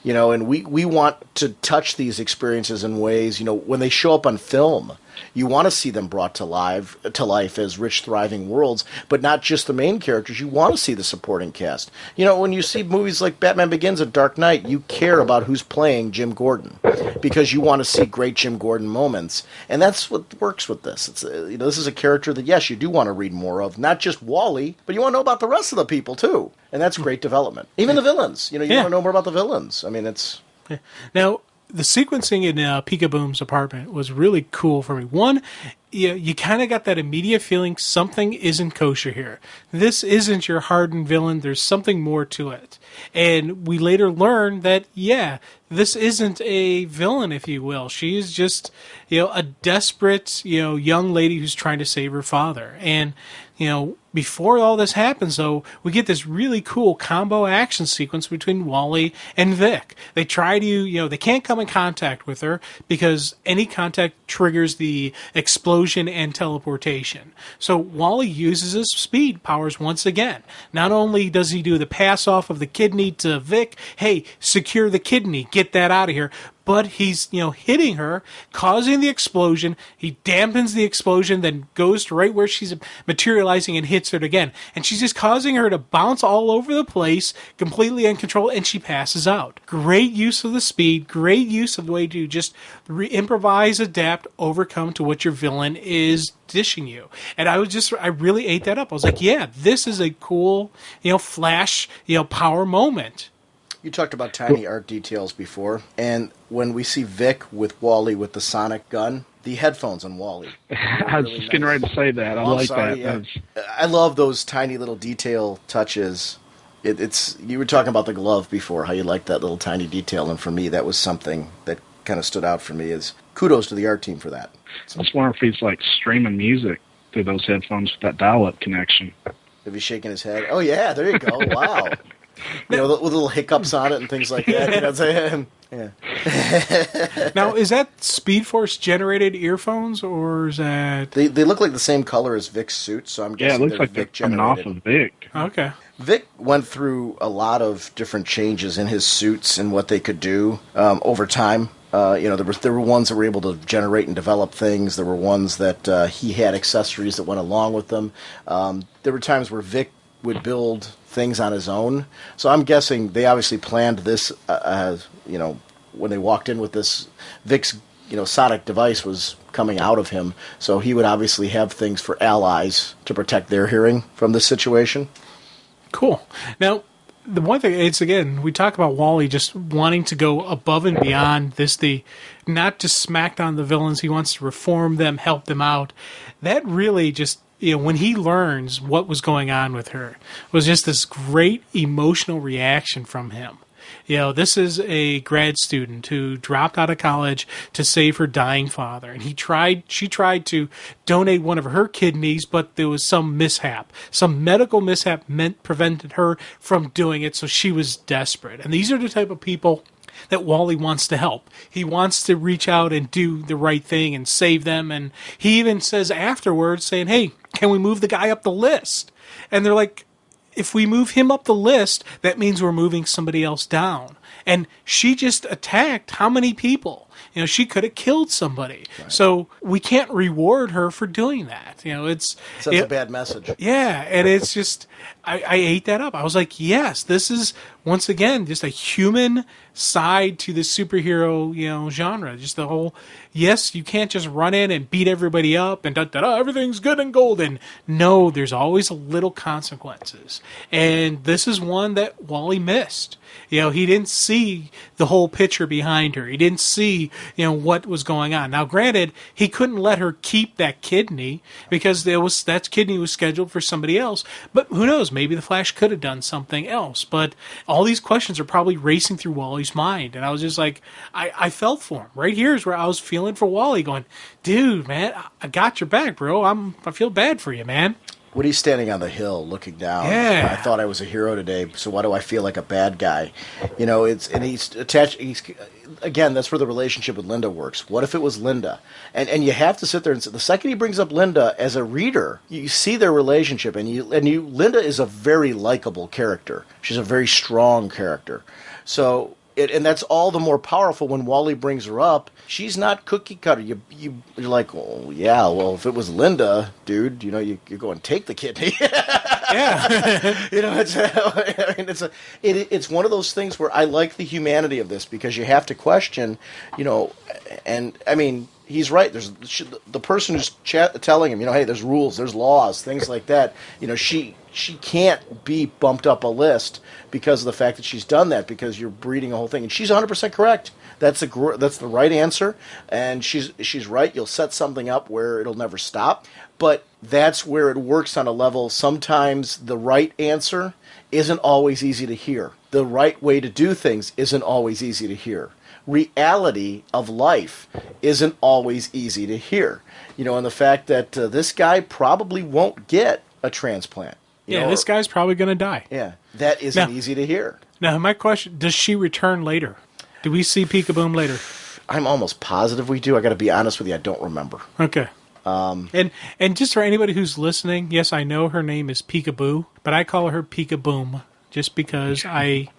And we want to touch these experiences in ways, when they show up on film, you want to see them brought to life as rich, thriving worlds, but not just the main characters. You want to see the supporting cast. When you see movies like Batman Begins and Dark Knight, you care about who's playing Jim Gordon because you want to see great Jim Gordon moments, and that's what works with this. It's this is a character that, yes, you do want to read more of, not just Wally, but you want to know about the rest of the people too, and that's great development. Even the villains, you want to know more about the villains. I mean, it's now. The sequencing in Peekaboom's apartment was really cool for me. One, you kind of got that immediate feeling something isn't kosher here. This isn't your hardened villain. There's something more to it. And we later learn that, this isn't a villain, if you will. She's just, a desperate, young lady who's trying to save her father. And, before all this happens, though, we get this really cool combo action sequence between Wally and Vic. They try to, they can't come in contact with her because any contact triggers the explosion and teleportation. So Wally uses his speed powers once again. Not only does he do the pass off of the kidney to Vic, hey, secure the kidney, get that out of here, but he's, hitting her, causing the explosion. He dampens the explosion, then goes to right where she's materializing and hits her again. And she's just causing her to bounce all over the place, completely uncontrolled, and she passes out. Great use of the speed, great use of the way to just improvise, adapt, overcome to what your villain is dishing you. And I really ate that up. I was like, this is a cool, flash, power moment. You talked about tiny art details before, and when we see Vic with Wally with the sonic gun, the headphones on Wally. I was just getting ready to say that. I like that. Yeah. I love those tiny little detail touches. It's you were talking about the glove before, how you like that little tiny detail, and for me, that was something that kind of stood out for me. Is kudos to the art team for that. I was wondering if he's like streaming music through those headphones with that dial-up connection. If he's shaking his head. Oh, yeah, there you go. Wow. You know, with little hiccups on it and things like that. You know what I'm saying? Yeah. Now, is that Speed Force generated earphones, or is that... They look like the same color as Vic's suit, so I'm guessing it looks like they're Vic coming off generated. of Vic. Okay. Vic went through a lot of different changes in his suits and what they could do over time. You know, there were ones that were able to generate and develop things. There were ones that he had accessories that went along with them. There were times where Vic would build things on his own. So I'm guessing they obviously planned this, you know, when they walked in with this, Vic's, you know, sonic device was coming out of him. So he would obviously have things for allies to protect their hearing from this situation. Cool. Now, the one thing, it's again, we talk about Wally just wanting to go above and beyond this, not just smack on the villains, he wants to reform them, help them out. That really just, you know, when he learns what was going on with her, was just this great emotional reaction from him. You know, this is a grad student who dropped out of college to save her dying father. And she tried to donate one of her kidneys, but there was some mishap. Some medical mishap prevented her from doing it, so she was desperate. And these are the type of people that Wally wants to help. He wants to reach out and do the right thing and save them. And he even says afterwards, saying, hey, can we move the guy up the list? And they're like, if we move him up the list, that means we're moving somebody else down. And she just attacked how many people? You know, she could have killed somebody. Right. So we can't reward her for doing that. You know, it's a bad message. Yeah, and it's just I ate that up. I was like, yes, this is once again just a human side to the superhero, you know, genre. Just the whole, yes, you can't just run in and beat everybody up and everything's good and golden. No, there's always a little consequences. And this is one that Wally missed. You know, he didn't see the whole picture behind her. He didn't see, you know, what was going on. Now, granted, he couldn't let her keep that kidney because that kidney was scheduled for somebody else. But who knows? Maybe the Flash could have done something else. But all these questions are probably racing through Wally's mind. And I was just like, I felt for him. Right here is where I was feeling for Wally, going, dude, man, I got your back, bro. I feel bad for you, man. When he's standing on the hill looking down, yeah. I thought I was a hero today, so why do I feel like a bad guy? You know, he's attached. Again, that's where the relationship with Linda works. What if it was Linda? And you have to sit there and the second he brings up Linda as a reader, you see their relationship, and Linda is a very likable character. She's a very strong character. So. And that's all the more powerful when Wally brings her up. She's not cookie cutter. You're like, oh, yeah, well, if it was Linda, dude, you know, you go and take the kidney. Yeah. You know, it's one of those things where I like the humanity of this because you have to question, you know, and I mean, he's right. There's the person who's telling him, you know, hey, there's rules, there's laws, things like that. You know, she can't be bumped up a list because of the fact that she's done that, because you're breeding a whole thing. And she's 100% correct. That's the right answer, and she's right. You'll set something up where it'll never stop, but that's where it works on a level. Sometimes the right answer isn't always easy to hear. The right way to do things isn't always easy to hear. Reality of life isn't always easy to hear. You know, and the fact that this guy probably won't get a transplant. This guy's probably going to die. Yeah, that isn't easy to hear. Now, my question, does she return later? Do we see Peekaboom later? I'm almost positive we do. I got to be honest with you, I don't remember. Okay. And just for anybody who's listening, yes, I know her name is Peekaboo, but I call her Peekaboom just because I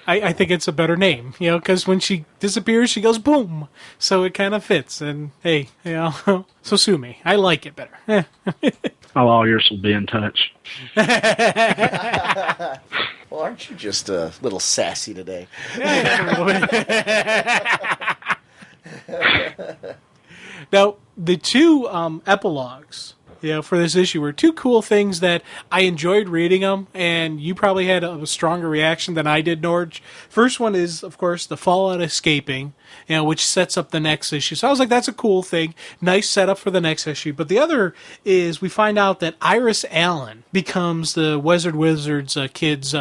think it's a better name, you know, because when she disappears, she goes boom. So it kind of fits. And hey, you know, so sue me. I like it better. My lawyers will be in touch. Well, aren't you just a little sassy today? Now, the two epilogues, you know, for this issue were two cool things that I enjoyed reading them, and you probably had a stronger reaction than I did, Norge. First one is, of course, the Fallout escaping, you know, which sets up the next issue. So I was like, that's a cool thing. Nice setup for the next issue. But the other is we find out that Iris Allen becomes the Wizard's kid's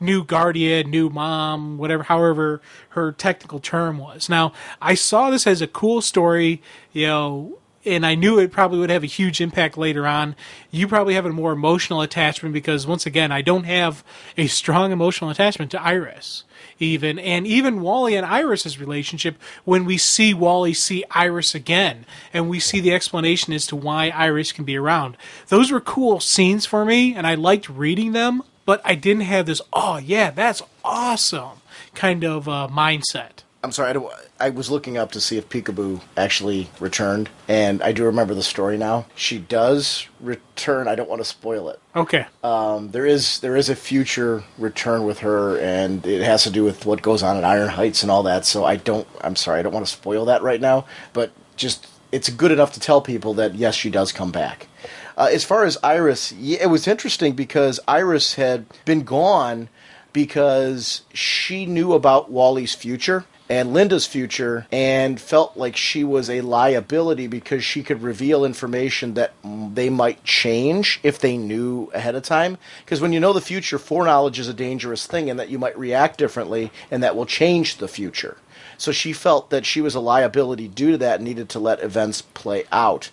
new guardian, new mom, however her technical term was. Now, I saw this as a cool story, you know. and I knew it probably would have a huge impact later on. You probably have a more emotional attachment because, once again, I don't have a strong emotional attachment to Iris. Even Wally and Iris's relationship, when we see Wally see Iris again, and we see the explanation as to why Iris can be around. Those were cool scenes for me, and I liked reading them, but I didn't have this, oh yeah, that's awesome kind of mindset. I'm sorry, I was looking up to see if Peekaboo actually returned, and I do remember the story now. She does return. I don't want to spoil it. Okay. There is a future return with her, and it has to do with what goes on at Iron Heights and all that, so I'm sorry, I don't want to spoil that right now, but just, it's good enough to tell people that, yes, she does come back. As far as Iris, it was interesting because Iris had been gone because she knew about Wally's future and Linda's future, and felt like she was a liability because she could reveal information that they might change if they knew ahead of time. Because when you know the future, foreknowledge is a dangerous thing, and that you might react differently, and that will change the future. So she felt that she was a liability due to that and needed to let events play out.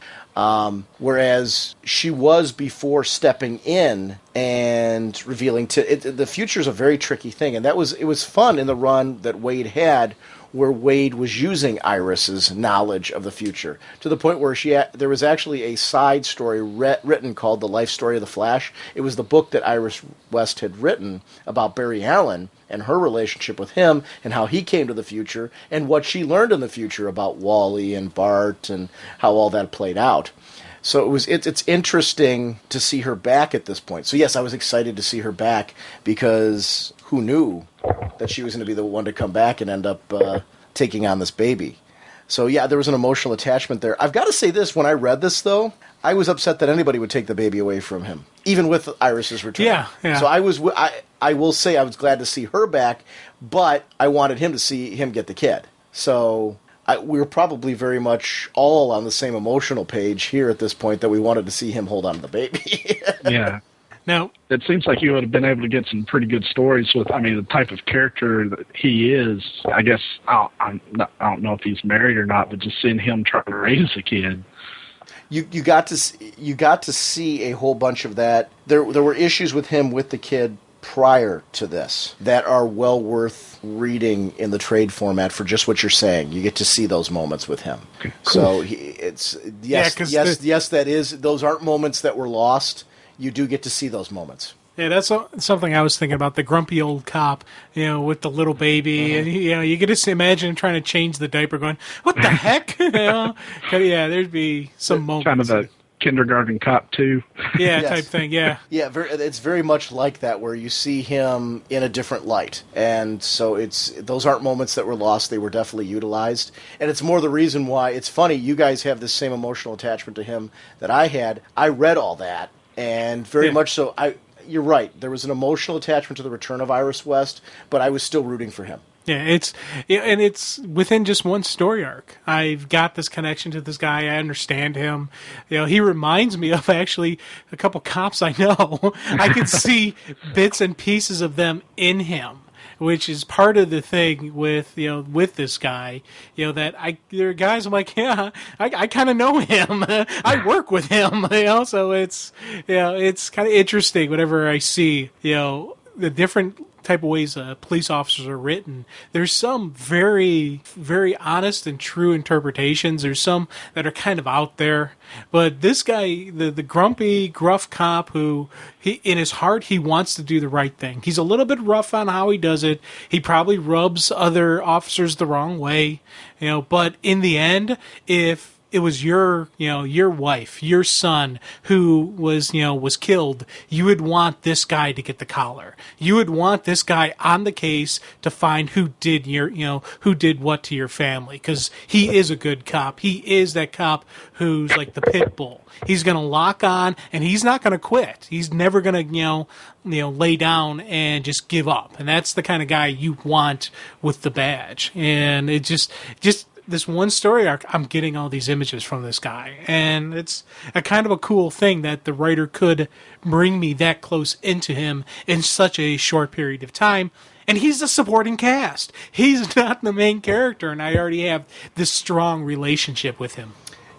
Whereas she was before stepping in and revealing the future is a very tricky thing, and it was fun in the run that Wade had, where Wade was using Iris's knowledge of the future to the point where there was actually a side story written called The Life Story of the Flash. It was the book that Iris West had written about Barry Allen and her relationship with him and how he came to the future and what she learned in the future about Wally and Bart and how all that played out. So it's interesting to see her back at this point. So yes, I was excited to see her back because who knew that she was going to be the one to come back and end up taking on this baby. So yeah, there was an emotional attachment there. I've got to say this, when I read this though, I was upset that anybody would take the baby away from him, even with Iris's return. Yeah. So I will say I was glad to see her back, but I wanted him to see him get the kid. So we were probably very much all on the same emotional page here at this point that we wanted to see him hold on to the baby. Yeah. Now, it seems like you would have been able to get some pretty good stories with, the type of character that he is. I guess, I don't know if he's married or not, but just seeing him trying to raise a kid. You got to see a whole bunch of that. There were issues with him with the kid prior to this that are well worth reading in the trade format for just what you're saying. You get to see those moments with him. Okay, cool. So those aren't moments that were lost. You do get to see those moments. Yeah, that's something I was thinking about, the grumpy old cop, with the little baby. And, you can just imagine him trying to change the diaper going, what the heck? Yeah, there'd be some moments. Kind of a kindergarten cop, too. Yeah, yes. Type thing, yeah. Yeah, it's very much like that, where you see him in a different light. And so those aren't moments that were lost. They were definitely utilized. And it's more the reason why, it's funny, you guys have the same emotional attachment to him that I had. I read all that, and very much so, you're right. There was an emotional attachment to the return of Iris West, but I was still rooting for him. Yeah, it's within just one story arc. I've got this connection to this guy. I understand him. He reminds me of actually a couple cops I know. I could see bits and pieces of them in him, which is part of the thing with this guy. That there are guys I'm like, yeah, I kind of know him. I work with him. So it's kind of interesting whenever I see the different type of ways police officers are written. There's some very, very honest and true interpretations. There's some that are kind of out there. But this guy, the grumpy, gruff cop who, in his heart, he wants to do the right thing. He's a little bit rough on how he does it. He probably rubs other officers the wrong way. But in the end, if it was your wife, your son who was killed, you would want this guy to get the collar. You would want this guy on the case to find who did what to your family, because he is a good cop. He is that cop who's like the pit bull. He's going to lock on, and he's not going to quit. He's never going to lay down and just give up. And that's the kind of guy you want with the badge. And it just this one story arc, I'm getting all these images from this guy. And it's a kind of a cool thing that the writer could bring me that close into him in such a short period of time. And he's the supporting cast. He's not the main character, and I already have this strong relationship with him.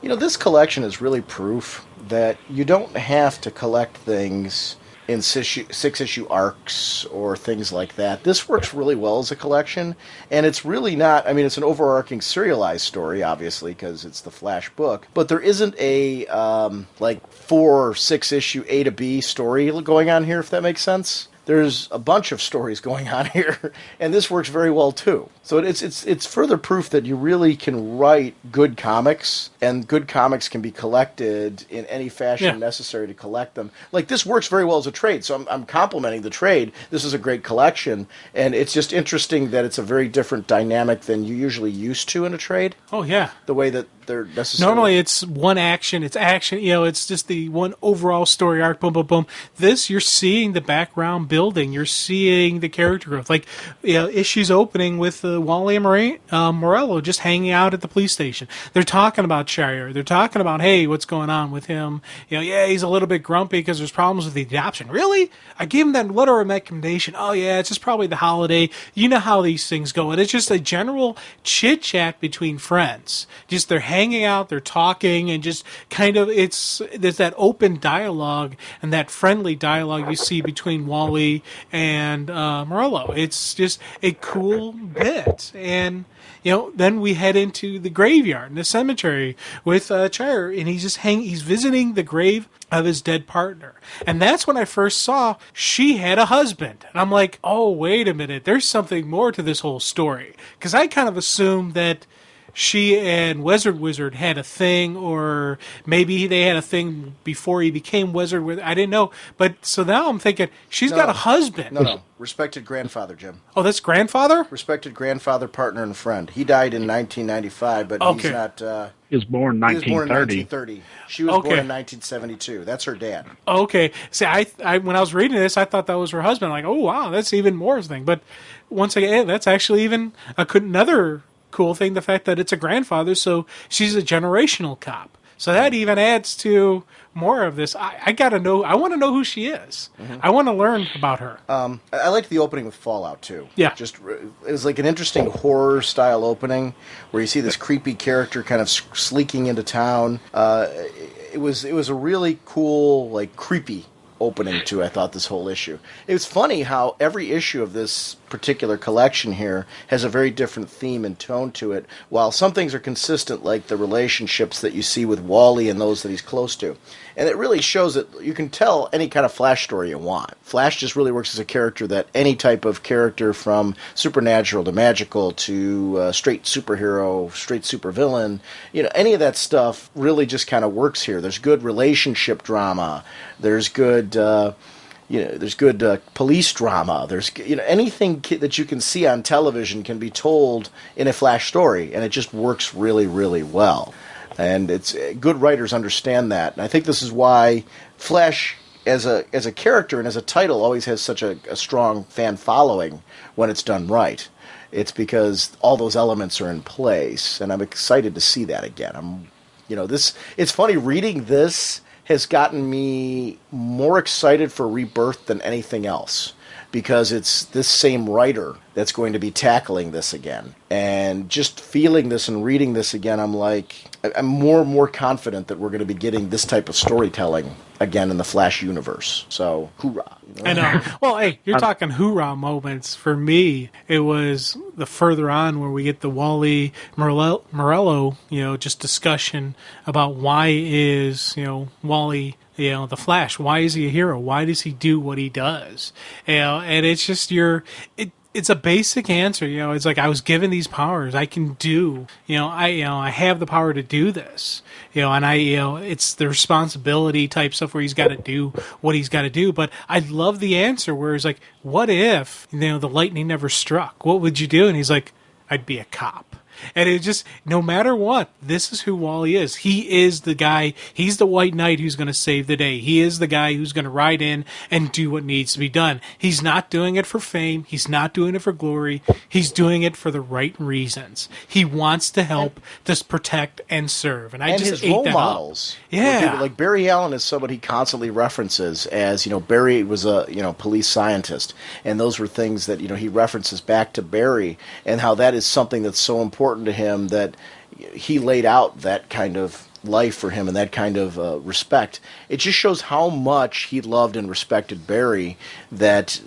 This collection is really proof that you don't have to collect things in six-issue arcs or things like that. This works really well as a collection, and it's really not, it's an overarching serialized story, obviously, because it's the Flash book, but there isn't a, 4 or 6-issue A to B story going on here, if that makes sense. There's a bunch of stories going on here, and this works very well too. So it's further proof that you really can write good comics, and good comics can be collected in any fashion necessary to collect them. Like, this works very well as a trade, so I'm complimenting the trade. This is a great collection, and it's just interesting that it's a very different dynamic than you usually used to in a trade. Oh, yeah. The way that they're necessarily... Normally it's one action, it's just the one overall story arc, boom, boom, boom. This, you're seeing the background building, you're seeing the character growth. Like, issues opening with Wally and Morello just hanging out at the police station. They're talking about Shire. They're talking about, hey, what's going on with him? He's a little bit grumpy because there's problems with the adoption. Really? I gave him that letter of recommendation. Oh, yeah, it's just probably the holiday. You know how these things go. And it's just a general chit-chat between friends. Just they're hanging out, they're talking, and just kind of there's that open dialogue and that friendly dialogue you see between Wally and Morello. It's just a cool bit. And then we head into the graveyard in the cemetery with Shire, and he's visiting the grave of his dead partner. And that's when I first saw she had a husband. And I'm like, oh, wait a minute, there's something more to this whole story. Because I kind of assumed that she and Wizard had a thing, or maybe they had a thing before he became Wizard. I didn't know. But so now I'm thinking, she's got a husband. No. Respected grandfather, Jim. Oh, that's grandfather? Respected grandfather, partner, and friend. He died in 1995, but he's not... he was born in 1930. She was born in 1972. That's her dad. Okay. See, I when I was reading this, I thought that was her husband. I'm like, oh, wow, that's even more thing. But once again, that's actually even another cool thing, the fact that it's a grandfather, so she's a generational cop. So that even adds to more of this. I gotta know. I want to know who she is. Mm-hmm. I want to learn about her. I liked the opening with Fallout too. Yeah, it was like an interesting horror style opening where you see this creepy character kind of sleeking into town. It was a really cool, like, creepy opening to, I thought, this whole issue. It was funny how every issue of this particular collection here has a very different theme and tone to it, while some things are consistent, like the relationships that you see with Wally and those that he's close to. And it really shows that you can tell any kind of Flash story you want. Flash just really works as a character that any type of character, from supernatural to magical to straight superhero, straight supervillain, any of that stuff really just kind of works here. There's good relationship drama. There's good... there's good police drama. There's anything that you can see on television can be told in a Flash story, and it just works really, really well. And it's good writers understand that. And I think this is why Flash, as a character and as a title, always has such a strong fan following when it's done right. It's because all those elements are in place, and I'm excited to see that again. It's funny, reading this has gotten me more excited for Rebirth than anything else, because it's this same writer that's going to be tackling this again. And just feeling this and reading this again, I'm more and more confident that we're going to be getting this type of storytelling again in the Flash universe. So, hoorah. I know. Well, hey, you're talking hoorah moments. For me, it was the further on where we get the Wally Morello, just discussion about why is, Wally, the Flash, why is he a hero? Why does he do what he does? And it's just it's a basic answer. It's like, I was given these powers. I can do, I have the power to do this. And it's the responsibility type stuff where he's got to do what he's got to do. But I love the answer where it's like, what if, the lightning never struck? What would you do? And he's like, I'd be a cop. And it just, no matter what, this is who Wally is. He is the guy, he's the white knight who's going to save the day. He is the guy who's going to ride in and do what needs to be done. He's not doing it for fame. He's not doing it for glory. He's doing it for the right reasons. He wants to help, to protect and serve. And I just his ate role that models. Up. Yeah. Like Barry Allen is somebody he constantly references as, Barry was a, police scientist. And those were things that, he references back to Barry, and how that is something that's so important to him that he laid out that kind of, life for him and that kind of respect, it just shows how much he loved and respected Barry, that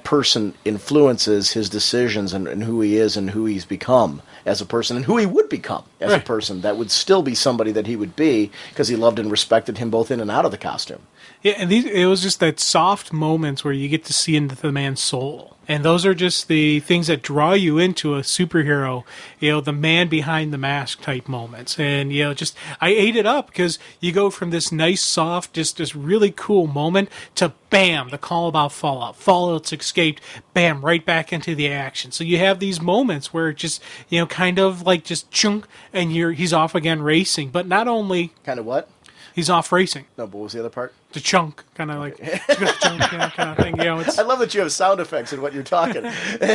person influences his decisions and who he is and who he's become as a person and who he would become as a person that would still be somebody that he would be because he loved and respected him both in and out of the costume. Yeah, and it was just that soft moments where you get to see into the man's soul. And those are just the things that draw you into a superhero, the man behind the mask type moments. And, just I ate it up because you go from this nice, soft, just this really cool moment to bam, the call about Fallout. Fallout's escaped, bam, right back into the action. So you have these moments where it just, kind of like just chunk and he's off again racing. But not only... Kind of what? He's off racing. No, but what was the other part? The chunk, kind of like chunk, kind of thing. It's, I love that you have sound effects in what you're talking. It's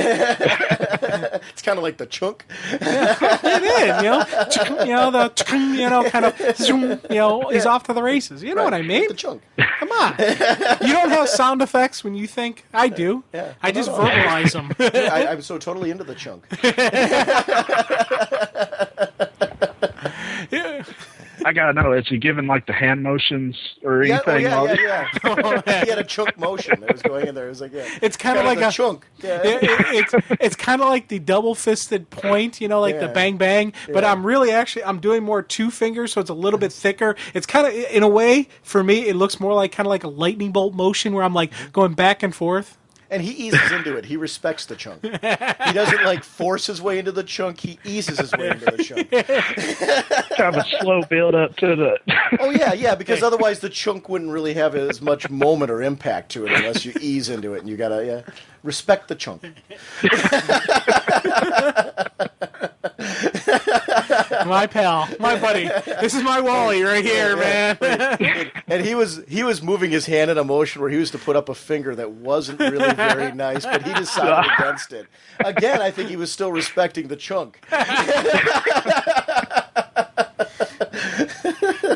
kind of like the chunk. It is, the kind of, he's off to the races. You know what I mean? The chunk. Come on. You don't have sound effects when you think? I do. Yeah. I just verbalize them. I'm so totally into the chunk. Yeah. I gotta know, is he giving like the hand motions or anything? Yeah. He had a chunk motion that was going in there. It was like, it's kind of like a chunk. Yeah. It's kind of like the double-fisted point, the bang bang. But I'm really I'm doing more two fingers, so it's a little bit thicker. It's kind of, in a way, for me, it looks more like kind of like a lightning bolt motion where I'm like going back and forth. And he eases into it. He respects the chunk. He doesn't force his way into the chunk. He eases his way into the chunk. Kind of a slow build up to the. Oh yeah, because otherwise the chunk wouldn't really have as much moment or impact to it unless you ease into it, and you gotta respect the chunk. My pal, my buddy. This is my Wally right here, man. And he was moving his hand in a motion where he was to put up a finger that wasn't really very nice, but he decided against it. Again, I think he was still respecting the chunk.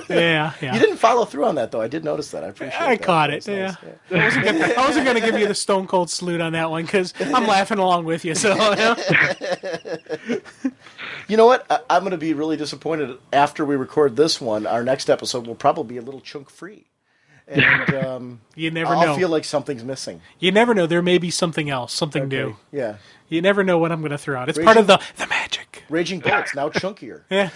Yeah. You didn't follow through on that, though. I did notice that. I appreciate that. I caught it, yeah. Nice. I wasn't going to give you the stone cold salute on that one because I'm laughing along with you. So, You know what? I'm going to be really disappointed after we record this one. Our next episode will probably be a little chunk free. And you never I'll know. feel like something's missing. You never know. There may be something else, something new. Yeah. You never know what I'm going to throw out. It's part of the magic. Raging Bullets, now chunkier. Yeah.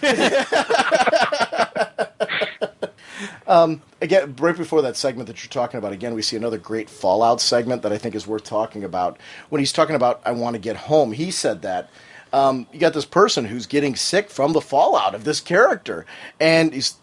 Again, right before that segment that you're talking about, again, we see another great Fallout segment that I think is worth talking about. When he's talking about, I want to get home, he said that. You got this person who's getting sick from the fallout of this character. And he's,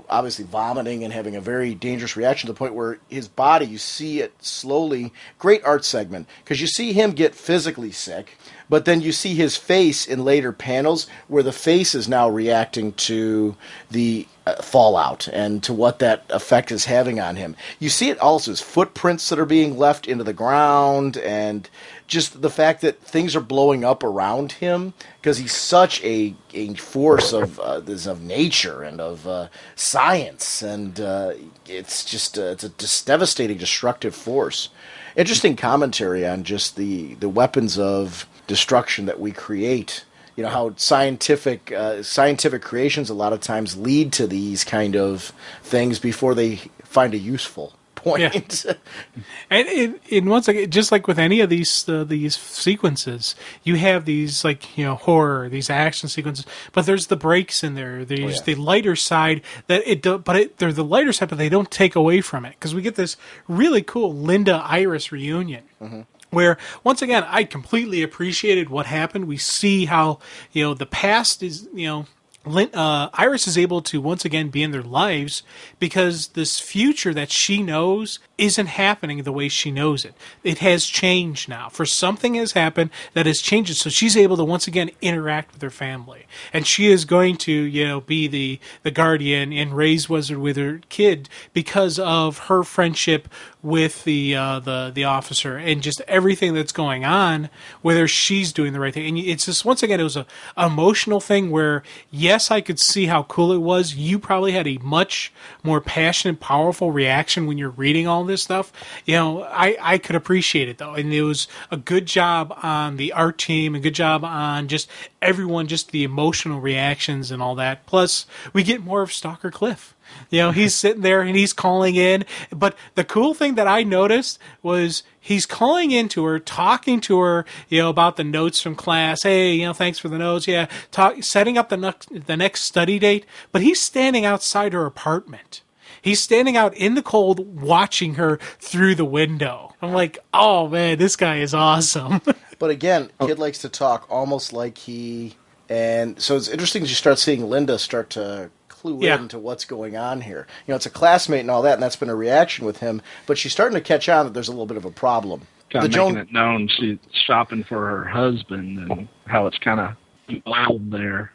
obviously vomiting and having a very dangerous reaction to the point where his body, you see it slowly. Great art segment. Because you see him get physically sick, but then you see his face in later panels where the face is now reacting to the fallout and to what that effect is having on him. You see it also as footprints that are being left into the ground and just the fact that things are blowing up around him because he's such a force of nature and of science, and it's just it's a devastating, destructive force. Interesting commentary on just the weapons of destruction that we create. How scientific creations a lot of times lead to these kind of things before they find a useful point. Yeah. And once again, just like with any of these sequences, you have these horror, these action sequences, but there's the breaks in there. There's the lighter side they're the lighter side, but they don't take away from it because we get this really cool Linda Iris reunion. Mm-hmm. Where, once again, I completely appreciated what happened. We see how, the past is, Iris is able to once again be in their lives because this future that she knows isn't happening the way she knows it. It has changed now. For something has happened that has changed it, so she's able to once again interact with her family. And she is going to, be the guardian and raise Wizard with her kid because of her friendship with the officer and just everything that's going on, whether she's doing the right thing. And it's just, once again, it was an emotional thing where, yes, I could see how cool it was. You probably had a much more passionate, powerful reaction when you're reading all this stuff, I could appreciate it though. And it was a good job on the art team, a good job on just everyone, just the emotional reactions and all that. Plus, we get more of Stalker Cliff. He's sitting there and he's calling in. But the cool thing that I noticed was he's calling into her, talking to her, about the notes from class. Hey, thanks for the notes. Yeah, setting up the next study date. But he's standing outside her apartment. He's standing out in the cold, watching her through the window. I'm like, oh man, this guy is awesome. But again, kid likes to talk almost like and so it's interesting as you start seeing Linda start to clue into what's going on here. It's a classmate and all that, and that's been a reaction with him, but she's starting to catch on that there's a little bit of a problem. Kind of making it known she's shopping for her husband and how it's kind of involved there.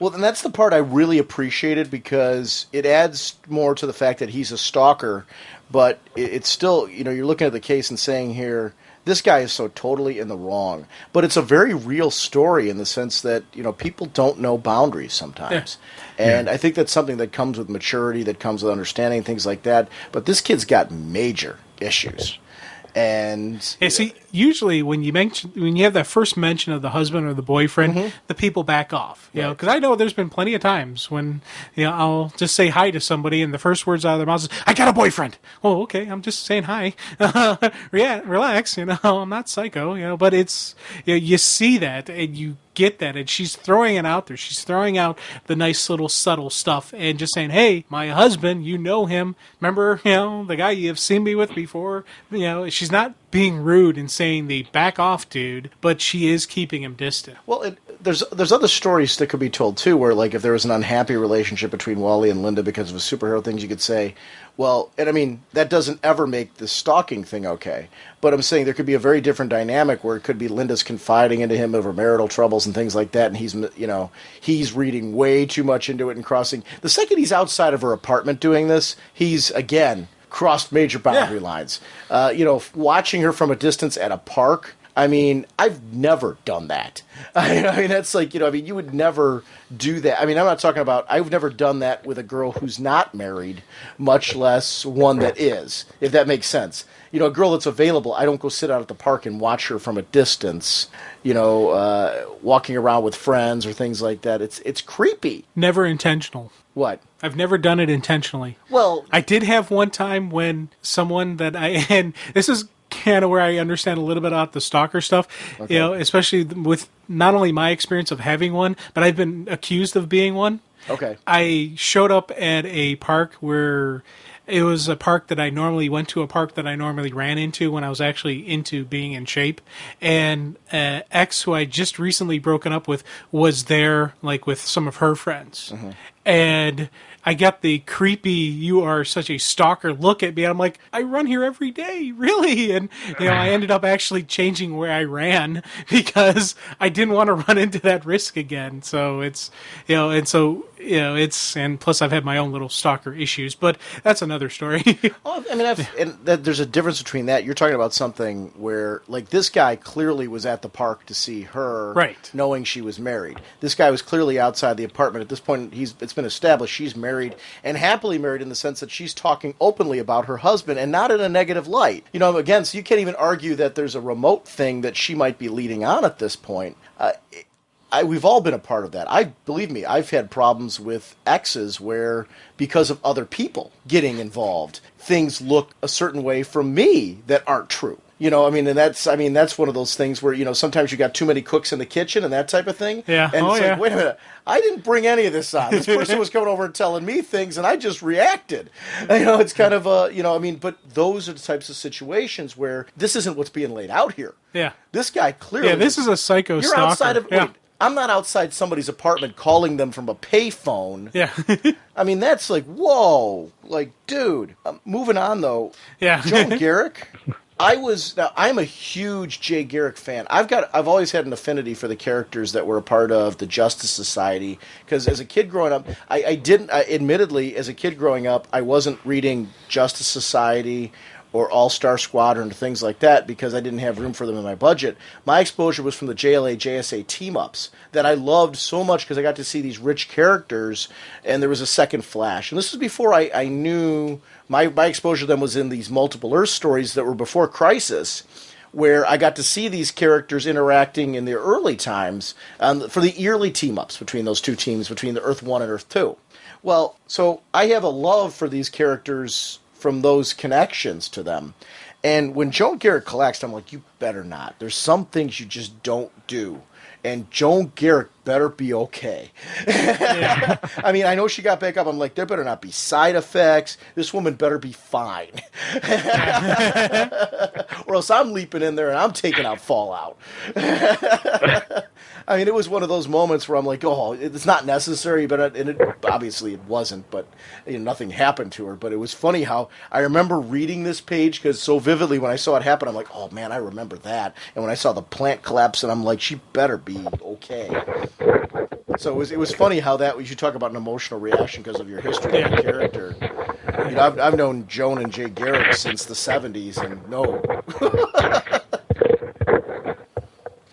Well, and that's the part I really appreciated because it adds more to the fact that he's a stalker, but it's still, you're looking at the case and saying here, this guy is so totally in the wrong. But it's a very real story in the sense that, people don't know boundaries sometimes. Yeah. And I think that's something that comes with maturity, that comes with understanding, things like that. But this kid's got major issues. And see, usually when you have that first mention of the husband or the boyfriend, the people back off. Because I know there's been plenty of times when I'll just say hi to somebody, and the first words out of their mouth is, "I got a boyfriend." Oh, okay, I'm just saying hi. Yeah, relax. I'm not psycho. But it's you see that and you get that, and she's throwing it out there. She's throwing out the nice little subtle stuff and just saying, "Hey, my husband, you know him. Remember, the guy you've seen me with before." She's not being rude and saying the back off dude, but she is keeping him distant. Well, there's other stories that could be told too, where like if there was an unhappy relationship between Wally and Linda because of a superhero things, you could say, well, and I mean that doesn't ever make the stalking thing okay. But I'm saying there could be a very different dynamic where it could be Linda's confiding into him over marital troubles and things like that, and he's reading way too much into it and crossing. The second he's outside of her apartment doing this, he's again crossed major boundary lines. Watching her from a distance at a park. I mean, I've never done that. I mean, that's like, you would never do that. I mean, I'm not talking about, I've never done that with a girl who's not married, much less one that is, if that makes sense. A girl that's available, I don't go sit out at the park and watch her from a distance, walking around with friends or things like that. It's creepy. Never intentional. What? I've never done it intentionally. Well, I did have one time when someone and this is kind of where I understand a little bit about the stalker stuff, okay. Especially with not only my experience of having one, but I've been accused of being one. Okay. I showed up at a park where it was a park that I normally went to, a park that I normally ran into when I was actually into being in shape. And ex, who I just recently broken up with, was there, like, with some of her friends. Mm-hmm. And I got the creepy, "you are such a stalker" look at me. I'm like, I run here every day, really? And, I ended up actually changing where I ran because I didn't want to run into that risk again. So it's, and plus I've had my own little stalker issues, but that's another story. Well, I mean, there's a difference between that. You're talking about something where, like, this guy clearly was at the park to see her, right, knowing she was married. This guy was clearly outside the apartment. At this point, it's been established she's married, and happily married in the sense that she's talking openly about her husband and not in a negative light. Again, so you can't even argue that there's a remote thing that she might be leading on at this point. We've all been a part of that. Believe me, I've had problems with exes where, because of other people getting involved, things look a certain way from me that aren't true. And that's one of those things where, sometimes you got too many cooks in the kitchen and that type of thing. Yeah. And it's like, wait a minute, I didn't bring any of this on. This person was coming over and telling me things, and I just reacted. It's kind of but those are the types of situations where this isn't what's being laid out here. Yeah. This guy clearly. Yeah, this is a psycho You're stalker. outside of. Yeah. Wait, I'm not outside somebody's apartment calling them from a payphone. Yeah. I mean, that's like, whoa. Like, dude. Moving on, though. Yeah. Joan Garrick. I'm a huge Jay Garrick fan. I've always had an affinity for the characters that were a part of the Justice Society, because as a kid growing up, admittedly, as a kid growing up, I wasn't reading Justice Society or All-Star Squadron, or things like that, because I didn't have room for them in my budget. My exposure was from the JLA, JSA team-ups that I loved so much because I got to see these rich characters, and there was a second Flash. And this was before I knew my exposure to them was in these multiple Earth stories that were before Crisis, where I got to see these characters interacting in the early times for the yearly team-ups between those two teams, between the Earth 1 and Earth 2. Well, so I have a love for these characters from those connections to them. And when Joan Garrett collapsed, I'm like, you better not. There's some things you just don't do. And Joan Garrett better be okay. Yeah. I mean, I know she got back up. I'm like, there better not be side effects. This woman better be fine. Or else I'm leaping in there and I'm taking out Fallout. I mean, it was one of those moments where I'm like, oh, it's not necessary, but obviously it wasn't, but nothing happened to her. But it was funny how I remember reading this page because so vividly when I saw it happen, I'm like, oh, man, I remember that. And when I saw the plant collapse, and I'm like, she better be okay. So it was funny how that, you talk about an emotional reaction because of your history of the character. I've known Joan and Jay Garrett since the 70s, and no.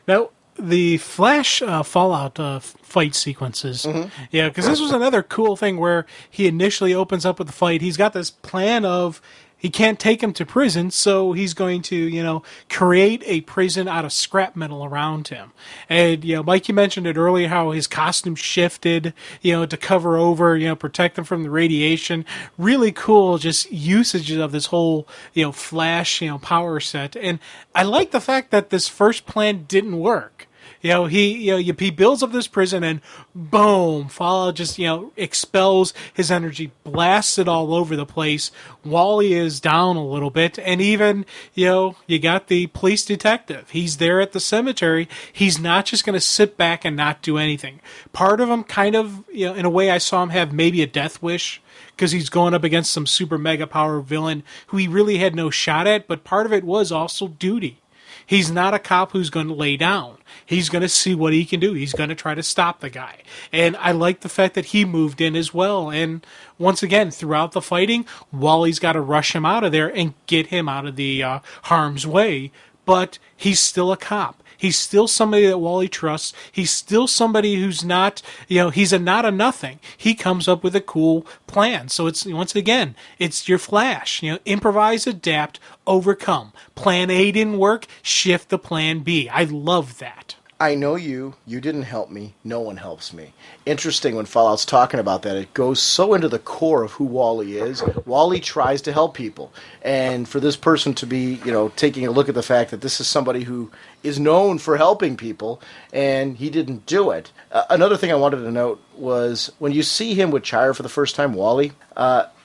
Now, the Flash Fallout fight sequences, yeah, because this was another cool thing where he initially opens up with the fight. He's got this plan of he can't take him to prison, so he's going to, create a prison out of scrap metal around him. And, Mike, you mentioned it earlier, how his costume shifted, to cover over, protect him from the radiation. Really cool just usages of this whole, Flash, power set. And I like the fact that this first plan didn't work. He builds up this prison and boom, Fallout just, expels his energy, blasts it all over the place. Wally is down a little bit. And even, you got the police detective. He's there at the cemetery. He's not just going to sit back and not do anything. Part of him kind of, in a way I saw him have maybe a death wish, because he's going up against some super mega power villain who he really had no shot at. But part of it was also duty. He's not a cop who's going to lay down. He's going to see what he can do. He's going to try to stop the guy. And I like the fact that he moved in as well. And once again, throughout the fighting, Wally's got to rush him out of there and get him out of the harm's way. But he's still a cop. He's still somebody that Wally trusts. He's still somebody who's not, he's not a nothing. He comes up with a cool plan. So it's, once again, it's your Flash. Improvise, adapt, overcome. Plan A didn't work, shift to plan B. I love that. I know you didn't help me, no one helps me. Interesting when Fallout's talking about that. It goes so into the core of who Wally is. Wally tries to help people. And for this person to be, taking a look at the fact that this is somebody who is known for helping people, and he didn't do it. Another thing I wanted to note was when you see him with Chire for the first time, Wally,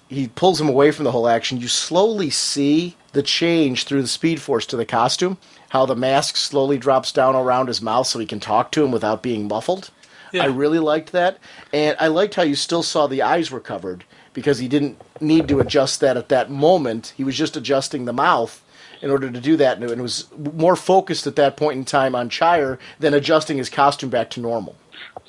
he pulls him away from the whole action. You slowly see the change through the Speed Force to the costume, how the mask slowly drops down around his mouth so he can talk to him without being muffled. Yeah. I really liked that. And I liked how you still saw the eyes were covered because he didn't need to adjust that at that moment. He was just adjusting the mouth in order to do that. And it was more focused at that point in time on Chire than adjusting his costume back to normal.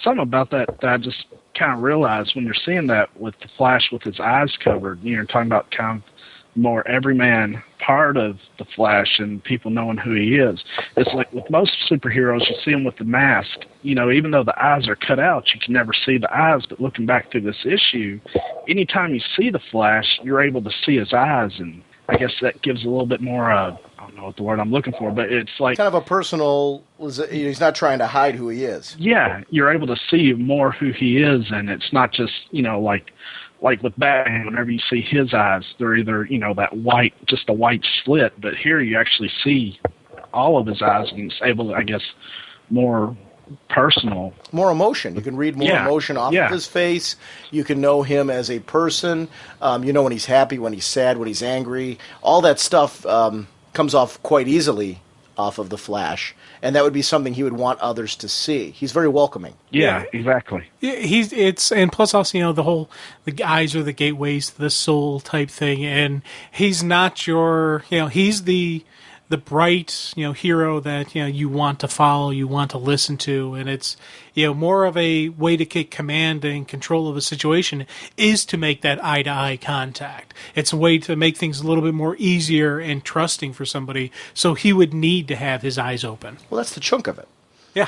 Something about that I just kind of realized when you're seeing that with the Flash with his eyes covered, you're talking about kind of more everyman part of the Flash and people knowing who he is. It's like with most superheroes, you see him with the mask. Even though the eyes are cut out, you can never see the eyes. But looking back through this issue, anytime you see the Flash, you're able to see his eyes. And I guess that gives a little bit more, I don't know what the word I'm looking for, but it's like kind of a personal, he's not trying to hide who he is. Yeah, you're able to see more who he is, and it's not just, like with Batman, whenever you see his eyes, they're either, that white, just a white slit, but here you actually see all of his eyes, and it's able to, I guess, more personal. More emotion. You can read more emotion off of his face. You can know him as a person. When he's happy, when he's sad, when he's angry. All that stuff comes off quite easily off of the Flash, and that would be something he would want others to see. He's very welcoming. Yeah, exactly. And plus also, the eyes are the gateways to the soul type thing, and he's not your, he's the the bright, hero that, you want to follow, you want to listen to. And it's, more of a way to get command and control of a situation is to make that eye-to-eye contact. It's a way to make things a little bit more easier and trusting for somebody. So he would need to have his eyes open. Well, that's the chunk of it. Yeah.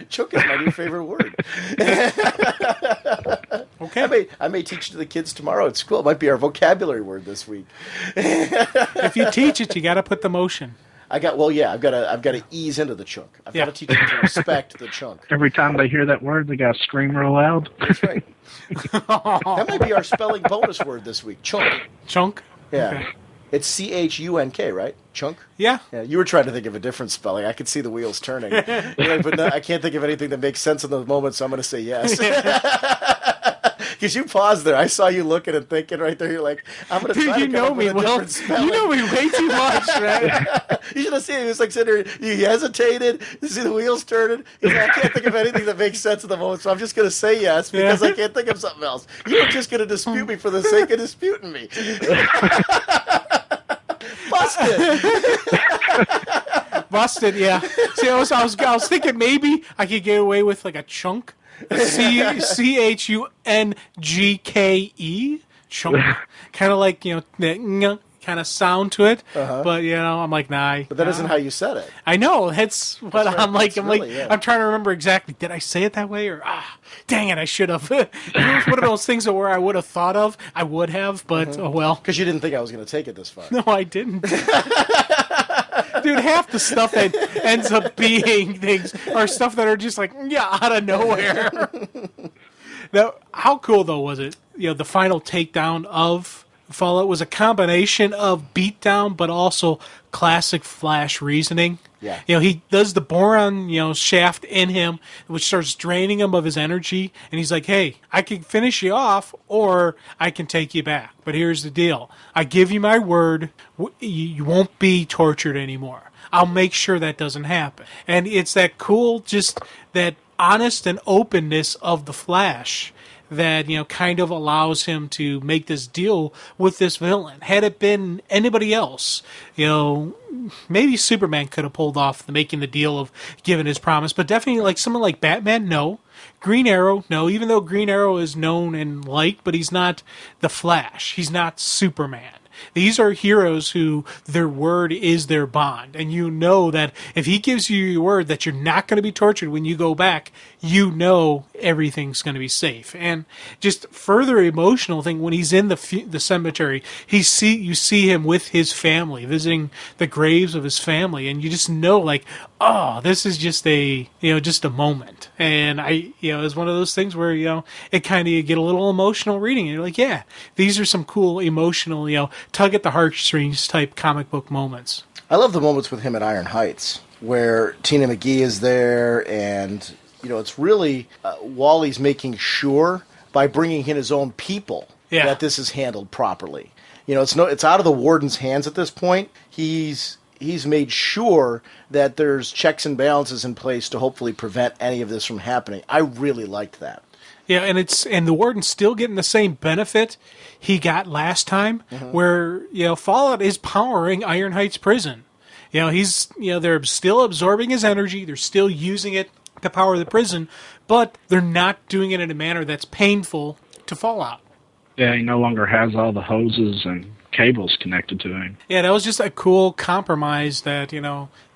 Chunk is my new favorite word. Okay. I may teach it to the kids tomorrow at school. It might be our vocabulary word this week. If you teach it, you got to put the motion. I've got to ease into the chunk. I've got to teach them to respect the chunk. Every time they hear that word, they got to scream real loud. That's right. That might be our spelling bonus word this week. Chunk. Chunk? Yeah. Okay. It's CHUNK, right? Chunk? Yeah. Yeah. You were trying to think of a different spelling. I could see the wheels turning. You're like, but no, I can't think of anything that makes sense in the moment, so I'm going to say yes. Because you paused there. I saw you looking and thinking right there. You're like, I'm going to try to come up with a different spelling. You know me way too much, right? You should have seen it. He was like sitting there. He hesitated. You see the wheels turning. He's like, I can't think of anything that makes sense in the moment, so I'm just going to say yes because I can't think of something else. You were just going to dispute me for the sake of disputing me. Busted. Busted, yeah. See, I was thinking maybe I could get away with like a chunk. CHUNGKE. Chunk. Kind of like, kind of sound to it. But, I'm like, nah. But that isn't how you said it. I know. That's what right. I'm like. Yeah. I'm trying to remember exactly. Did I say it that way? Or, dang it, I should have. It was one of those things where I would have thought of. I would have, but oh well. Because you didn't think I was going to take it this far. No, I didn't. Dude, half the stuff that ends up being things are stuff that are just like, out of nowhere. Now, how cool, though, was it? The final takedown of Fallout was a combination of beatdown, but also classic Flash reasoning. Yeah. He does the boron, shaft in him, which starts draining him of his energy. And he's like, hey, I can finish you off or I can take you back. But here's the deal. I give you my word. You won't be tortured anymore. I'll make sure that doesn't happen. And it's that cool, just that honest and openness of the Flash that, kind of allows him to make this deal with this villain. Had it been anybody else, maybe Superman could have pulled off making the deal of giving his promise, but definitely like someone like Batman, no. Green Arrow, no. Even though Green Arrow is known and liked, but he's not the Flash. He's not Superman. These are heroes who their word is their bond. And you know that if he gives you your word that you're not going to be tortured when you go back, you know everything's going to be safe. And just further emotional thing, when he's in the cemetery, you see him with his family, visiting the graves of his family. And you just know, like, oh, this is just a moment. And it's one of those things where, it kind of, you get a little emotional reading it. You're like, yeah, these are some cool emotional, tug at the heartstrings type comic book moments. I love the moments with him at Iron Heights where Tina McGee is there and, it's really Wally's making sure by bringing in his own people that this is handled properly. It's out of the warden's hands at this point. He's made sure that there's checks and balances in place to hopefully prevent any of this from happening. I really liked that. Yeah, and the warden's still getting the same benefit he got last time, where Fallout is powering Iron Heights Prison. They're still absorbing his energy, they're still using it to power the prison, but they're not doing it in a manner that's painful to Fallout. Yeah, he no longer has all the hoses and cables connected to him. Yeah, that was just a cool compromise that,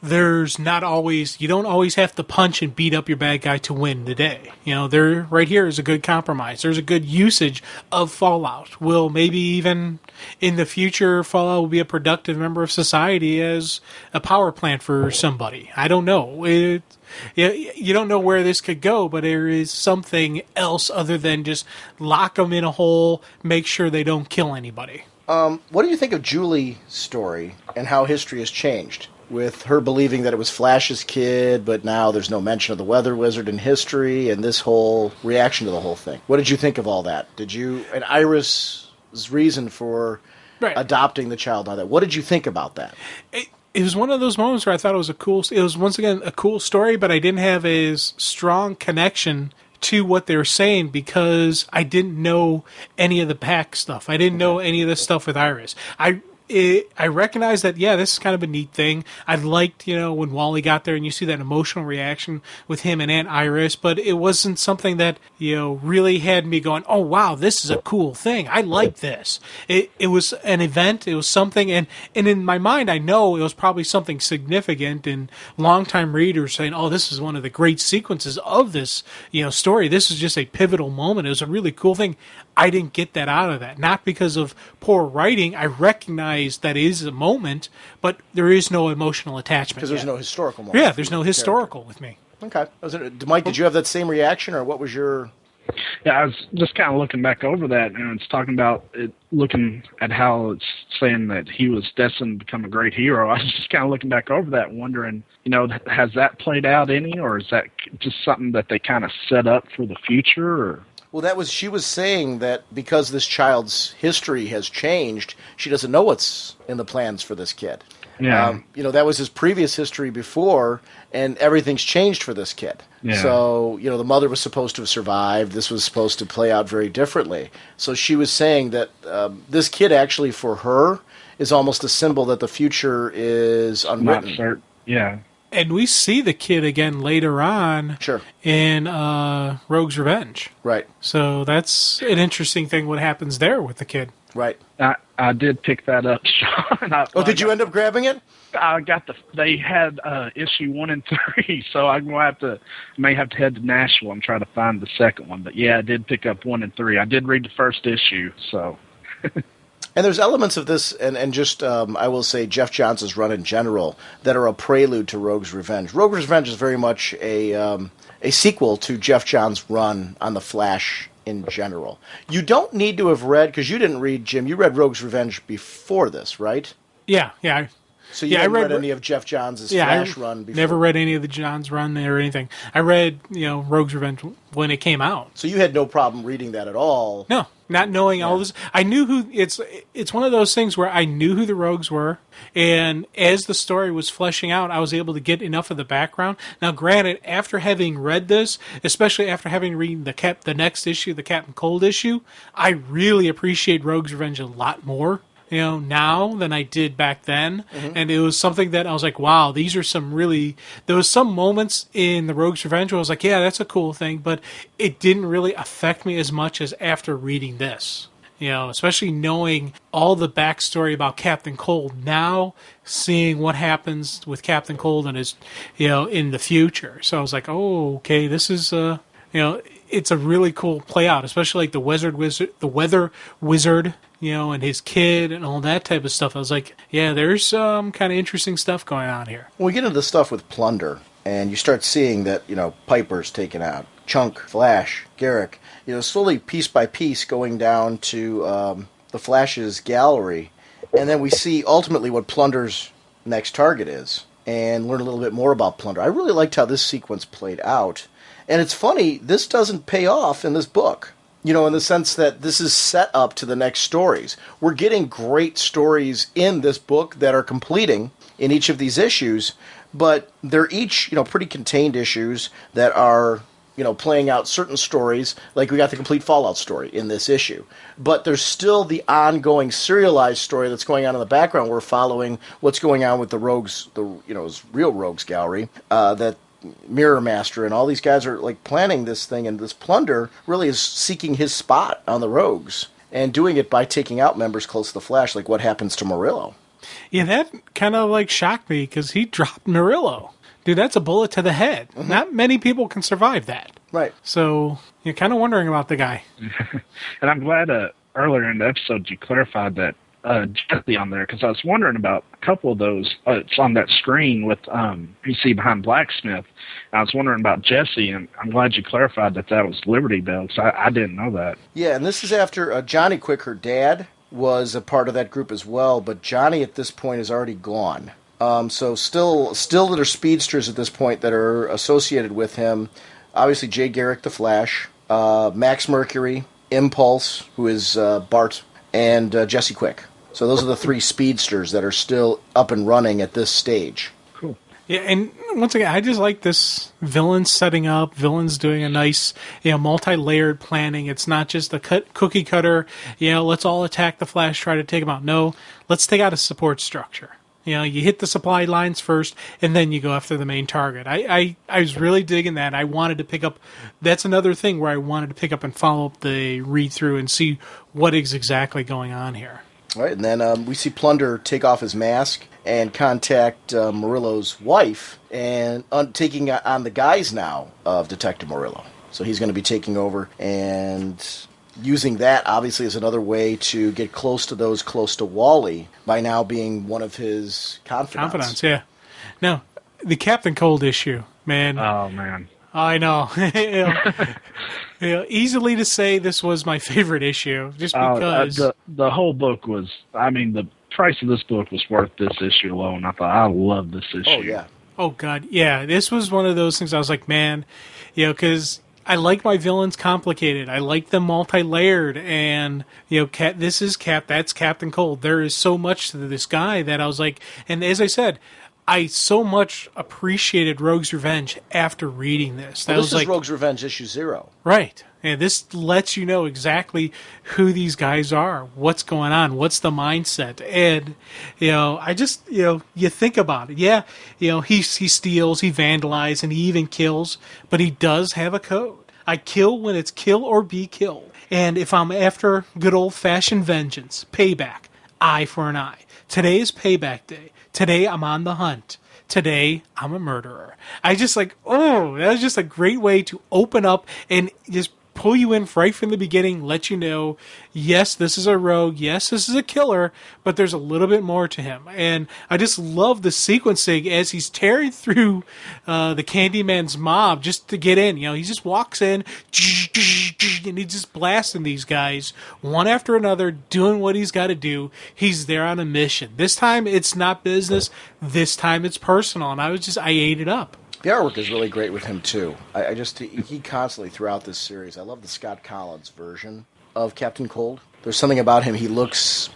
there's not always, you don't always have to punch and beat up your bad guy to win the day. There, right here is a good compromise. There's a good usage of Fallout. Will maybe even in the future, Fallout will be a productive member of society as a power plant for somebody. I don't know. You don't know where this could go, but there is something else other than just lock them in a hole, make sure they don't kill anybody. What do you think of Julie's story and how history has changed? With her believing that it was Flash's kid, but now there's no mention of the Weather Wizard in history, and this whole reaction to the whole thing. What did you think of all that? And Iris's reason for adopting the child, all that. What did you think about that? It was one of those moments where I thought it was once again a cool story, but I didn't have a strong connection to what they were saying because I didn't know any of the back stuff. I didn't know any of the stuff with Iris. I recognized that, yeah, this is kind of a neat thing. I liked, when Wally got there and you see that emotional reaction with him and Aunt Iris, but it wasn't something that, really had me going, oh, wow, this is a cool thing. I like this. It was an event. It was something. And in my mind, I know it was probably something significant, and longtime readers saying, oh, this is one of the great sequences of this, story. This is just a pivotal moment. It was a really cool thing. I didn't get that out of that. Not because of poor writing. I recognize that it is a moment, but there is no emotional attachment. Because there's no historical moment. Yeah, there's no historical with me. Okay. Mike, did you have that same reaction, or what was your... Yeah, I was just kind of looking back over that, and it's talking about it, looking at how it's saying that he was destined to become a great hero. I was just kind of looking back over that and wondering, has that played out any, or is that just something that they kind of set up for the future, or... Well, she was saying that because this child's history has changed, she doesn't know what's in the plans for this kid. Yeah. That was his previous history before, and everything's changed for this kid. Yeah. So, the mother was supposed to have survived. This was supposed to play out very differently. So she was saying that this kid actually, for her, is almost a symbol that the future is unwritten. Not certain. Yeah. And we see the kid again later on in Rogue's Revenge. Right. So that's an interesting thing what happens there with the kid. Right. I did pick that up, Sean. Did you end up grabbing it? I got they had issue 1 and 3, so I'm going to may have to head to Nashville and try to find the second one. But yeah, I did pick up 1 and 3. I did read the first issue, so... And there's elements of this, and just, I will say, Jeff Johns' run in general, that are a prelude to Rogue's Revenge. Rogue's Revenge is very much a sequel to Jeff Johns' run on The Flash in general. You don't need to have read, because you didn't read, Jim, you read Rogue's Revenge before this, right? Yeah. So you haven't read any of Jeff Johns' Flash run before? Never read any of the Johns run or anything. I read, Rogue's Revenge when it came out. So you had no problem reading that at all? No, not knowing all this. I knew who, it's one of those things where I knew who the Rogues were, and as the story was fleshing out, I was able to get enough of the background. Now, granted, after having read this, especially after having read the next issue, the Captain Cold issue, I really appreciate Rogue's Revenge a lot more. Now than I did back then. Mm-hmm. And it was something that I was like, wow, these are there was some moments in the Rogue's Revenge where I was like, yeah, that's a cool thing, but it didn't really affect me as much as after reading this. Especially knowing all the backstory about Captain Cold, now seeing what happens with Captain Cold and his, in the future. So I was like, oh, okay, this is, it's a really cool play out, especially like the weather wizard, and his kid and all that type of stuff. I was like, yeah, there's some kind of interesting stuff going on here. When we get into the stuff with Plunder, and you start seeing that, Piper's taken out, Chunk, Flash, Garrick, slowly piece by piece going down to the Flash's gallery, and then we see ultimately what Plunder's next target is, and learn a little bit more about Plunder. I really liked how this sequence played out. And it's funny, this doesn't pay off in this book. In the sense that this is set up to the next stories. We're getting great stories in this book that are completing in each of these issues, but they're each, pretty contained issues that are, playing out certain stories. Like we got the complete Fallout story in this issue. But there's still the ongoing serialized story that's going on in the background. We're following what's going on with the Rogues, his real Rogues gallery, that Mirror Master and all these guys are like planning this thing, and this Plunder really is seeking his spot on the Rogues and doing it by taking out members close to the Flash, like what happens to Murillo. Yeah, that kind of like shocked me because he dropped Murillo. Dude, that's a bullet to the head. Mm-hmm. Not many people can survive that. Right. So you're kind of wondering about the guy. And I'm glad earlier in the episode you clarified that Jesse on there, because I was wondering about a couple of those. It's on that screen with you see behind Blacksmith. I was wondering about Jesse, and I'm glad you clarified that was Liberty Bell, because I didn't know that. Yeah, and this is after Johnny Quick, her dad, was a part of that group as well, but Johnny at this point is already gone. So still that are speedsters at this point that are associated with him. Obviously, Jay Garrick, the Flash, Max Mercury, Impulse, who is Bart, and Jesse Quick. So those are the three speedsters that are still up and running at this stage. Cool. Yeah, and once again, I just like this villain setting up, villains doing a nice, multi-layered planning. It's not just a cookie cutter, let's all attack the Flash, try to take him out. No, let's take out a support structure. You hit the supply lines first, and then you go after the main target. I was really digging that. I wanted to pick up, that's another thing where I wanted to pick up and follow up the read-through and see what is exactly going on here. All right, and then we see Plunder take off his mask and contact Murillo's wife, and taking on the guise now of Detective Murillo. So he's going to be taking over and using that, obviously, as another way to get close to those close to Wally by now being one of his confidants. Yeah. Now, the Captain Cold issue, man. Oh, man. I know. Easily to say this was my favorite issue, just because the whole book was. I mean, the price of this book was worth this issue alone. I thought, I love this issue. Oh yeah. Oh god, yeah. This was one of those things. I was like, man, because I like my villains complicated. I like them multi-layered, and this is that's Captain Cold. There is so much to this guy that I was like, and as I said, I so much appreciated Rogue's Revenge after reading this. Well, this is Rogue's Revenge issue 0. Right. And this lets you know exactly who these guys are, what's going on, what's the mindset. And, I just, you think about it. Yeah, he steals, he vandalizes, and he even kills, but he does have a code. I kill when it's kill or be killed. And if I'm after good old-fashioned vengeance, payback, eye for an eye. Today is payback day. Today I'm on the hunt. Today I'm a murderer. I just that was just a great way to open up and just pull you in right from the beginning, let you know, yes, this is a rogue, yes, this is a killer, but there's a little bit more to him. And I just love the sequencing as he's tearing through the Candyman's mob just to get in. He just walks in, and he's just blasting these guys one after another, doing what he's got to do. He's there on a mission. This time it's not business. This time it's personal. And I ate it up. The artwork is really great with him, too. He constantly, throughout this series, I love the Scott Collins version of Captain Cold. There's something about him, he looks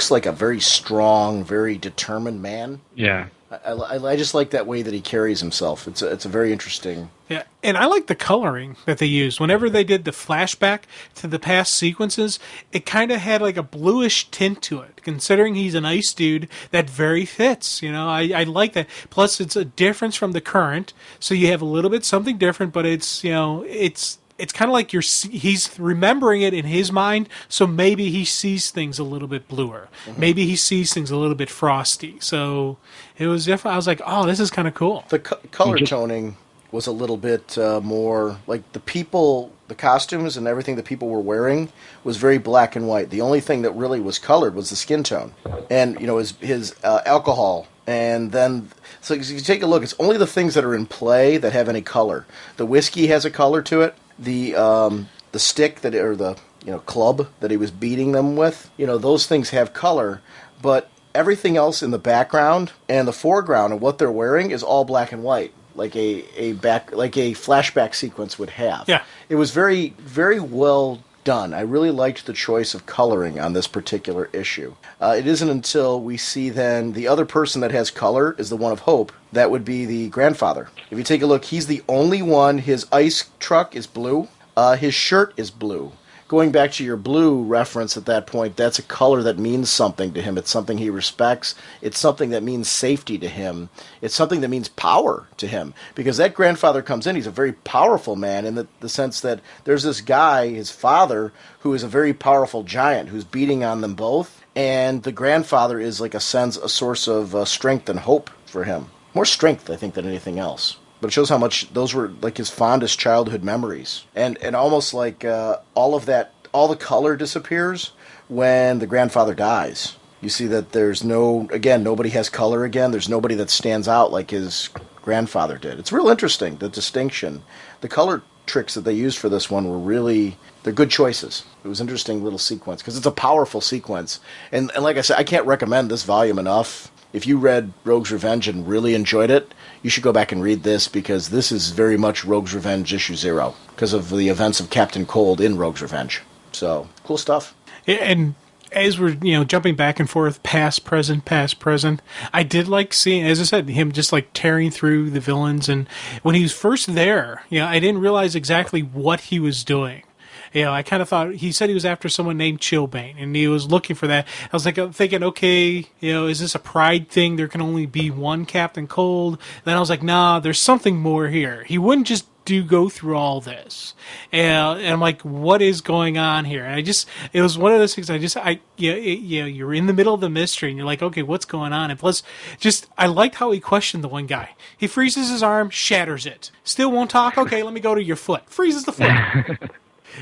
like a very strong, very determined man. Yeah. I just like that way that he carries himself. It's a very interesting... Yeah, and I like the coloring that they used. Whenever they did the flashback to the past sequences, it kind of had like a bluish tint to it. Considering he's a nice dude, that very fits. I like that. Plus, it's a difference from the current, so you have a little bit something different, but it's kind of like he's remembering it in his mind, so maybe he sees things a little bit bluer. Mm-hmm. Maybe he sees things a little bit frosty. So it was definitely, I was like, oh, this is kind of cool. The color toning was a little bit more like the costumes and everything that people were wearing was very black and white. The only thing that really was colored was the skin tone and, his alcohol. And then, so you take a look, it's only the things that are in play that have any color. The whiskey has a color to it. The stick the club that he was beating them with, those things have color, but everything else in the background and the foreground and what they're wearing is all black and white, like a flashback sequence would have. Yeah. It was very, very well done. I really liked the choice of coloring on this particular issue. It isn't until we see then the other person that has color is the one of hope. That would be the grandfather. If you take a look, he's the only one. His ice truck is blue. His shirt is blue. Going back to your blue reference at that point, that's a color that means something to him. It's something he respects. It's something that means safety to him. It's something that means power to him. Because that grandfather comes in, he's a very powerful man in the sense that there's this guy, his father, who is a very powerful giant who's beating on them both. And the grandfather is like a source of strength and hope for him. More strength, I think, than anything else. But it shows how much those were like his fondest childhood memories. And almost like all the color disappears when the grandfather dies. You see that there's nobody has color again. There's nobody that stands out like his grandfather did. It's real interesting, the distinction. The color tricks that they used for this one they're good choices. It was an interesting little sequence because it's a powerful sequence. And like I said, I can't recommend this volume enough. If you read Rogue's Revenge and really enjoyed it, you should go back and read this because this is very much Rogue's Revenge issue 0 because of the events of Captain Cold in Rogue's Revenge. So, cool stuff. And as we're jumping back and forth, past, present, I did like seeing, as I said, him just like tearing through the villains. And when he was first there, I didn't realize exactly what he was doing. I kind of thought he said he was after someone named Chilbane, and he was looking for that. I was like thinking, okay, is this a pride thing? There can only be one Captain Cold. Then I was like, nah, there's something more here. He wouldn't just go through all this, and I'm like, what is going on here? And it was one of those things. You're in the middle of the mystery, and you're like, okay, what's going on? And plus, I liked how he questioned the one guy. He freezes his arm, shatters it, still won't talk. Okay, let me go to your foot. Freezes the foot.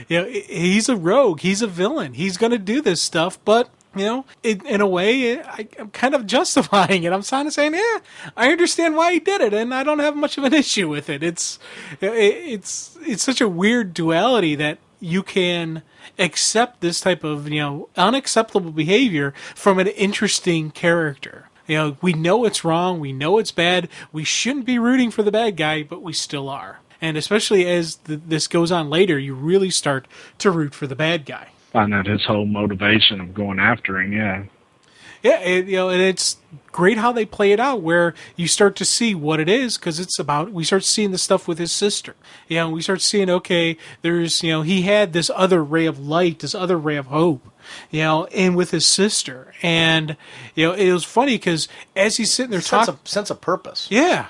He's a rogue. He's a villain. He's going to do this stuff, but in a way, I'm kind of justifying it. I'm kind of saying, yeah, I understand why he did it, and I don't have much of an issue with it. It's such a weird duality that you can accept this type of unacceptable behavior from an interesting character. We know it's wrong. We know it's bad. We shouldn't be rooting for the bad guy, but we still are. And especially as this goes on later, you really start to root for the bad guy. Find out his whole motivation of going after him, yeah. Yeah, and it's great how they play it out, where you start to see what it is, because we start seeing the stuff with his sister. We start seeing, okay, there's, he had this other ray of light, this other ray of hope, and with his sister. And, it was funny, because as he's sitting there talking... Sense of purpose. Yeah.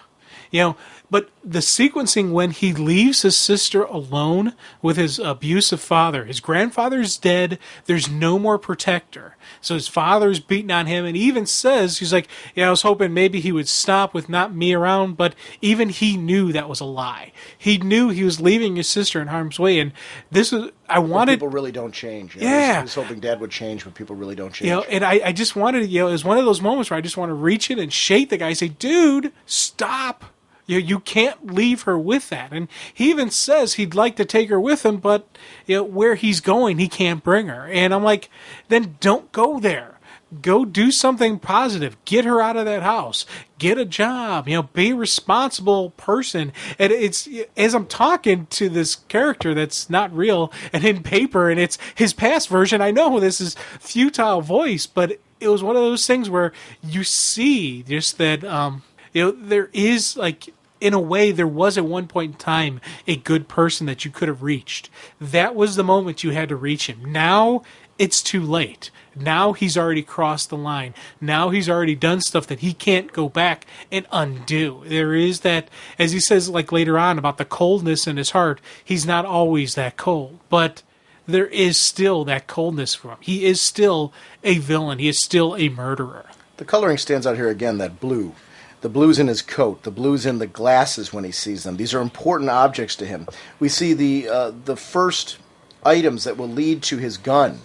But the sequencing when he leaves his sister alone with his abusive father, his grandfather's dead, there's no more protector. So his father's beating on him, and he even says, he's like, I was hoping maybe he would stop with not me around, but even he knew that was a lie. He knew he was leaving his sister in harm's way, and people really don't change. Yeah. I was hoping Dad would change, but people really don't change. And I just wanted, it was one of those moments where I just want to reach in and shake the guy and say, dude, stop. You can't leave her with that. And he even says he'd like to take her with him, but where he's going, he can't bring her. And I'm like, then don't go there. Go do something positive. Get her out of that house. Get a job. Be a responsible person. And it's, as I'm talking to this character that's not real and in paper, and it's his past version, I know this is futile voice, but it was one of those things where you see just that... there is, like, in a way, there was at one point in time a good person that you could have reached. That was the moment you had to reach him. Now it's too late. Now he's already crossed the line. Now he's already done stuff that he can't go back and undo. There is that, as he says, like later on about the coldness in his heart, he's not always that cold. But there is still that coldness for him. He is still a villain. He is still a murderer. The coloring stands out here again, that blue. The blue's in his coat. The blue's in the glasses when he sees them. These are important objects to him. We see the first items that will lead to his gun,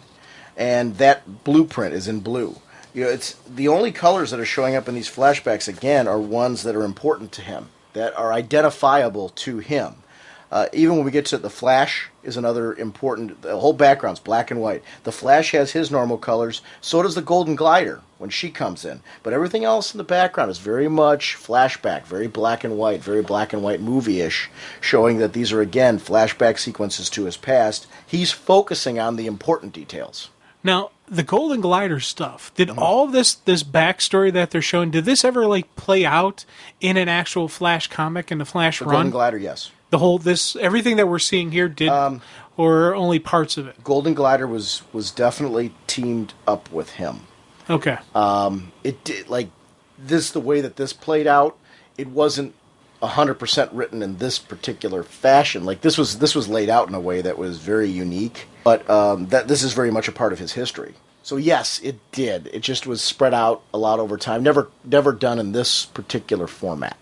and that blueprint is in blue. It's the only colors that are showing up in these flashbacks, again, are ones that are important to him, that are identifiable to him. Even when we get to the Flash is another important, the whole background's black and white. The Flash has his normal colors, so does the Golden Glider when she comes in. But everything else in the background is very much flashback, very black and white movie-ish, showing that these are, again, flashback sequences to his past. He's focusing on the important details. Now, the Golden Glider stuff, did all this backstory that they're showing, did this ever play out in an actual Flash comic in the Flash run? Golden Glider, yes. Everything that we're seeing here did, or only parts of it? Golden Glider was definitely teamed up with him. Okay. It did, the way that this played out, it wasn't 100% written in this particular fashion. This was laid out in a way that was very unique, but this is very much a part of his history. So yes, it did. It just was spread out a lot over time. Never done in this particular format.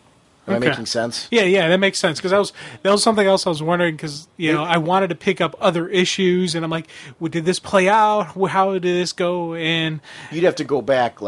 Am I making sense? Yeah, that makes sense. Because that was something else I was wondering. Because I wanted to pick up other issues, and I'm like, well, did this play out? How did this go? And you'd have to go back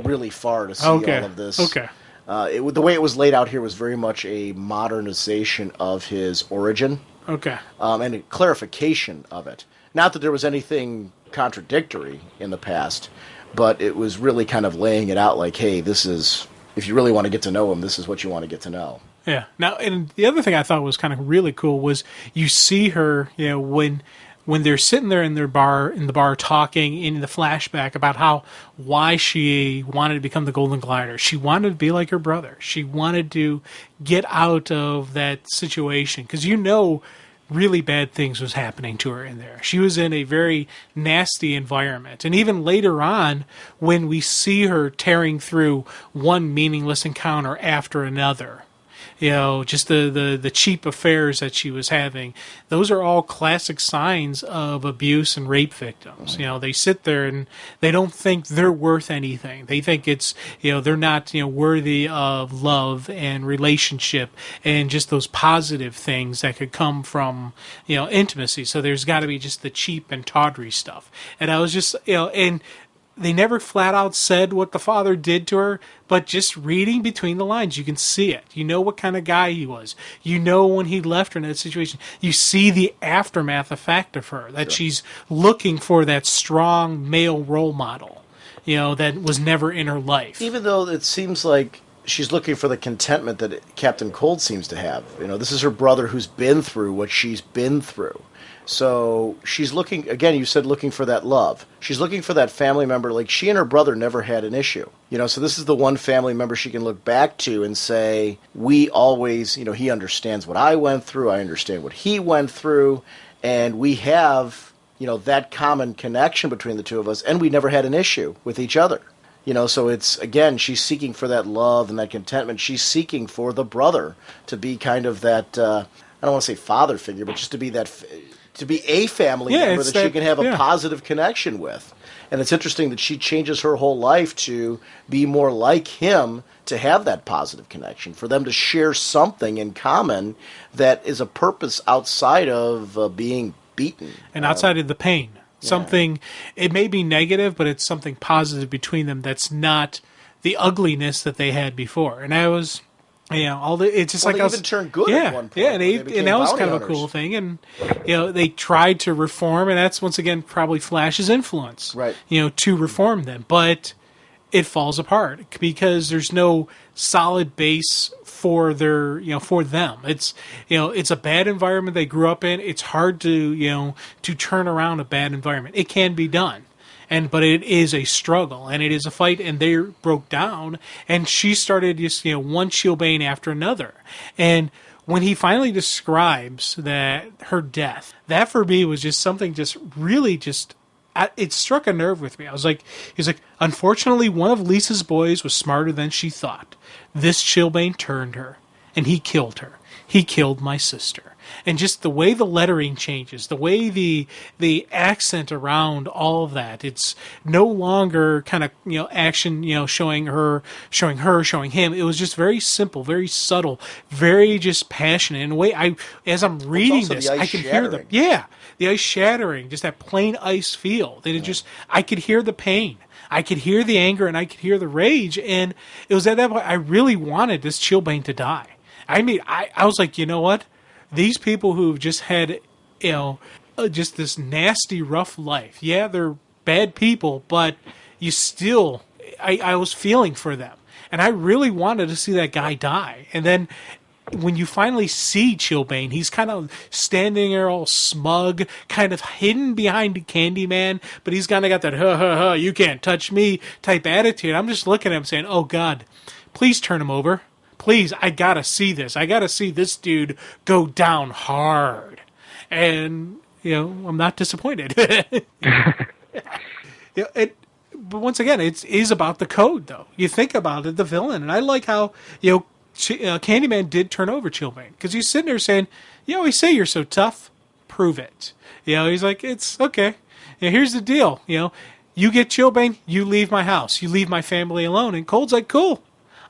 really far to see all of this. Okay. The way it was laid out here was very much a modernization of his origin. Okay. And a clarification of it. Not that there was anything contradictory in the past, but it was really kind of laying it out like, hey, this is, if you really want to get to know him, this is what you want to get to know. Yeah. Now, and the other thing I thought was kind of really cool was you see her, when when they're sitting there in the bar talking in the flashback about why she wanted to become the Golden Glider. She wanted to be like her brother. She wanted to get out of that situation because really bad things was happening to her in there. She was in a very nasty environment. And even later on, when we see her tearing through one meaningless encounter after another, just the cheap affairs that she was having, those are all classic signs of abuse and rape victims. They sit there and they don't think they're worth anything. They think it's, they're not, worthy of love and relationship and just those positive things that could come from, intimacy. So there's got to be just the cheap and tawdry stuff. And I was just, and they never flat out said what the father did to her, but just reading between the lines, you can see it. You know what kind of guy he was. When he left her in that situation, you see the aftermath effect of her, that she's looking for that strong male role model, that was never in her life. Even though it seems like she's looking for the contentment that Captain Cold seems to have. This is her brother who's been through what she's been through. So she's looking, again, you said looking for that love. She's looking for that family member. Like, she and her brother never had an issue. So this is the one family member she can look back to and say, we always, he understands what I went through. I understand what he went through. And we have, that common connection between the two of us. And we never had an issue with each other. So it's, again, she's seeking for that love and that contentment. She's seeking for the brother to be kind of that, I don't want to say father figure, but just to be that... to be a family member that she can have a positive connection with. And it's interesting that she changes her whole life to be more like him, to have that positive connection, for them to share something in common that is a purpose outside of being beaten. And outside of the pain. Something, it may be negative, but it's something positive between them that's not the ugliness that they had before. And I was... it's just they even turned good at one point. And that was kind of a cool thing. And they tried to reform, and that's once again probably Flash's influence, right? To reform them, but it falls apart because there's no solid base for for them. It's it's a bad environment they grew up in. It's hard to to turn around a bad environment. It can be done. But it is a struggle, and it is a fight, and they broke down, and she started just, one chilblain after another. And when he finally describes her death, that for me was just something just really just, it struck a nerve with me. He's like, unfortunately, one of Lisa's boys was smarter than she thought. This chilblain turned her, and he killed her. He killed my sister. And just the way the lettering changes, the way the accent around all of that, it's no longer kind of, action, showing showing him. It was just very simple, very subtle, very just passionate. In a way, as I'm reading this, I can hear the ice shattering, just that plain ice feel. That it just, I could hear the pain. I could hear the anger, and I could hear the rage. And it was at that point I really wanted this chilblain to die. I mean, I was like, you know what? These people who've just had, just this nasty, rough life. Yeah, they're bad people, but you still, I was feeling for them. And I really wanted to see that guy die. And then when you finally see chilblain, he's kind of standing there all smug, kind of hidden behind Candyman, but he's kind of got that, ha, ha, ha, you can't touch me type attitude. I'm just looking at him saying, oh, God, please turn him over. Please, I gotta see this. I gotta see this dude go down hard. And, I'm not disappointed. But once again, it is about the code, though. You think about it, the villain. And I like how, Candyman did turn over chilblain. Because he's sitting there saying, you always say you're so tough. Prove it. He's like, it's okay. Here's the deal. You get chilblain, you leave my house. You leave my family alone. And Cold's like, cool.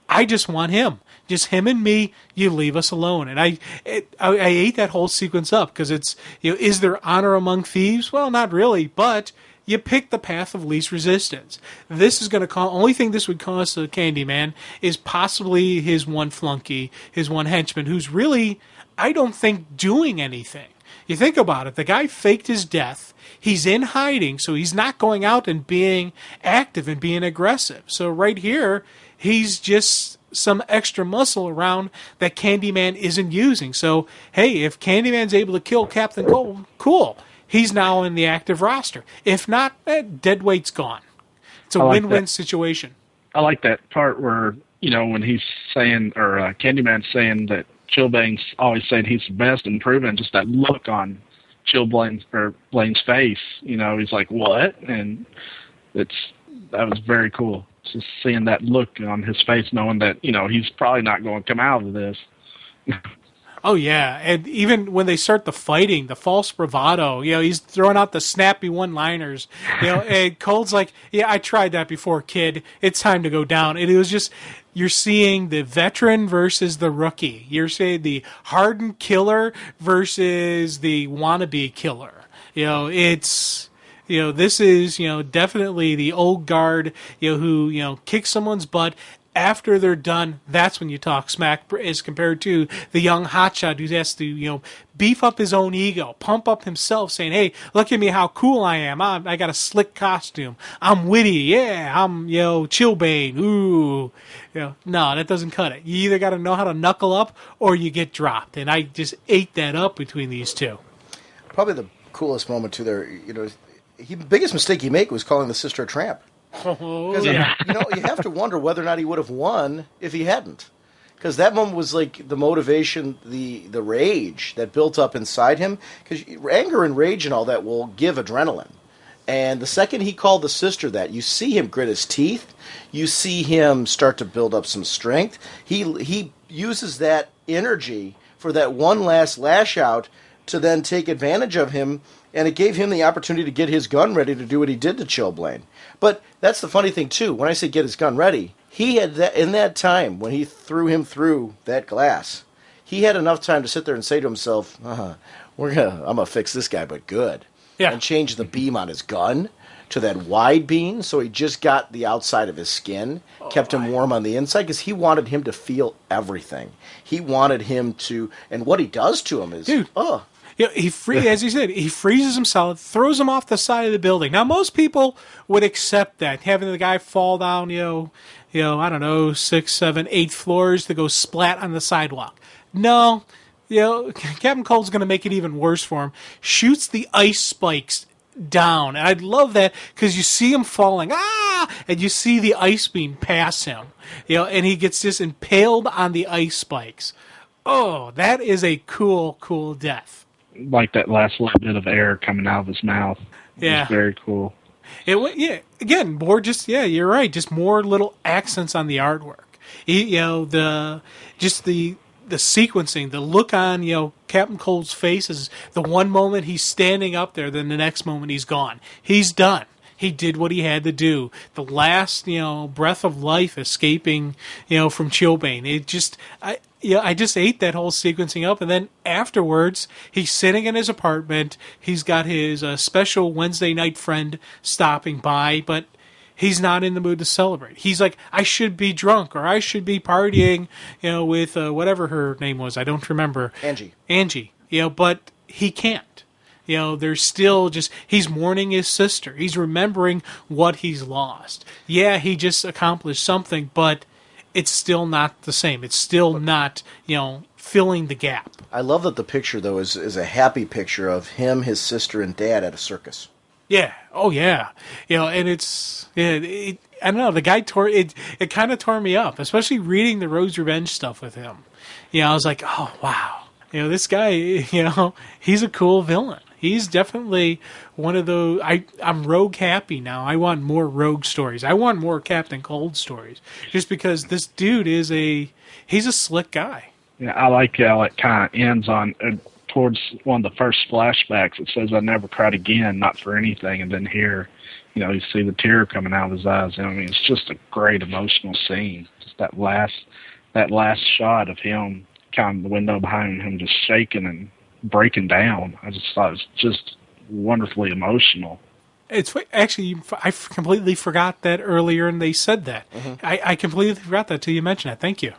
I just want him. Just him and me, you leave us alone. And I ate that whole sequence up because it's, is there honor among thieves? Well, not really, but you pick the path of least resistance. This is going to cost, only thing this would cost the Candyman is possibly his one flunky, his one henchman, who's really, I don't think, doing anything. You think about it, the guy faked his death. He's in hiding, so he's not going out and being active and being aggressive. So right here, he's just some extra muscle around that Candyman isn't using. So, hey, if Candyman's able to kill Captain Cold, cool. he's now in the active roster. If not, dead weight's gone. It's a win-win situation. I like that part where, when he's saying, or Candyman's saying that Chillblain's always saying he's the best and proving, just that look on Blaine's face. He's like, what? And that was very cool. Just seeing that look on his face, knowing that, he's probably not going to come out of this. Oh, yeah. And even when they start the fighting, the false bravado, he's throwing out the snappy one-liners, and Cold's like, yeah, I tried that before, kid. It's time to go down. And it was just, you're seeing the veteran versus the rookie. You're seeing the hardened killer versus the wannabe killer. This is, definitely the old guard, who, kicks someone's butt. After they're done, that's when you talk smack, as compared to the young hotshot who has to, beef up his own ego, pump up himself, saying, hey, look at me, how cool I am. I got a slick costume. I'm witty. Yeah, I'm, Chillblain. Ooh. No, that doesn't cut it. You either got to know how to knuckle up or you get dropped. And I just ate that up between these two. Probably the coolest moment, too, there, the biggest mistake he made was calling the sister a tramp. Because you have to wonder whether or not he would have won if he hadn't. Because that moment was like the motivation, the rage that built up inside him. Because anger and rage and all that will give adrenaline. And the second he called the sister that, you see him grit his teeth. You see him start to build up some strength. He uses that energy for that one last lash out to then take advantage of him. And it gave him the opportunity to get his gun ready to do what he did to Chillblain. But that's the funny thing, too. When I say get his gun ready, he had that in that time when he threw him through that glass, he had enough time to sit there and say to himself, I'm going to fix this guy, but good. Yeah. And change the beam on his gun to that wide beam, so he just got the outside of his skin, kept him warm on the inside, because he wanted him to feel everything. He wanted him to, and what he does to him is, as you said, he freezes himself, throws him off the side of the building. Now, most people would accept that, having the guy fall down, I don't know, 6, 7, 8 floors to go splat on the sidewalk. No, Captain Cold's going to make it even worse for him. Shoots the ice spikes down, and I love that because you see him falling, and you see the ice beam pass him, and he gets just impaled on the ice spikes. Oh, that is a cool, cool death. Like that last little bit of air coming out of his mouth. It was very cool. Again, more just, you're right, just more little accents on the artwork. The sequencing, the look on, Captain Cold's face is the one moment he's standing up there, then the next moment he's gone. He's done. He did what he had to do. The last, breath of life escaping, from Chillblain. It just, I just ate that whole sequencing up, and then afterwards, he's sitting in his apartment. He's got his special Wednesday night friend stopping by, but he's not in the mood to celebrate. He's like, I should be drunk, or I should be partying, with whatever her name was. I don't remember. Angie. But he can't. There's still just, he's mourning his sister. He's remembering what he's lost. Yeah, he just accomplished something, but it's still not the same. It's still not, filling the gap. I love that the picture, though, is a happy picture of him, his sister, and dad at a circus. Yeah. Oh, yeah. And it's, I don't know, the guy it kind of tore me up, especially reading the Rose Revenge stuff with him. I was like, oh, wow. This guy, he's a cool villain. He's definitely one of those. I'm rogue happy now. I want more rogue stories. I want more Captain Cold stories. Just because this dude he's a slick guy. Yeah, I like how it kind of ends on towards one of the first flashbacks. It says, "I never cried again, not for anything," and then here, you see the tear coming out of his eyes. I mean, it's just a great emotional scene. Just that last shot of him, kind of the window behind him, just shaking and breaking down. I just thought it was just wonderfully emotional. It's actually, I completely forgot that earlier, and they said that. Mm-hmm. I completely forgot that till you mentioned it. Thank you.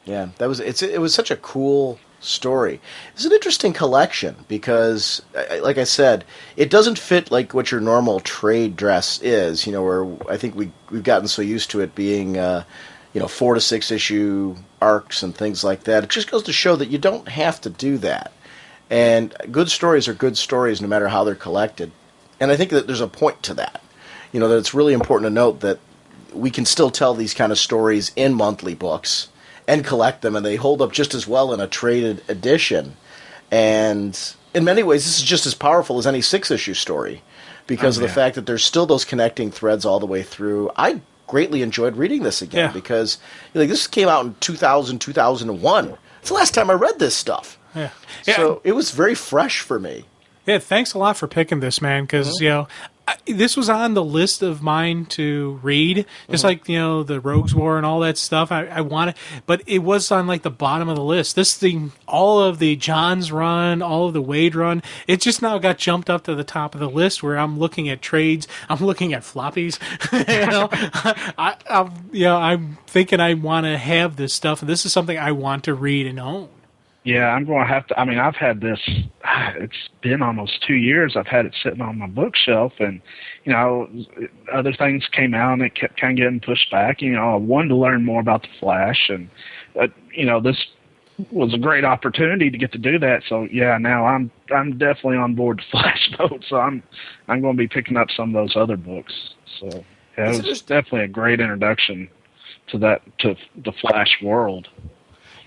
Yeah, it was such a cool story. It's an interesting collection because, like I said, it doesn't fit like what your normal trade dress is. Where I think we've gotten so used to it being 4 to 6 issue arcs and things like that. It just goes to show that you don't have to do that. And good stories are good stories no matter how they're collected. And I think that there's a point to that. That it's really important to note that we can still tell these kind of stories in monthly books and collect them, and they hold up just as well in a traded edition. And in many ways, this is just as powerful as any 6-issue story because of the fact that there's still those connecting threads all the way through. I greatly enjoyed reading this again because this came out in 2000, 2001. It's the last time I read this stuff. Yeah. So it was very fresh for me. Yeah, thanks a lot for picking this, man, because, this was on the list of mine to read, just like, the Rogues War and all that stuff. I wanted, but it was on, like, the bottom of the list. This thing, all of the John's run, all of the Wade run, it just now got jumped up to the top of the list where I'm looking at trades, I'm looking at floppies. I'm thinking I want to have this stuff, and this is something I want to read and own. Yeah, I'm going to have to. I mean, I've had this. It's been almost 2 years. I've had it sitting on my bookshelf, and other things came out, and it kept kind of getting pushed back. I wanted to learn more about the Flash, and this was a great opportunity to get to do that. So yeah, now I'm definitely on board the Flash boat. So I'm going to be picking up some of those other books. So yeah, it was definitely a great introduction to the Flash world.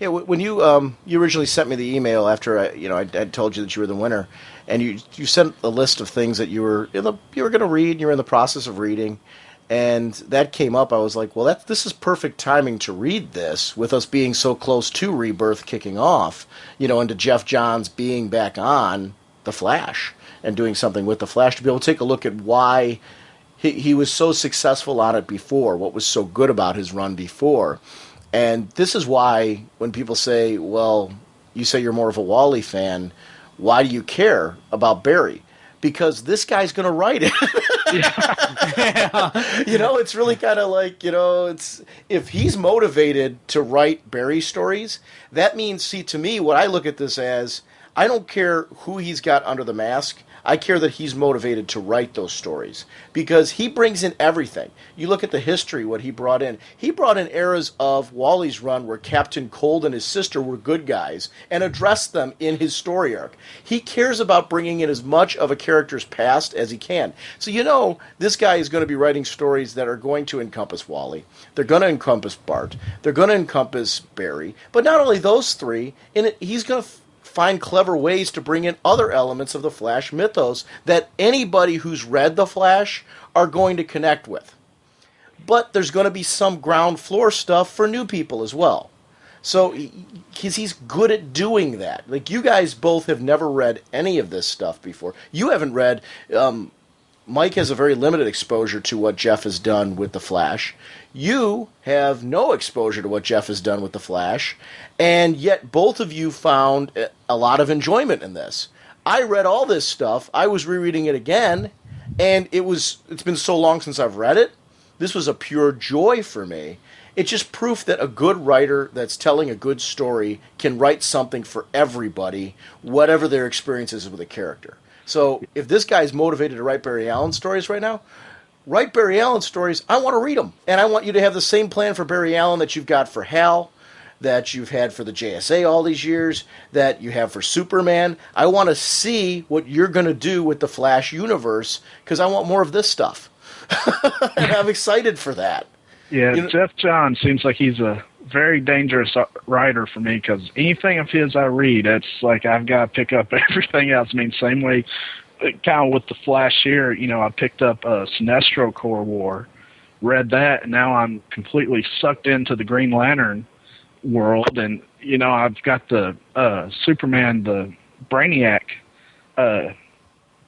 Yeah, when you originally sent me the email after I told you that you were the winner, and you sent a list of things that you were going to read, and you were in the process of reading, and that came up. I was like, well, this is perfect timing to read this with us being so close to Rebirth kicking off, and to Jeff Johns being back on the Flash and doing something with the Flash to be able to take a look at why he was so successful on it before, what was so good about his run before. And this is why when people say, well, you say you're more of a Wally fan, why do you care about Barry? Because this guy's going to write it. It's really kind of like, if he's motivated to write Barry stories, that means, to me, what I look at this as, I don't care who he's got under the mask. I care that he's motivated to write those stories because he brings in everything. You look at the history, what he brought in. He brought in eras of Wally's run where Captain Cold and his sister were good guys and addressed them in his story arc. He cares about bringing in as much of a character's past as he can. So this guy is going to be writing stories that are going to encompass Wally. They're going to encompass Bart. They're going to encompass Barry. But not only those three, he's going to find clever ways to bring in other elements of the Flash mythos that anybody who's read the Flash are going to connect with. But there's going to be some ground floor stuff for new people as well. So he's good at doing that. Like, you guys both have never read any of this stuff before. You haven't read... Mike has a very limited exposure to what Jeff has done with the Flash. You have no exposure to what Jeff has done with the Flash, and yet both of you found a lot of enjoyment in this. I read all this stuff. I was rereading it again, and it's been so long since I've read it. This was a pure joy for me. It's just proof that a good writer that's telling a good story can write something for everybody, whatever their experience is with a character. So if this guy's motivated to write Barry Allen stories right now, write Barry Allen stories. I want to read them. And I want you to have the same plan for Barry Allen that you've got for Hal, that you've had for the JSA all these years, that you have for Superman. I want to see what you're going to do with the Flash universe because I want more of this stuff. And I'm excited for that. Yeah, Jeff Johns seems like he's a very dangerous writer for me because anything of his I read, it's like I've got to pick up everything else. I mean, same way, kind of with the Flash here, I picked up Sinestro Corps War, read that, and now I'm completely sucked into the Green Lantern world. And, I've got the Superman, the Brainiac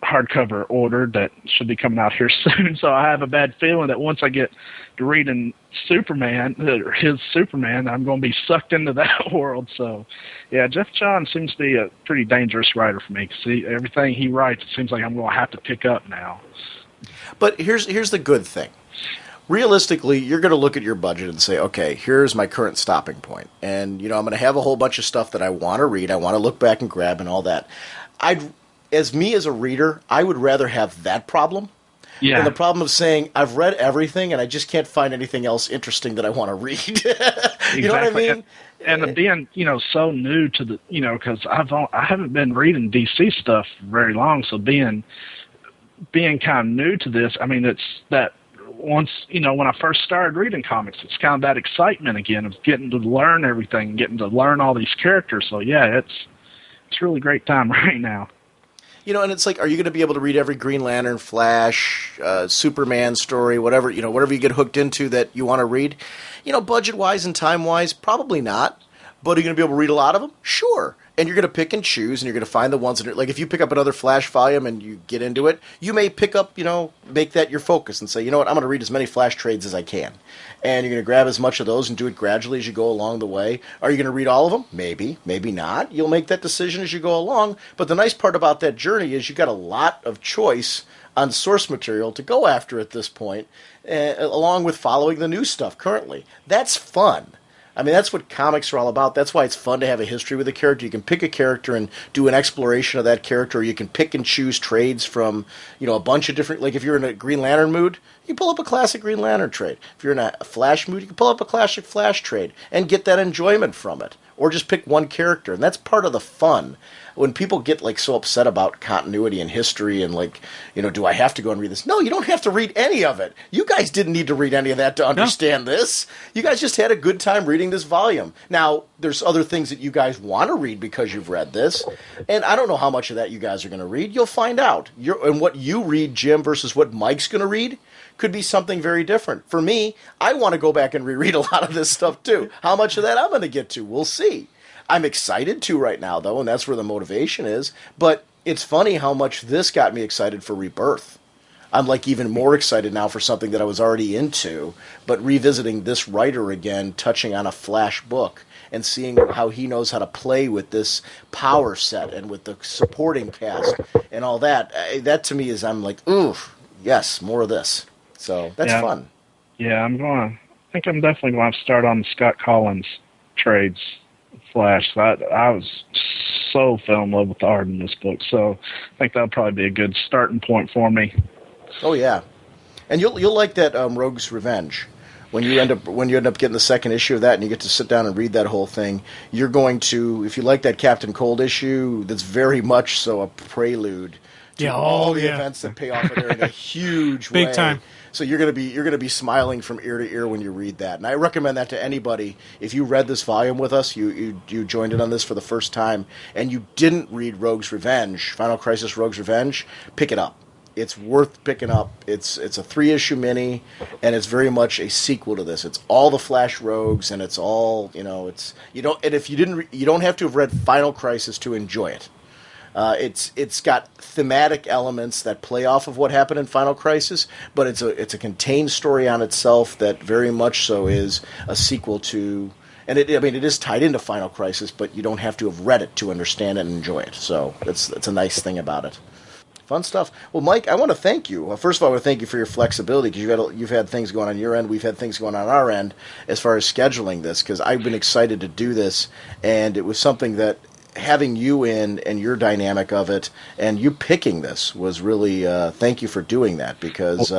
hardcover ordered that should be coming out here soon. So I have a bad feeling that once I get to reading Superman, his Superman, I'm going to be sucked into that world. So, yeah, Jeff Johns seems to be a pretty dangerous writer for me. Because everything he writes, it seems like I'm going to have to pick up now. But here's the good thing. Realistically, you're going to look at your budget and say, okay, here's my current stopping point. And, I'm going to have a whole bunch of stuff that I want to read. I want to look back and grab and all that. As a reader, I would rather have that problem than the problem of saying, I've read everything and I just can't find anything else interesting that I want to read. You know what I mean? and being, so new to the, because I haven't been reading DC stuff very long, so being kind of new to this, I mean, it's that once, when I first started reading comics, it's kind of that excitement again of getting to learn everything, getting to learn all these characters. So yeah, it's really great time right now. And it's like, are you going to be able to read every Green Lantern, Flash, Superman story, whatever you get hooked into that you want to read? Budget-wise and time-wise, probably not. But are you going to be able to read a lot of them? Sure. And you're going to pick and choose, and you're going to find the ones that are, like, if you pick up another Flash volume and you get into it, you may pick up, make that your focus and say, you know what, I'm going to read as many Flash trades as I can. And you're going to grab as much of those and do it gradually as you go along the way. Are you going to read all of them? Maybe, maybe not. You'll make that decision as you go along. But the nice part about that journey is you got a lot of choice on source material to go after at this point, along with following the new stuff currently. That's fun. I mean, that's what comics are all about. That's why it's fun to have a history with a character. You can pick a character and do an exploration of that character, or you can pick and choose trades from, a bunch of different, like if you're in a Green Lantern mood, you pull up a classic Green Lantern trade. If you're in a Flash mood, you can pull up a classic Flash trade and get that enjoyment from it. Or just pick one character, and that's part of the fun. When people get so upset about continuity and history and do I have to go and read this? No, you don't have to read any of it. You guys didn't need to read any of that to understand this. You guys just had a good time reading this volume. Now, there's other things that you guys want to read because you've read this, and I don't know how much of that you guys are going to read. You'll find out. And what you read, Jim, versus what Mike's going to read could be something very different. For me, I want to go back and reread a lot of this stuff too. How much of that I'm going to get to, we'll see. I'm excited to right now, though, and that's where the motivation is. But it's funny how much this got me excited for Rebirth. I'm even more excited now for something that I was already into, but revisiting this writer again, touching on a Flash book, and seeing how he knows how to play with this power set and with the supporting cast and all that. That to me is, I'm like, ooh, yes, more of this. So that's fun. Yeah, I think I'm definitely going to start on the Scott Collins trades. Flash. I was so fell in love with the art in this book, so I think that'll probably be a good starting point for me. Oh yeah, and you'll like that Rogue's Revenge. When you end up getting the second issue of that, and you get to sit down and read that whole thing, you're going to, if you like that Captain Cold issue, that's very much so a prelude to all the events that pay off there in a huge way. Big time. So you're gonna be smiling from ear to ear when you read that, and I recommend that to anybody. If you read this volume with us, you joined in on this for the first time, and you didn't read Rogue's Revenge, Final Crisis Rogue's Revenge, pick it up. It's worth picking up. It's a 3-issue mini, and it's very much a sequel to this. It's all the Flash Rogues, and it's all it's you don't. And if you didn't, you don't have to have read Final Crisis to enjoy it. It's got thematic elements that play off of what happened in Final Crisis, but it's a contained story on itself that very much so is a sequel to, and it is tied into Final Crisis, but you don't have to have read it to understand it and enjoy it. So it's a nice thing about it. Fun stuff. Well, Mike, I want to thank you. First of all, I want to thank you for your flexibility because you've had things going on your end. We've had things going on our end as far as scheduling this because I've been excited to do this, and it was something that having you in and your dynamic of it and you picking this was really thank you for doing that because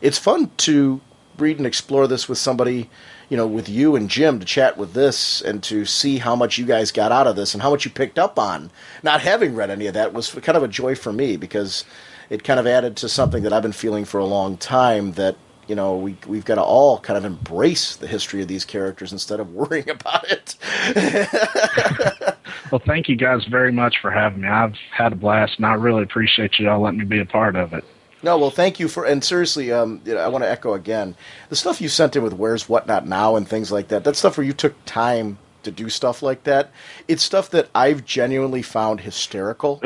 it's fun to read and explore this with somebody, with you and Jim to chat with this and to see how much you guys got out of this and how much you picked up on. Not having read any of that was kind of a joy for me because it kind of added to something that I've been feeling for a long time that we've got to all kind of embrace the history of these characters instead of worrying about it. Well, thank you guys very much for having me. I've had a blast, and I really appreciate you all letting me be a part of it. No, well, thank you and seriously, I want to echo again, the stuff you sent in with Where's What Not Now and things like that, that's stuff where you took time to do stuff like that. It's stuff that I've genuinely found hysterical.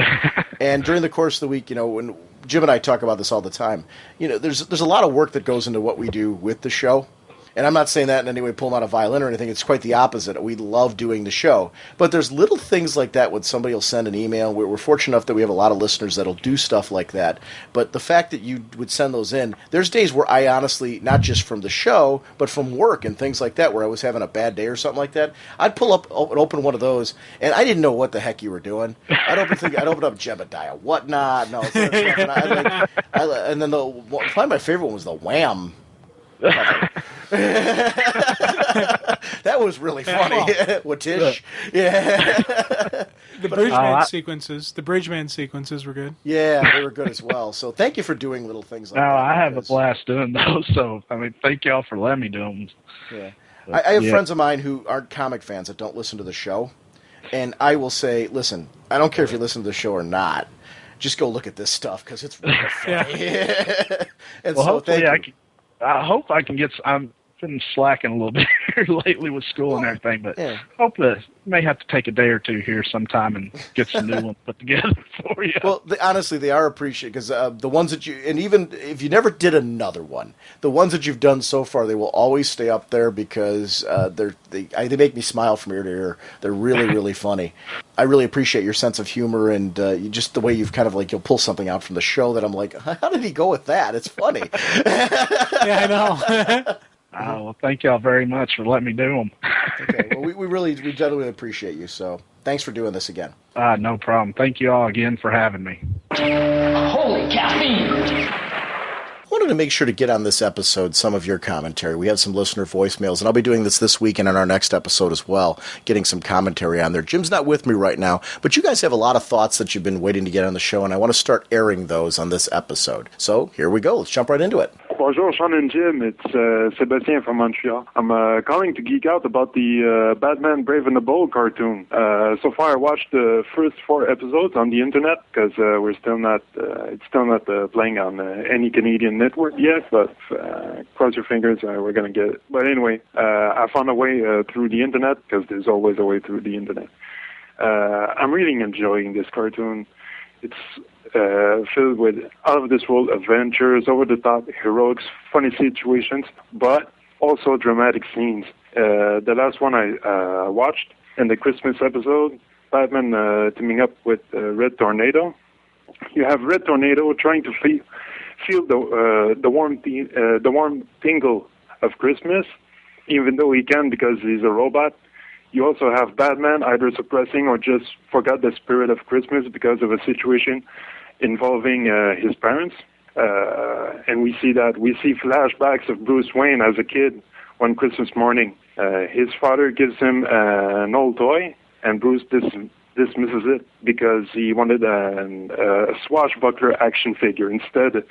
And during the course of the week, when Jim and I talk about this all the time, there's a lot of work that goes into what we do with the show. And I'm not saying that in any way pulling out a violin or anything. It's quite the opposite. We love doing the show. But there's little things like that when somebody will send an email. We're fortunate enough that we have a lot of listeners that'll do stuff like that. But the fact that you would send those in, there's days where I honestly, not just from the show, but from work and things like that, where I was having a bad day or something like that, I'd pull up and open one of those, and I didn't know what the heck you were doing. I'd open up Jebediah, whatnot, no, and then probably my favorite one was the Wham! That was really funny. What-ish? Yeah. The Bridgeman sequences were good. Yeah, they were good as well. So thank you for doing little things like that. No, I have a blast doing those. So, I mean, thank y'all for letting me do them. Yeah. I have friends of mine who aren't comic fans that don't listen to the show. And I will say, listen, I don't care if you listen to the show or not. Just go look at this stuff because it's really funny. And well, so hopefully I hope I can get. I've been slacking a little bit here lately with school and everything, but hope that may have to take a day or two here sometime and get some new ones put together for you. Well, honestly, they are appreciated because the ones that you, and even if you never did another one, the ones that you've done so far, they will always stay up there because they make me smile from ear to ear. They're really, really funny. I really appreciate your sense of humor and just the way you've kind of like, you'll pull something out from the show that I'm like, how did he go with that? It's funny. Yeah, I know. Well, thank y'all very much for letting me do them. Okay, well, we genuinely appreciate you, so thanks for doing this again. No problem. Thank you all again for having me. Holy caffeine! I wanted to make sure to get on this episode some of your commentary. We have some listener voicemails, and I'll be doing this week and in our next episode as well, getting some commentary on there. Jim's not with me right now, but you guys have a lot of thoughts that you've been waiting to get on the show, and I want to start airing those on this episode. So here we go. Let's jump right into it. Bonjour, Sean and Jim. It's Sébastien from Montreal. I'm calling to geek out about the Batman Brave and the Bold cartoon. So far, I watched the first 4 episodes on the internet because we're still not. It's still not playing on any Canadian network yet. But cross your fingers, we're gonna get it. But anyway, I found a way through the internet because there's always a way through the internet. I'm really enjoying this cartoon. It's filled with out-of-this-world adventures, over-the-top heroics, funny situations, but also dramatic scenes. The last one I watched, in the Christmas episode, Batman teaming up with Red Tornado. You have Red Tornado trying to feel the warm tingle of Christmas, even though he can because he's a robot. You also have Batman either suppressing or just forgot the spirit of Christmas because of a situation involving his parents. And we see flashbacks of Bruce Wayne as a kid one Christmas morning. His father gives him an old toy, and Bruce dismisses it because he wanted a swashbuckler action figure. Instead,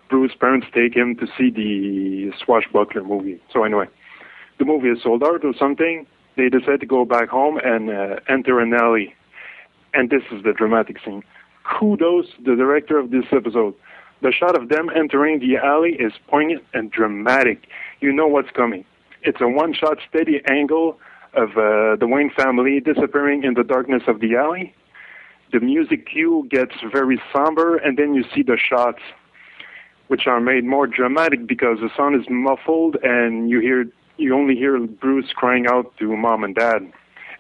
Bruce's parents take him to see the swashbuckler movie. So anyway, the movie is sold out or something. They decide to go back home and enter an alley. And this is the dramatic scene. Kudos to the director of this episode. The shot of them entering the alley is poignant and dramatic. You know what's coming. It's a one-shot steady angle of the Wayne family disappearing in the darkness of the alley. The music cue gets very somber, and then you see the shots, which are made more dramatic because the sound is muffled and you only hear Bruce crying out to mom and dad,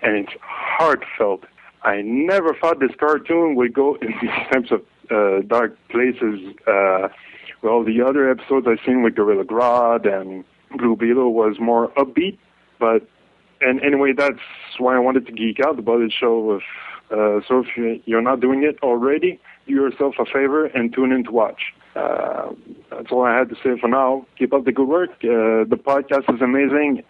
and it's heartfelt. I never thought this cartoon would go in these types of dark places. Well, the other episodes I've seen with Gorilla Grodd and Blue Beetle was more upbeat, and anyway, that's why I wanted to geek out about the show. So if you're not doing it already, do yourself a favor and tune in to watch. That's all I had to say for now. Keep up the good work. The podcast is amazing.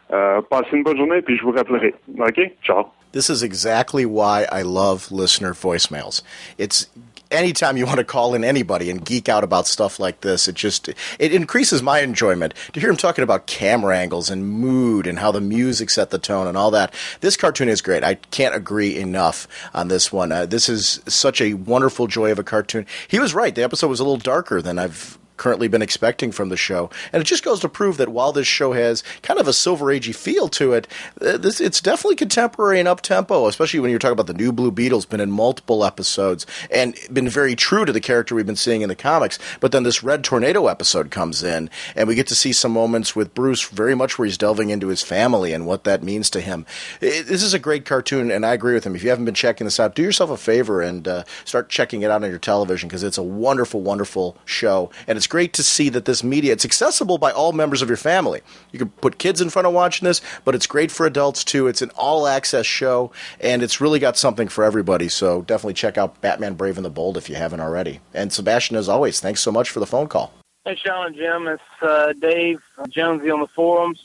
Passez une bonne journée, puis je vous rappellerai. Okay? Ciao. This is exactly why I love listener voicemails. It's anytime you want to call in anybody and geek out about stuff like this, it increases my enjoyment to hear him talking about camera angles and mood and how the music set the tone and all that. This cartoon is great. I can't agree enough on this one. This is such a wonderful joy of a cartoon. He was right. The episode was a little darker than I've currently been expecting from the show, and it just goes to prove that while this show has kind of a silver agey feel to it, it's definitely contemporary and up-tempo, especially when you're talking about the new Blue Beetle's been in multiple episodes and been very true to the character we've been seeing in the comics. But then this Red Tornado episode comes in, and we get to see some moments with Bruce very much where he's delving into his family and what that means to him. This is a great cartoon, and I agree with him. If you haven't been checking this out, do yourself a favor and start checking it out on your television, because it's a wonderful, wonderful show, and it's great to see that this media, it's accessible by all members of your family. You can put kids in front of watching this, but it's great for adults too. It's an all-access show, and it's really got something for everybody, so definitely check out Batman Brave and the Bold if you haven't already. And Sebastian, as always, thanks so much for the phone call. Hey, Sean and Jim. It's Dave Jonesy on the forums.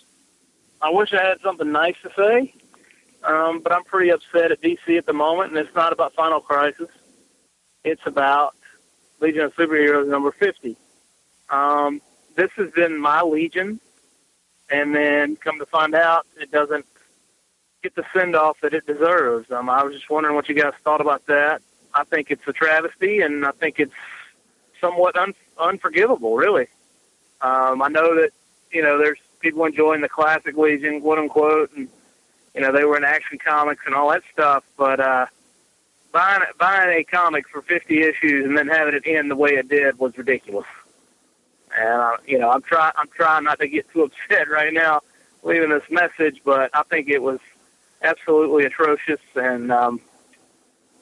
I wish I had something nice to say, but I'm pretty upset at DC at the moment, and it's not about Final Crisis. It's about Legion of Superheroes number 50. This has been my Legion, and then come to find out it doesn't get the send-off that it deserves. I was just wondering what you guys thought about that. I think it's a travesty, and I think it's somewhat unforgivable, really. I know that, there's people enjoying the classic Legion, quote-unquote, and, they were in Action Comics and all that stuff, but buying a comic for 50 issues and then having it end the way it did was ridiculous. And, I'm trying not to get too upset right now leaving this message, but I think it was absolutely atrocious, and,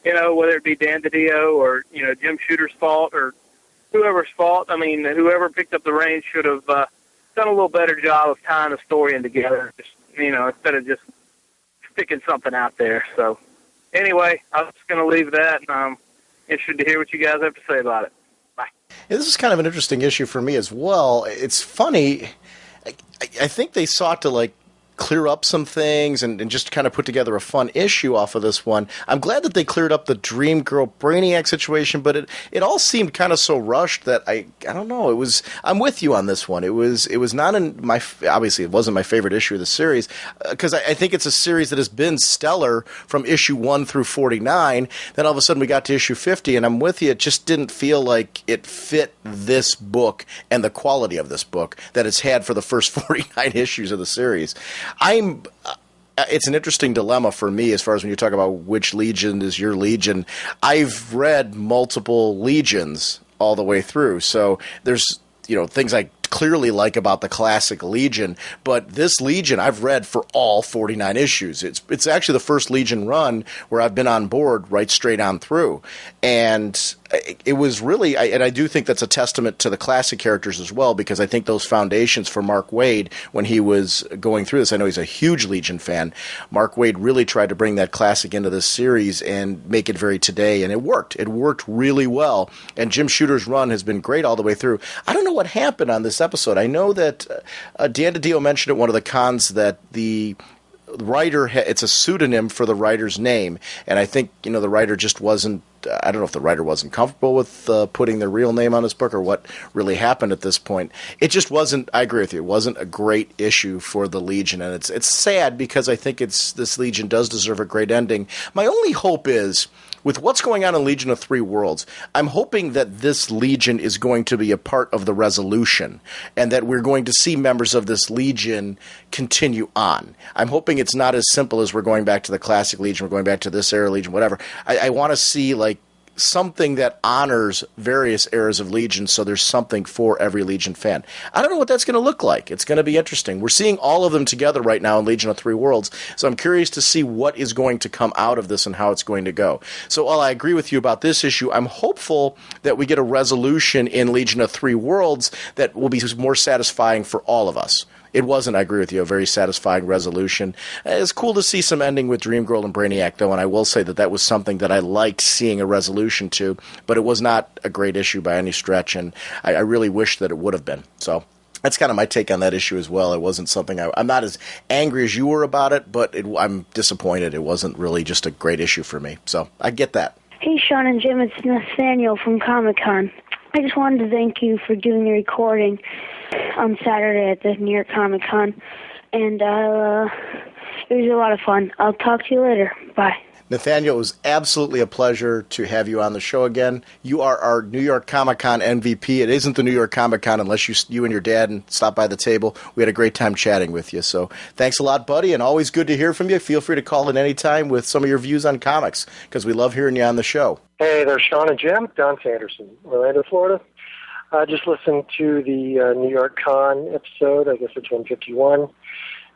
whether it be Dan DiDio or, Jim Shooter's fault or whoever's fault, whoever picked up the reins should have done a little better job of tying the story in together, instead of just sticking something out there. So, anyway, I was just going to leave that, and I'm interested to hear what you guys have to say about it. Bye. Yeah, this is kind of an interesting issue for me as well. It's funny. I think they sought to, clear up some things and just kind of put together a fun issue off of this one. I'm glad that they cleared up the Dream Girl Brainiac situation, but it all seemed kind of so rushed that I don't know. I'm with you on this one. It was not in my, obviously it wasn't my favorite issue of the series, because I think it's a series that has been stellar from issue 1 through 49. Then all of a sudden we got to issue 50, and I'm with you. It just didn't feel like it fit this book and the quality of this book that it's had for the first 49 issues of the series. It's an interesting dilemma for me as far as when you talk about which Legion is your Legion. I've read multiple Legions all the way through, so there's things I clearly like about the classic Legion, but this Legion I've read for all 49 issues. It's actually the first Legion run where I've been on board right straight on through, and it was really, and I do think that's a testament to the classic characters as well, because I think those foundations for Mark Waid when he was going through this, I know he's a huge Legion fan, Mark Waid really tried to bring that classic into this series and make it very today, and it worked. It worked really well, and Jim Shooter's run has been great all the way through. I don't know what happened on this episode. I know that Dan DiDio mentioned at one of the cons that the writer, it's a pseudonym for the writer's name, and I think the writer just wasn't, I don't know if the writer wasn't comfortable with putting their real name on his book or what really happened at this point. It just wasn't, I agree with you, it wasn't a great issue for the Legion, and it's sad because I think this Legion does deserve a great ending. My only hope is, with what's going on in Legion of Three Worlds, I'm hoping that this Legion is going to be a part of the resolution and that we're going to see members of this Legion continue on. I'm hoping it's not as simple as we're going back to the classic Legion, we're going back to this era Legion, whatever. I want to see something that honors various eras of Legion, so there's something for every Legion fan. I don't know what that's going to look like. It's going to be interesting. We're seeing all of them together right now in Legion of Three Worlds, so I'm curious to see what is going to come out of this and how it's going to go. So while I agree with you about this issue, I'm hopeful that we get a resolution in Legion of Three Worlds that will be more satisfying for all of us. It wasn't, I agree with you, a very satisfying resolution. It's cool to see some ending with Dream Girl and Brainiac, though, and I will say that was something that I liked seeing a resolution to, but it was not a great issue by any stretch, and I really wish that it would have been. So that's kind of my take on that issue as well. It wasn't something I'm not as angry as you were about it, but I'm disappointed. It wasn't really just a great issue for me. So I get that. Hey, Sean and Jim, it's Nathaniel from Comic-Con. I just wanted to thank you for doing the recording on Saturday at the New York Comic Con, and it was a lot of fun. I'll talk to you later. Bye. Nathaniel, it was absolutely a pleasure to have you on the show again. You are our New York Comic Con MVP. It isn't the New York Comic Con unless you and your dad stop by the table. We had a great time chatting with you. So thanks a lot, buddy, and always good to hear from you. Feel free to call in any time with some of your views on comics, because we love hearing you on the show. Hey there, Sean and Jim. Don Sanderson, Orlando, Florida. I just listened to the New York Con episode. I guess it's 151.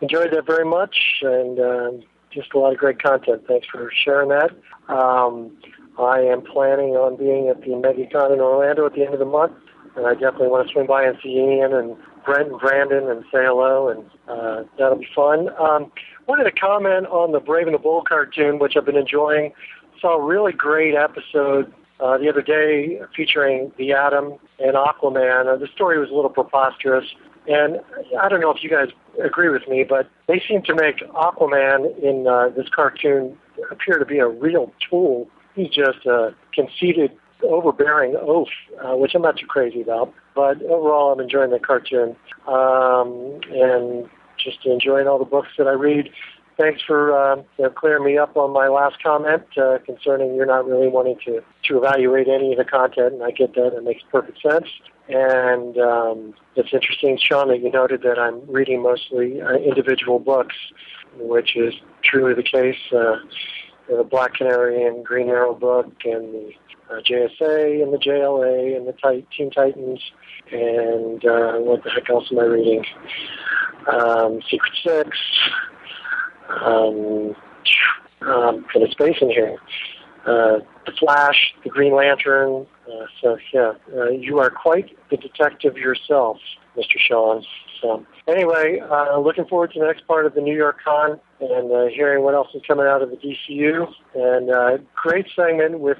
Enjoyed that very much, and just a lot of great content. Thanks for sharing that. I am planning on being at the MegaCon in Orlando at the end of the month, and I definitely want to swing by and see Ian and Brent and Brandon and say hello, and that'll be fun. Wanted to comment on the Brave and the Bold cartoon, which I've been enjoying. Saw a really great episode the other day featuring the Atom and Aquaman. The story was a little preposterous, And I don't know if you guys agree with me, but they seem to make Aquaman in this cartoon appear to be a real tool. He's just a conceited, overbearing oaf, which I'm not too crazy about. But overall, I'm enjoying the cartoon and just enjoying all the books that I read. Thanks for clearing me up on my last comment concerning you're not really wanting to evaluate any of the content, and I get that. It makes perfect sense. And it's interesting, Sean, that you noted that I'm reading mostly individual books, which is truly the case. The Black Canary and Green Arrow book, and the JSA, and the JLA, and the Teen Titans, and what the heck else am I reading? Secret Six. Kind of space in here. The Flash, the Green Lantern. You are quite the detective yourself, Mr. Sean. So anyway, looking forward to the next part of the New York Con and hearing what else is coming out of the DCU. And great segment with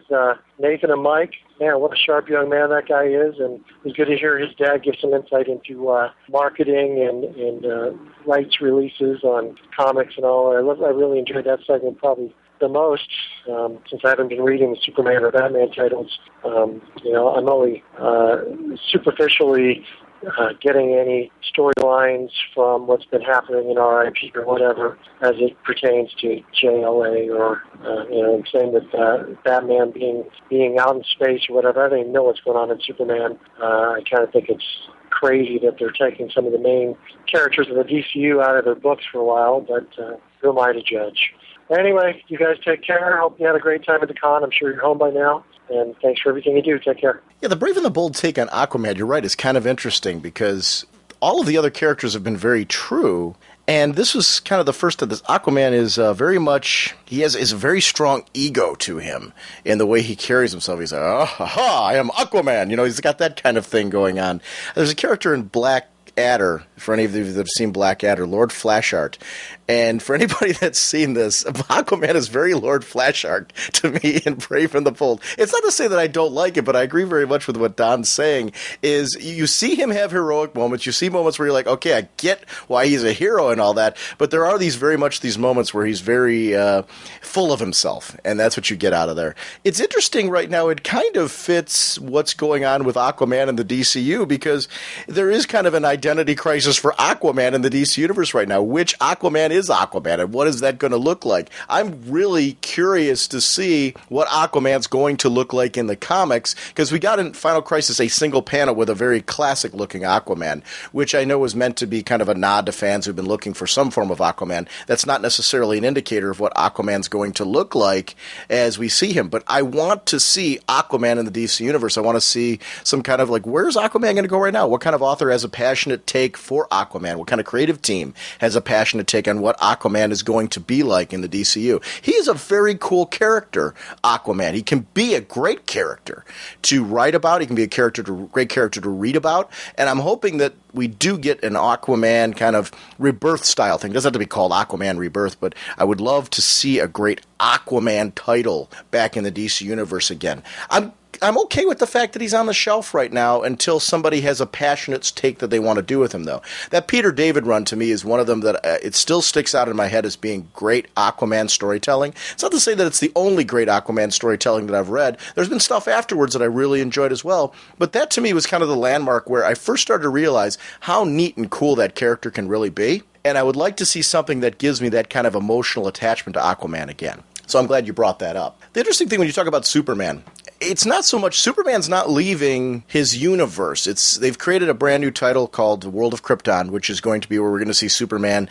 Nathan and Mike. Man, what a sharp young man that guy is. And it was good to hear his dad give some insight into marketing and rights releases on comics and all. I really enjoyed that segment probably the most since I haven't been reading the Superman or Batman titles. I'm only superficially getting any storylines from what's been happening in RIP or whatever as it pertains to JLA or, same with Batman being out in space or whatever. I don't even know what's going on in Superman. I kind of think it's crazy that they're taking some of the main characters of the DCU out of their books for a while, but who am I to judge? Anyway, you guys take care. Hope you had a great time at the con. I'm sure you're home by now. And thanks for everything you do. Take care. Yeah, the Brave and the Bold take on Aquaman, you're right, is kind of interesting because all of the other characters have been very true. And this was kind of the first of this. Aquaman is very much, is a very strong ego to him in the way he carries himself. He's like, I am Aquaman. He's got that kind of thing going on. There's a character in Black Adder, for any of you that have seen Black Adder, Lord Flashheart. And for anybody that's seen this, Aquaman is very Lord Flashheart to me in Brave and the Bold. It's not to say that I don't like it, but I agree very much with what Don's saying, is you see him have heroic moments. You see moments where you're like, okay, I get why he's a hero and all that, but there are these moments where he's very full of himself, and that's what you get out of there. It's interesting right now. It kind of fits what's going on with Aquaman in the DCU because there is kind of an identity crisis for Aquaman in the DC universe right now. Which Aquaman is Aquaman, and what is that going to look like? I'm really curious to see what Aquaman's going to look like in the comics, because we got in Final Crisis a single panel with a very classic-looking Aquaman, which I know is meant to be kind of a nod to fans who've been looking for some form of Aquaman. That's not necessarily an indicator of what Aquaman's going to look like as we see him, but I want to see Aquaman in the DC universe. I want to see some kind of where's Aquaman going to go right now? What kind of author has a passionate take for Aquaman? What kind of creative team has a passionate take on what Aquaman is going to be like in the DCU? He is a very cool character, Aquaman. He can be a great character to write about. He can be a great character to read about. And I'm hoping that we do get an Aquaman kind of rebirth style thing. It doesn't have to be called Aquaman Rebirth, but I would love to see a great Aquaman title back in the DC universe again. I'm okay with the fact that he's on the shelf right now until somebody has a passionate take that they want to do with him, though. That Peter David run, to me, is one of them that it still sticks out in my head as being great Aquaman storytelling. It's not to say that it's the only great Aquaman storytelling that I've read. There's been stuff afterwards that I really enjoyed as well, but that, to me, was kind of the landmark where I first started to realize how neat and cool that character can really be, and I would like to see something that gives me that kind of emotional attachment to Aquaman again. So I'm glad you brought that up. The interesting thing when you talk about Superman, it's not so much Superman's not leaving his universe. They've created a brand new title called The World of Krypton, which is going to be where we're going to see Superman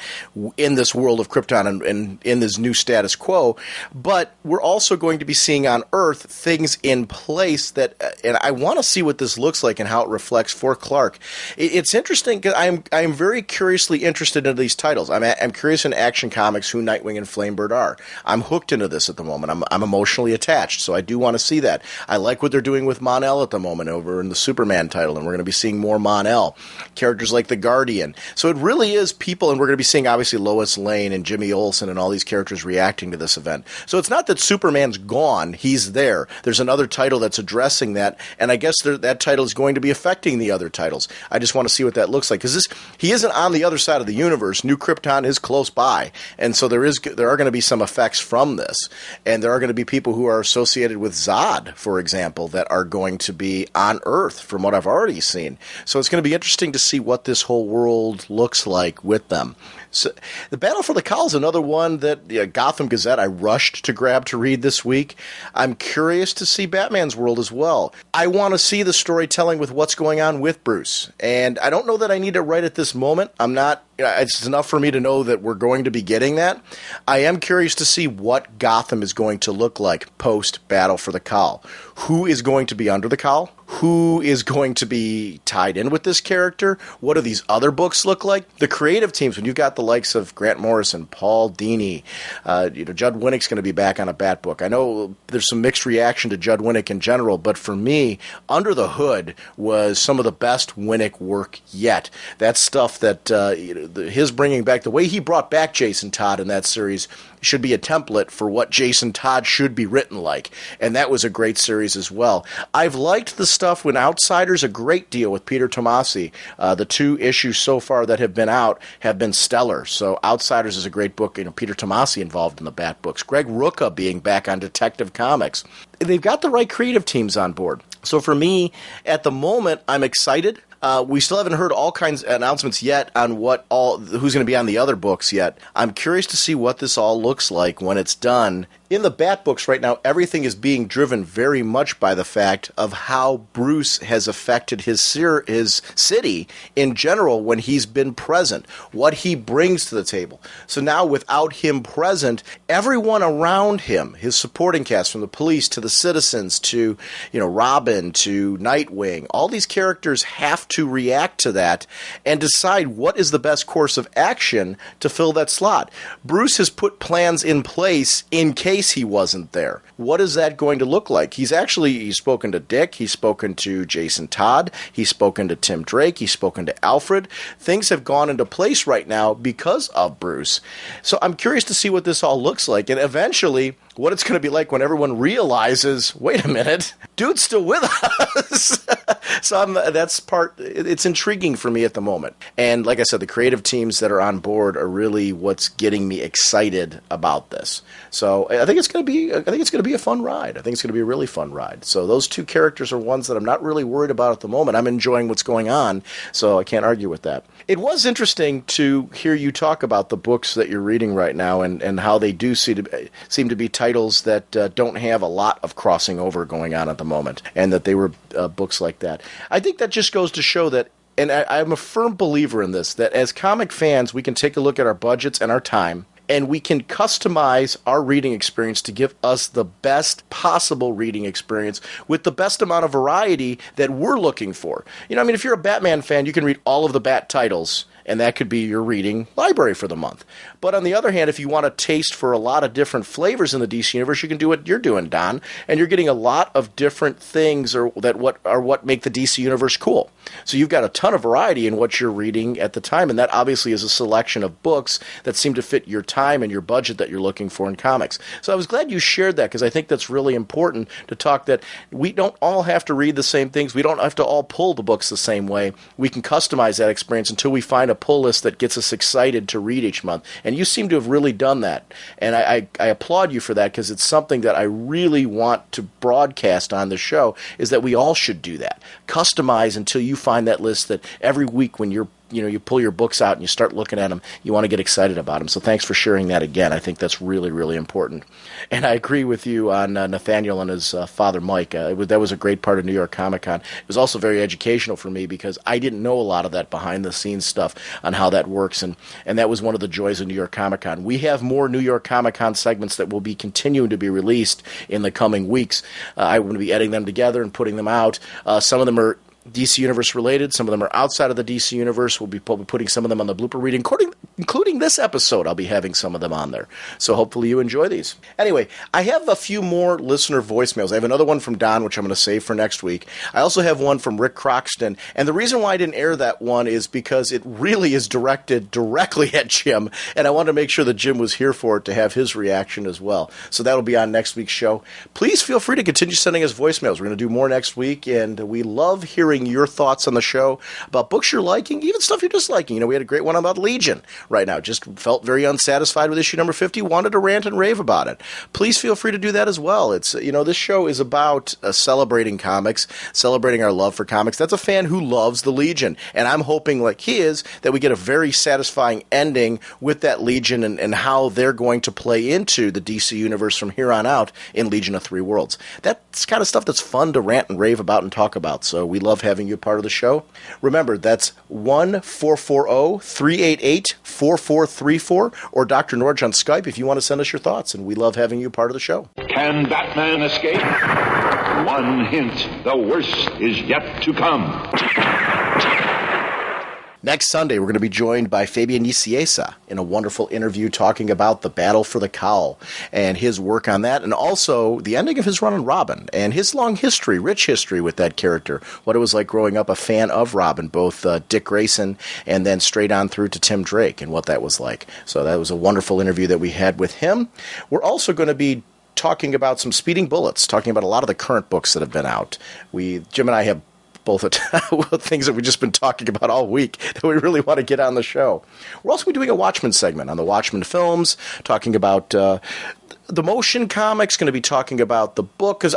in this world of Krypton and in this new status quo. But we're also going to be seeing on Earth things in place that, and I want to see what this looks like and how it reflects for Clark. It's interesting because I'm very curiously interested in these titles. I'm curious in Action Comics who Nightwing and Flamebird are. I'm hooked into this at the moment. I'm emotionally attached, so I do want to see that. I like what they're doing with Mon-El at the moment over in the Superman title, and we're going to be seeing more Mon-El. Characters like the Guardian. So it really is people, and we're going to be seeing obviously Lois Lane and Jimmy Olsen and all these characters reacting to this event. So it's not that Superman's gone. He's there. There's another title that's addressing that, and I guess that title is going to be affecting the other titles. I just want to see what that looks like, because he isn't on the other side of the universe. New Krypton is close by, and so there are going to be some effects from this, and there are going to be people who are associated with Zod, for example, that are going to be on Earth, from what I've already seen. So it's going to be interesting to see what this whole world looks like with them. So, the Battle for the Cowl is another one that Gotham Gazette I rushed to grab to read this week. I'm curious to see Batman's world as well. I want to see the storytelling with what's going on with Bruce, and I don't know that I need it right at this moment. It's enough for me to know that we're going to be getting that. I am curious to see what Gotham is going to look like post Battle for the Cowl. Who is going to be under the cowl? Who is going to be tied in with this character? What do these other books look like? The creative teams, when you've got the likes of Grant Morrison, Paul Dini, Judd Winnick's going to be back on a Bat book. I know there's some mixed reaction to Judd Winnick in general, but for me, Under the Hood was some of the best Winnick work yet. That's stuff that his bringing back, the way he brought back Jason Todd in that series should be a template for what Jason Todd should be written like, and that was a great series as well. I've liked the stuff when Outsiders a great deal with Peter Tomasi. The 2 issues so far that have been out have been stellar, so Outsiders is a great book. Peter Tomasi involved in the Bat books. Greg Rucka being back on Detective Comics. They've got the right creative teams on board. So for me, at the moment, I'm excited. We still haven't heard all kinds of announcements yet on who's going to be on the other books yet. I'm curious to see what this all looks like when it's done. In the Bat books right now, everything is being driven very much by the fact of how Bruce has affected his city in general when he's been present, what he brings to the table. So now without him present, everyone around him, his supporting cast from the police to the citizens to Robin to Nightwing, all these characters have to react to that and decide what is the best course of action to fill that slot. Bruce has put plans in place in case he wasn't there. What is that going to look like? He's spoken to Dick, he's spoken to Jason Todd, he's spoken to Tim Drake, he's spoken to Alfred. Things have gone into place right now because of Bruce. So I'm curious to see what this all looks like, and eventually what it's going to be like when everyone realizes, wait a minute, dude's still with us. So it's intriguing for me at the moment. And like I said, the creative teams that are on board are really what's getting me excited about this. So I think it's going to be a fun ride. I think it's going to be a really fun ride. So those 2 characters are ones that I'm not really worried about at the moment. I'm enjoying what's going on, so I can't argue with that. It was interesting to hear you talk about the books that you're reading right now and how they do seem to be titles that don't have a lot of crossing over going on at the moment, and that they were books like that. I think that just goes to show that, and I'm a firm believer in this, that as comic fans, we can take a look at our budgets and our time, and we can customize our reading experience to give us the best possible reading experience with the best amount of variety that we're looking for. If you're a Batman fan, you can read all of the Bat titles, and that could be your reading library for the month. But on the other hand, if you want a taste for a lot of different flavors in the DC Universe, you can do what you're doing, Don, and you're getting a lot of different things what make the DC Universe cool. So you've got a ton of variety in what you're reading at the time, and that obviously is a selection of books that seem to fit your time and your budget that you're looking for in comics. So I was glad you shared that, because I think that's really important to talk that we don't all have to read the same things. We don't have to all pull the books the same way. We can customize that experience until we find a pull list that gets us excited to read each month. And you seem to have really done that. And I applaud you for that, because it's something that I really want to broadcast on the show, is that we all should do that. Customize until you find that list that every week when you pull your books out and you start looking at them, you want to get excited about them. So thanks for sharing that again. I think that's really, really important. And I agree with you on Nathaniel and his father, Mike. That was a great part of New York Comic Con. It was also very educational for me, because I didn't know a lot of that behind-the-scenes stuff on how that works, and that was one of the joys of New York Comic Con. We have more New York Comic Con segments that will be continuing to be released in the coming weeks. I'm going to be editing them together and putting them out. Some of them are DC Universe related. Some of them are outside of the DC Universe. We'll be putting some of them on the blooper reading. including this episode. I'll be having some of them on there. So hopefully you enjoy these. Anyway, I have a few more listener voicemails. I have another one from Don, which I'm going to save for next week. I also have one from Rick Croxton. And the reason why I didn't air that one is because it really is directed directly at Jim. And I wanted to make sure that Jim was here for it to have his reaction as well. So that'll be on next week's show. Please feel free to continue sending us voicemails. We're going to do more next week. And we love hearing your thoughts on the show about books you're liking, even stuff you're disliking. You know, we had a great one about Legion right now. Just felt very unsatisfied with issue number 50, wanted to rant and rave about it. Please feel free to do that as well. It's, you know, this show is about celebrating comics, celebrating our love for comics. That's a fan who loves the Legion, and I'm hoping, like he is, that we get a very satisfying ending with that Legion and how they're going to play into the DC universe from here on out in Legion of Three Worlds. That's kind of stuff that's fun to rant and rave about and talk about, so we love having you part of the show. Remember, that's 1-440-388-4434 or Dr. Norge on Skype if you want to send us your thoughts, and we love having you part of the show. Can Batman escape? One hint, the worst is yet to come. Next Sunday, we're going to be joined by Fabian Nicieza in a wonderful interview talking about the Battle for the Cowl and his work on that, and also the ending of his run on Robin and his long history, rich history with that character, what it was like growing up a fan of Robin, both Dick Grayson and then straight on through to Tim Drake and what that was like. So that was a wonderful interview that we had with him. We're also going to be talking about some Speeding Bullets, talking about a lot of the current books that have been out. Jim and I have both things that we've just been talking about all week that we really want to get on the show. We're also doing a Watchmen segment on the Watchmen films, talking about the motion comics, going to be talking about the book, because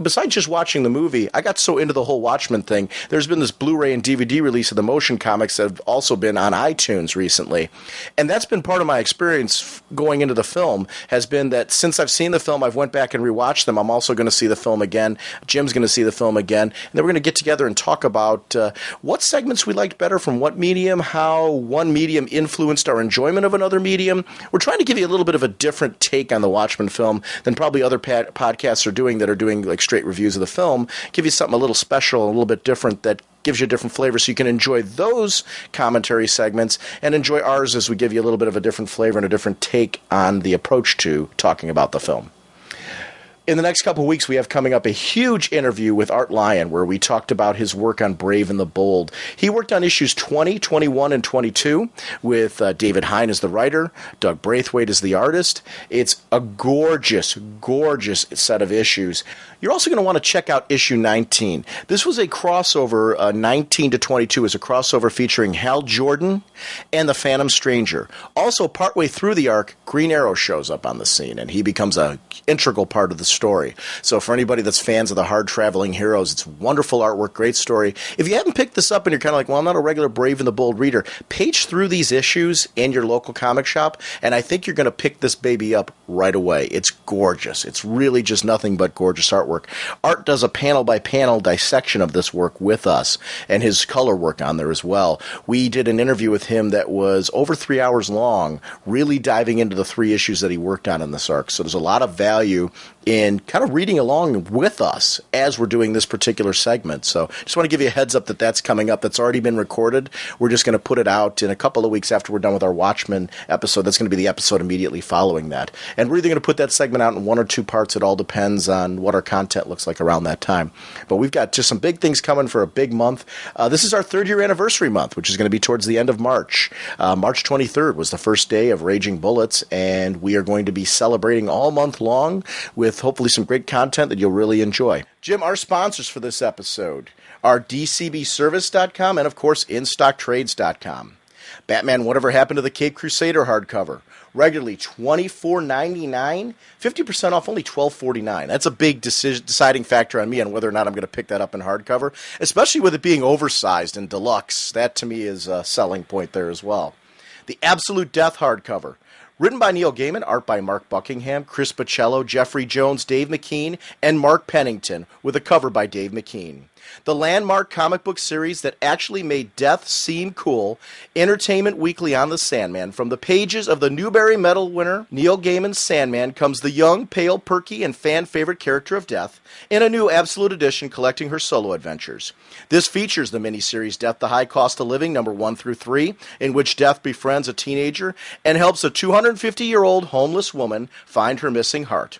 besides just watching the movie, I got so into the whole Watchmen thing. There's been this Blu-ray and DVD release of the motion comics that have also been on iTunes recently, and that's been part of my experience going into the film, has been that since I've seen the film, I've went back and rewatched them. I'm also going to see the film again. Jim's going to see the film again, and then we're going to get together and talk about what segments we liked better from what medium, how one medium influenced our enjoyment of another medium. We're trying to give you a little bit of a different take on the Watchmen film than probably other podcasts are doing that are doing like straight reviews of the film. Give you something a little special, a little bit different that gives you a different flavor, so you can enjoy those commentary segments and enjoy ours as we give you a little bit of a different flavor and a different take on the approach to talking about the film. In the next couple of weeks, we have coming up a huge interview with Art Lyon, where we talked about his work on Brave and the Bold. He worked on issues 20, 21, and 22 with David Hine as the writer, Doug Braithwaite as the artist. It's a gorgeous, gorgeous set of issues. You're also going to want to check out issue 19. This was a crossover, 19 to 22 is a crossover featuring Hal Jordan and the Phantom Stranger. Also, partway through the arc, Green Arrow shows up on the scene, and he becomes an integral part of the story. So for anybody that's fans of the hard-traveling heroes, it's wonderful artwork, great story. If you haven't picked this up and you're kind of like, well, I'm not a regular Brave and the Bold reader, page through these issues in your local comic shop, and I think you're going to pick this baby up right away. It's gorgeous. It's really just nothing but gorgeous artwork. Art does a panel-by-panel dissection of this work with us, and his color work on there as well. We did an interview with him that was over 3 hours long, really diving into the 3 issues that he worked on in this arc. So there's a lot of value in kind of reading along with us as we're doing this particular segment. So just want to give you a heads up that that's coming up. That's already been recorded. We're just going to put it out in a couple of weeks after we're done with our Watchmen episode. That's going to be the episode immediately following that. And we're either going to put that segment out in 1 or 2 parts. It all depends on what our content looks like around that time. But we've got just some big things coming for a big month. This is our 3rd year anniversary month, which is going to be towards the end of March. March 23rd was the first day of Raging Bullets, and we are going to be celebrating all month long with hopefully some great content that you'll really enjoy. Jim, our sponsors for this episode are DCBService.com and, of course, InStockTrades.com. Batman Whatever Happened to the Cape Crusader hardcover. Regularly $24.99, 50% off only $12.49. That's a big deciding factor on me on whether or not I'm going to pick that up in hardcover, especially with it being oversized and deluxe. That, to me, is a selling point there as well. The Absolute Death hardcover. Written by Neil Gaiman, art by Mark Buckingham, Chris Baccello, Jeffrey Jones, Dave McKean, and Mark Pennington, with a cover by Dave McKean. The landmark comic book series that actually made death seem cool, Entertainment Weekly on the Sandman. From the pages of the Newbery Medal winner Neil Gaiman's Sandman comes the young, pale, perky, and fan-favorite character of Death in a new Absolute Edition collecting her solo adventures. This features the miniseries Death, the High Cost of Living, number 1 through 3, in which Death befriends a teenager and helps a 250-year-old homeless woman find her missing heart.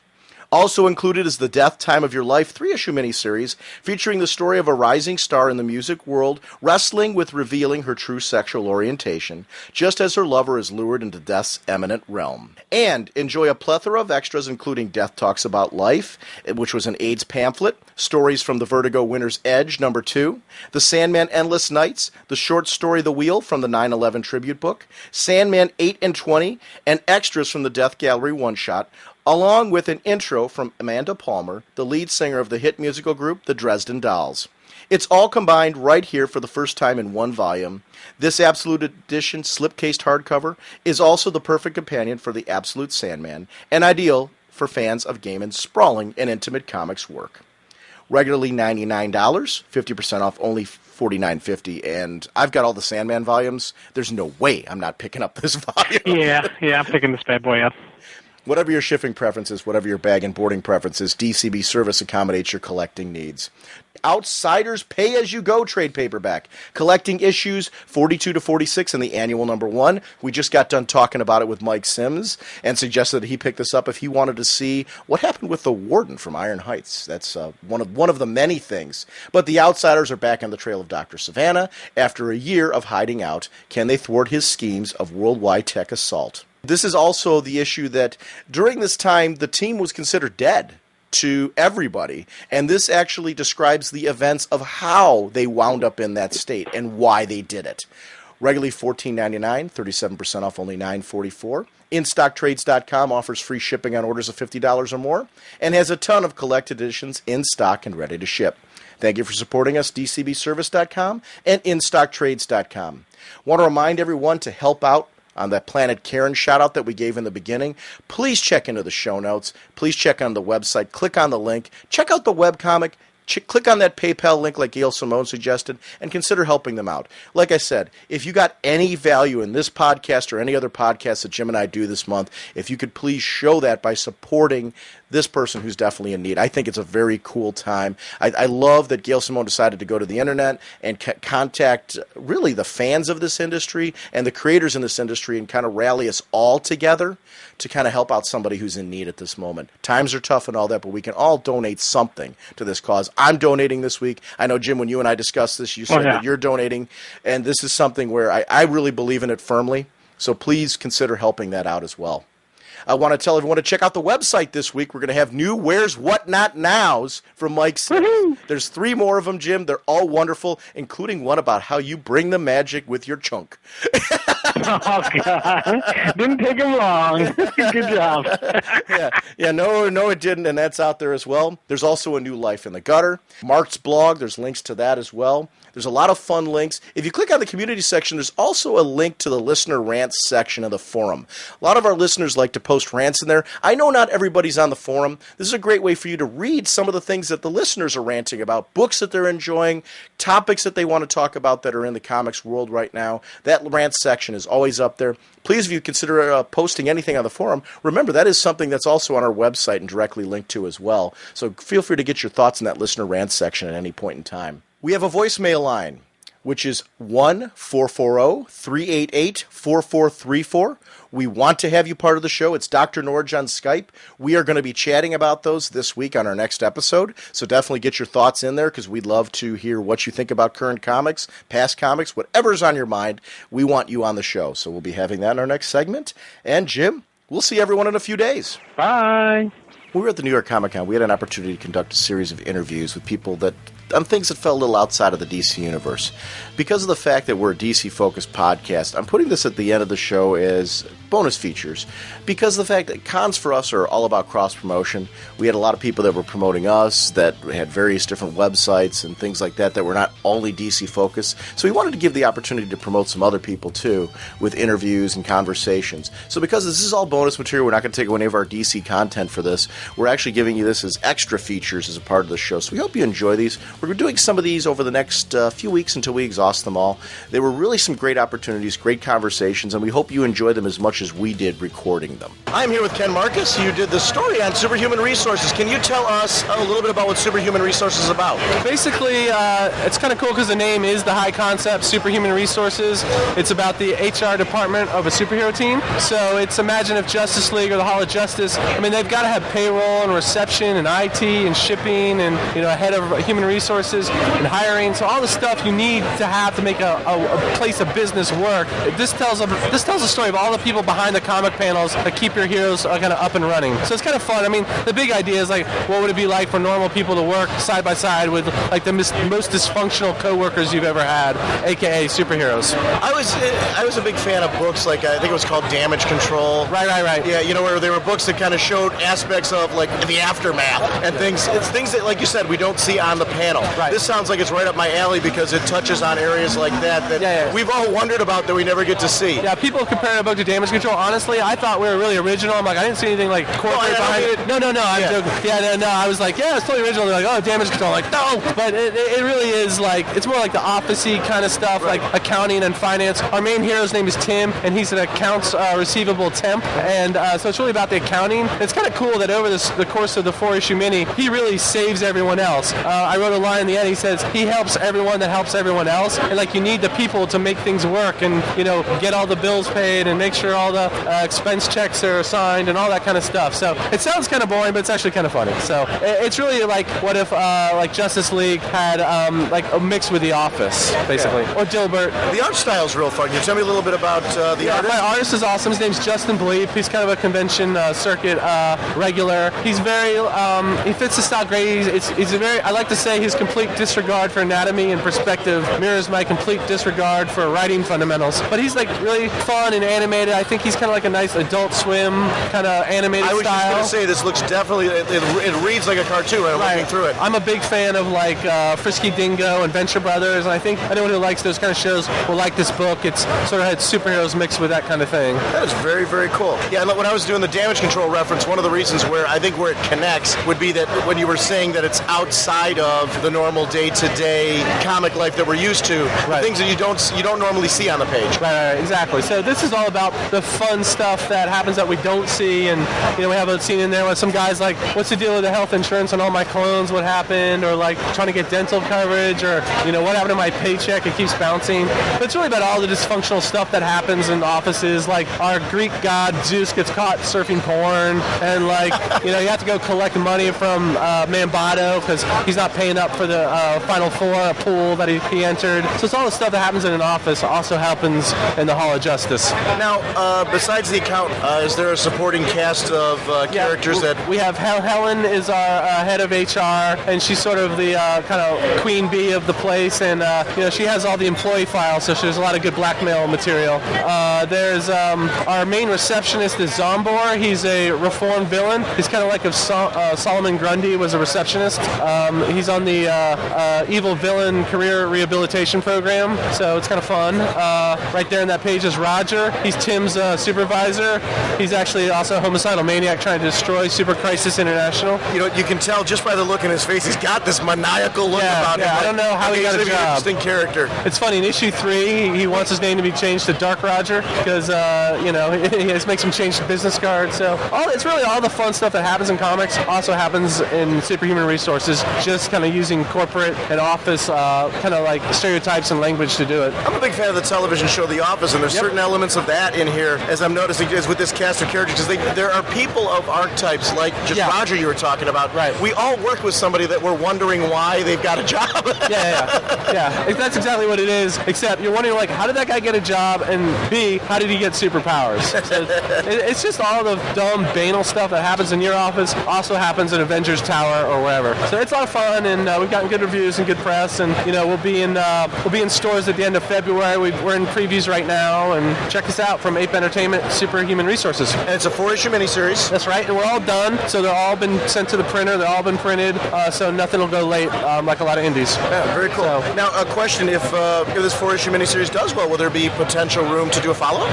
Also included is the Death Time of Your Life 3-issue miniseries featuring the story of a rising star in the music world wrestling with revealing her true sexual orientation, just as her lover is lured into Death's eminent realm. And enjoy a plethora of extras including Death Talks About Life, which was an AIDS pamphlet, stories from the Vertigo Winner's Edge, number 2, The Sandman Endless Nights, the short story The Wheel from the 9/11 tribute book, Sandman 8 and 20, and extras from the Death Gallery one-shot, along with an intro from Amanda Palmer, the lead singer of the hit musical group The Dresden Dolls. It's all combined right here for the first time in one volume. This Absolute Edition slipcased hardcover is also the perfect companion for the Absolute Sandman, and ideal for fans of Gaiman's sprawling and intimate comics work. Regularly $99, 50% off only $49.50, and I've got all the Sandman volumes. There's no way I'm not picking up this volume. Yeah, I'm picking this bad boy up. Whatever your shipping preferences, whatever your bag and boarding preferences, DCB Service accommodates your collecting needs. Outsiders Pay-As-You-Go trade paperback, collecting issues 42 to 46 in the annual number 1. We just got done talking about it with Mike Sims and suggested that he pick this up if he wanted to see what happened with the Warden from Iron Heights. That's one of the many things. But the Outsiders are back on the trail of Dr. Savannah. After a year of hiding out, can they thwart his schemes of worldwide tech assault? This is also the issue that during this time, the team was considered dead to everybody, and this actually describes the events of how they wound up in that state and why they did it. Regularly $14.99, 37% off only $9.44. InStockTrades.com offers free shipping on orders of $50 or more and has a ton of collected editions in stock and ready to ship. Thank you for supporting us, DCBService.com and InStockTrades.com. Want to remind everyone to help out on that Planet Karen shout-out that we gave in the beginning. Please check into the show notes. Please check on the website. Click on the link. Check out the webcomic. Click on that PayPal link like Gail Simone suggested, and consider helping them out. Like I said, if you got any value in this podcast or any other podcast that Jim and I do this month, if you could please show that by supporting this person who's definitely in need. I think it's a very cool time. I love that Gail Simone decided to go to the internet and contact really the fans of this industry and the creators in this industry and kind of rally us all together to kind of help out somebody who's in need at this moment. Times are tough and all that, but we can all donate something to this cause. I'm donating this week. I know, Jim, when you and I discussed this, you said that you're donating, and this is something where I really believe in it firmly, so please consider helping that out as well. I want to tell everyone to check out the website this week. We're going to have new Where's What Not Nows from Mike Sims. There's 3 more of them, Jim. They're all wonderful, including one about how you bring the magic with your chunk. Oh, God. Didn't take him long. Good job. No, it didn't, and that's out there as well. There's also a new Life in the Gutter. Mark's blog, there's links to that as well. There's a lot of fun links. If you click on the community section, there's also a link to the listener rants section of the forum. A lot of our listeners like to post rants in there. I know not everybody's on the forum. This is a great way for you to read some of the things that the listeners are ranting about, books that they're enjoying, topics that they want to talk about that are in the comics world right now. That rant section is always up there. Please, if you consider posting anything on the forum, remember that is something that's also on our website and directly linked to as well. So feel free to get your thoughts in that listener rant section at any point in time. We have a voicemail line, which is 1-440-388-4434. We want to have you part of the show. It's Dr. Norge on Skype. We are going to be chatting about those this week on our next episode, so definitely get your thoughts in there because we'd love to hear what you think about current comics, past comics, whatever's on your mind. We want you on the show, so we'll be having that in our next segment. And, Jim, we'll see everyone in a few days. Bye. When we were at the New York Comic Con, we had an opportunity to conduct a series of interviews with people on things that fell a little outside of the DC universe. Because of the fact that we're a DC-focused podcast, I'm putting this at the end of the show as bonus features. Because of the fact that cons for us are all about cross-promotion. We had a lot of people that were promoting us that had various different websites and things like that were not only DC-focused. So we wanted to give the opportunity to promote some other people, too, with interviews and conversations. So because this is all bonus material, we're not going to take away any of our DC content for this. we're actually giving you this as extra features as a part of the show. So we hope you enjoy these. We're doing some of these over the next few weeks until we exhaust them all. They were really some great opportunities, great conversations, and we hope you enjoy them as much as we did recording them. I'm here with Ken Marcus. You did the story on Superhuman Resources. Can you tell us a little bit about what Superhuman Resources is about? Basically, it's kind of cool because the name is the high concept, Superhuman Resources. It's about the HR department of a superhero team. So it's imagine if Justice League or the Hall of Justice, I mean, they've got to have payroll and reception and IT and shipping and, a head of human resources and hiring. So all the stuff you need to have to make a place of business work. This tells a story of all the people behind the comic panels that keep your heroes kind of up and running. So it's kind of fun. I mean, the big idea is like, what would it be like for normal people to work side by side with like the most dysfunctional coworkers you've ever had, aka superheroes? I was a big fan of books like I think it was called Damage Control. Right. Yeah, where there were books that kind of showed aspects of like the aftermath and things. It's things that, like you said, we don't see on the panel. Right. This sounds like it's right up my alley because it touches on areas like that we've all wondered about that we never get to see. Yeah, people compare a book to Damage Control. Honestly, I thought we were really original. I'm like, I didn't see anything like corporate behind it. No, I'm joking. No, I was like, yeah, it's totally original. They're like, oh, Damage Control. I'm like, no, but it really is like, it's more like the office-y kind of stuff, like accounting and finance. Our main hero's name is Tim, and he's an accounts receivable temp, and so it's really about the accounting. It's kind of cool that over the course of the 4-issue mini, he really saves everyone else. I wrote a line in the end. He says he helps everyone that helps everyone else, and like you need the people to make things work and get all the bills paid and make sure all the expense checks are signed and all that kind of stuff. So it sounds kind of boring, but it's actually kind of funny. So it's really like what if like Justice League had like a mix with The Office, basically, or Dilbert. The art style is real fun. Can you tell me a little bit about the artist? My artist is awesome. His name's Justin Bleep. He's kind of a convention circuit regular. He's very he fits the style great. He's a very, I like to say his complete disregard for anatomy and perspective mirrors my complete disregard for writing fundamentals. But he's like really fun and animated. I think he's kind of like a nice Adult Swim kind of animated style. I was just going to say this looks definitely, it reads like a cartoon when I'm looking through it. I'm a big fan of like Frisky Dingo and Venture Brothers, and I think anyone who likes those kind of shows will like this book. It's sort of had superheroes mixed with that kind of thing. That is very, very cool. Yeah, and when I was doing the Damage Control reference, one of the reasons where it connects would be that when you were saying that it's outside of the normal day-to-day comic life that we're used to, things that you don't normally see on the page. Right, exactly. So this is all about the fun stuff that happens that we don't see, and we have a scene in there with some guys like, what's the deal with the health insurance on all my clones? What happened? Or like trying to get dental coverage, or what happened to my paycheck? It keeps bouncing. But it's really about all the dysfunctional stuff that happens in offices. Like our Greek god Zeus gets caught surfing porn, and like you have to go collect money from Mambato because he's not paying up for the Final Four pool that he entered. So it's all the stuff that happens in an office also happens in the Hall of Justice. Now, besides the account, is there a supporting cast of characters that... We have Helen is our head of HR, and she's sort of the kind of queen bee of the place, and she has all the employee files, so there's a lot of good blackmail material. There's our main receptionist is Zombor. He's a reformed villain. He's kind of like if Solomon Grundy was a receptionist. He's on the evil villain career rehabilitation program, so it's kind of fun. Right there in that page is Roger. He's Tim's supervisor. He's actually also a homicidal maniac trying to destroy Super Crisis International. You can tell just by the look in his face, he's got this maniacal look about him. I don't know how he got a job. Interesting character. It's funny, in issue 3, he wants his name to be changed to Dark Roger because, he makes him change the business card. So it's really all the fun stuff that happens in comics also happens in Superhuman Resources, just kind of using corporate and office kind of like stereotypes and language to do it. I'm a big fan of the television show The Office, and there's certain elements of that in here, as I'm noticing, is with this cast of characters, because there are people of archetypes like just Roger you were talking about. Right. We all work with somebody that we're wondering why they've got a job. Yeah. That's exactly what it is, except you're wondering, like, how did that guy get a job, and B, how did he get superpowers? So it's just all the dumb, banal stuff that happens in your office also happens in Avengers Tower or wherever. So it's a lot of fun, and we've gotten good reviews and good press, and we'll be in stores at the end of February. We're in previews right now, and check us out from Ape Entertainment, Superhuman Resources. And it's a 4-issue miniseries. That's right, and we're all done, so they're all been sent to the printer, they're all been printed, so nothing will go late like a lot of indies. Yeah, very cool. So, now, a question, if this 4-issue miniseries does well, will there be potential room to do a follow-up?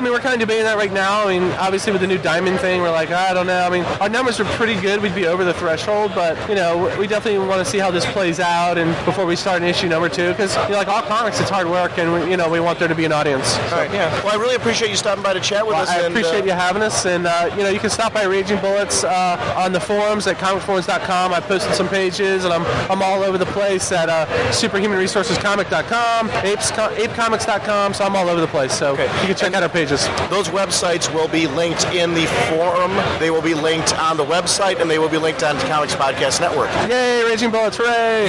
We're kind of debating that right now. I mean, obviously with the new Diamond thing, we're like, I don't know. I mean, our numbers are pretty good. We'd be over the threshold, but, you know, we definitely want to see how this plays out and before we start an issue number 2, because, you know, like all comics, it's hard work, and, we want there to be an audience. So, all right. Yeah. Well, I really appreciate you stopping by to chat with us. I appreciate you having us, and, you can stop by Raging Bullets on the forums at comicforums.com. I posted some pages, and I'm all over the place at superhumanresourcescomic.com, apecomics.com, so I'm all over the place, so you can check out our pages. Those websites will be linked in the forum, they will be linked on the website, and they will be linked on Comics Podcast Network. Yay, Raging Bullets, hooray!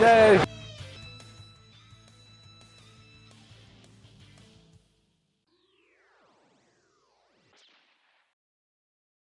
Yay!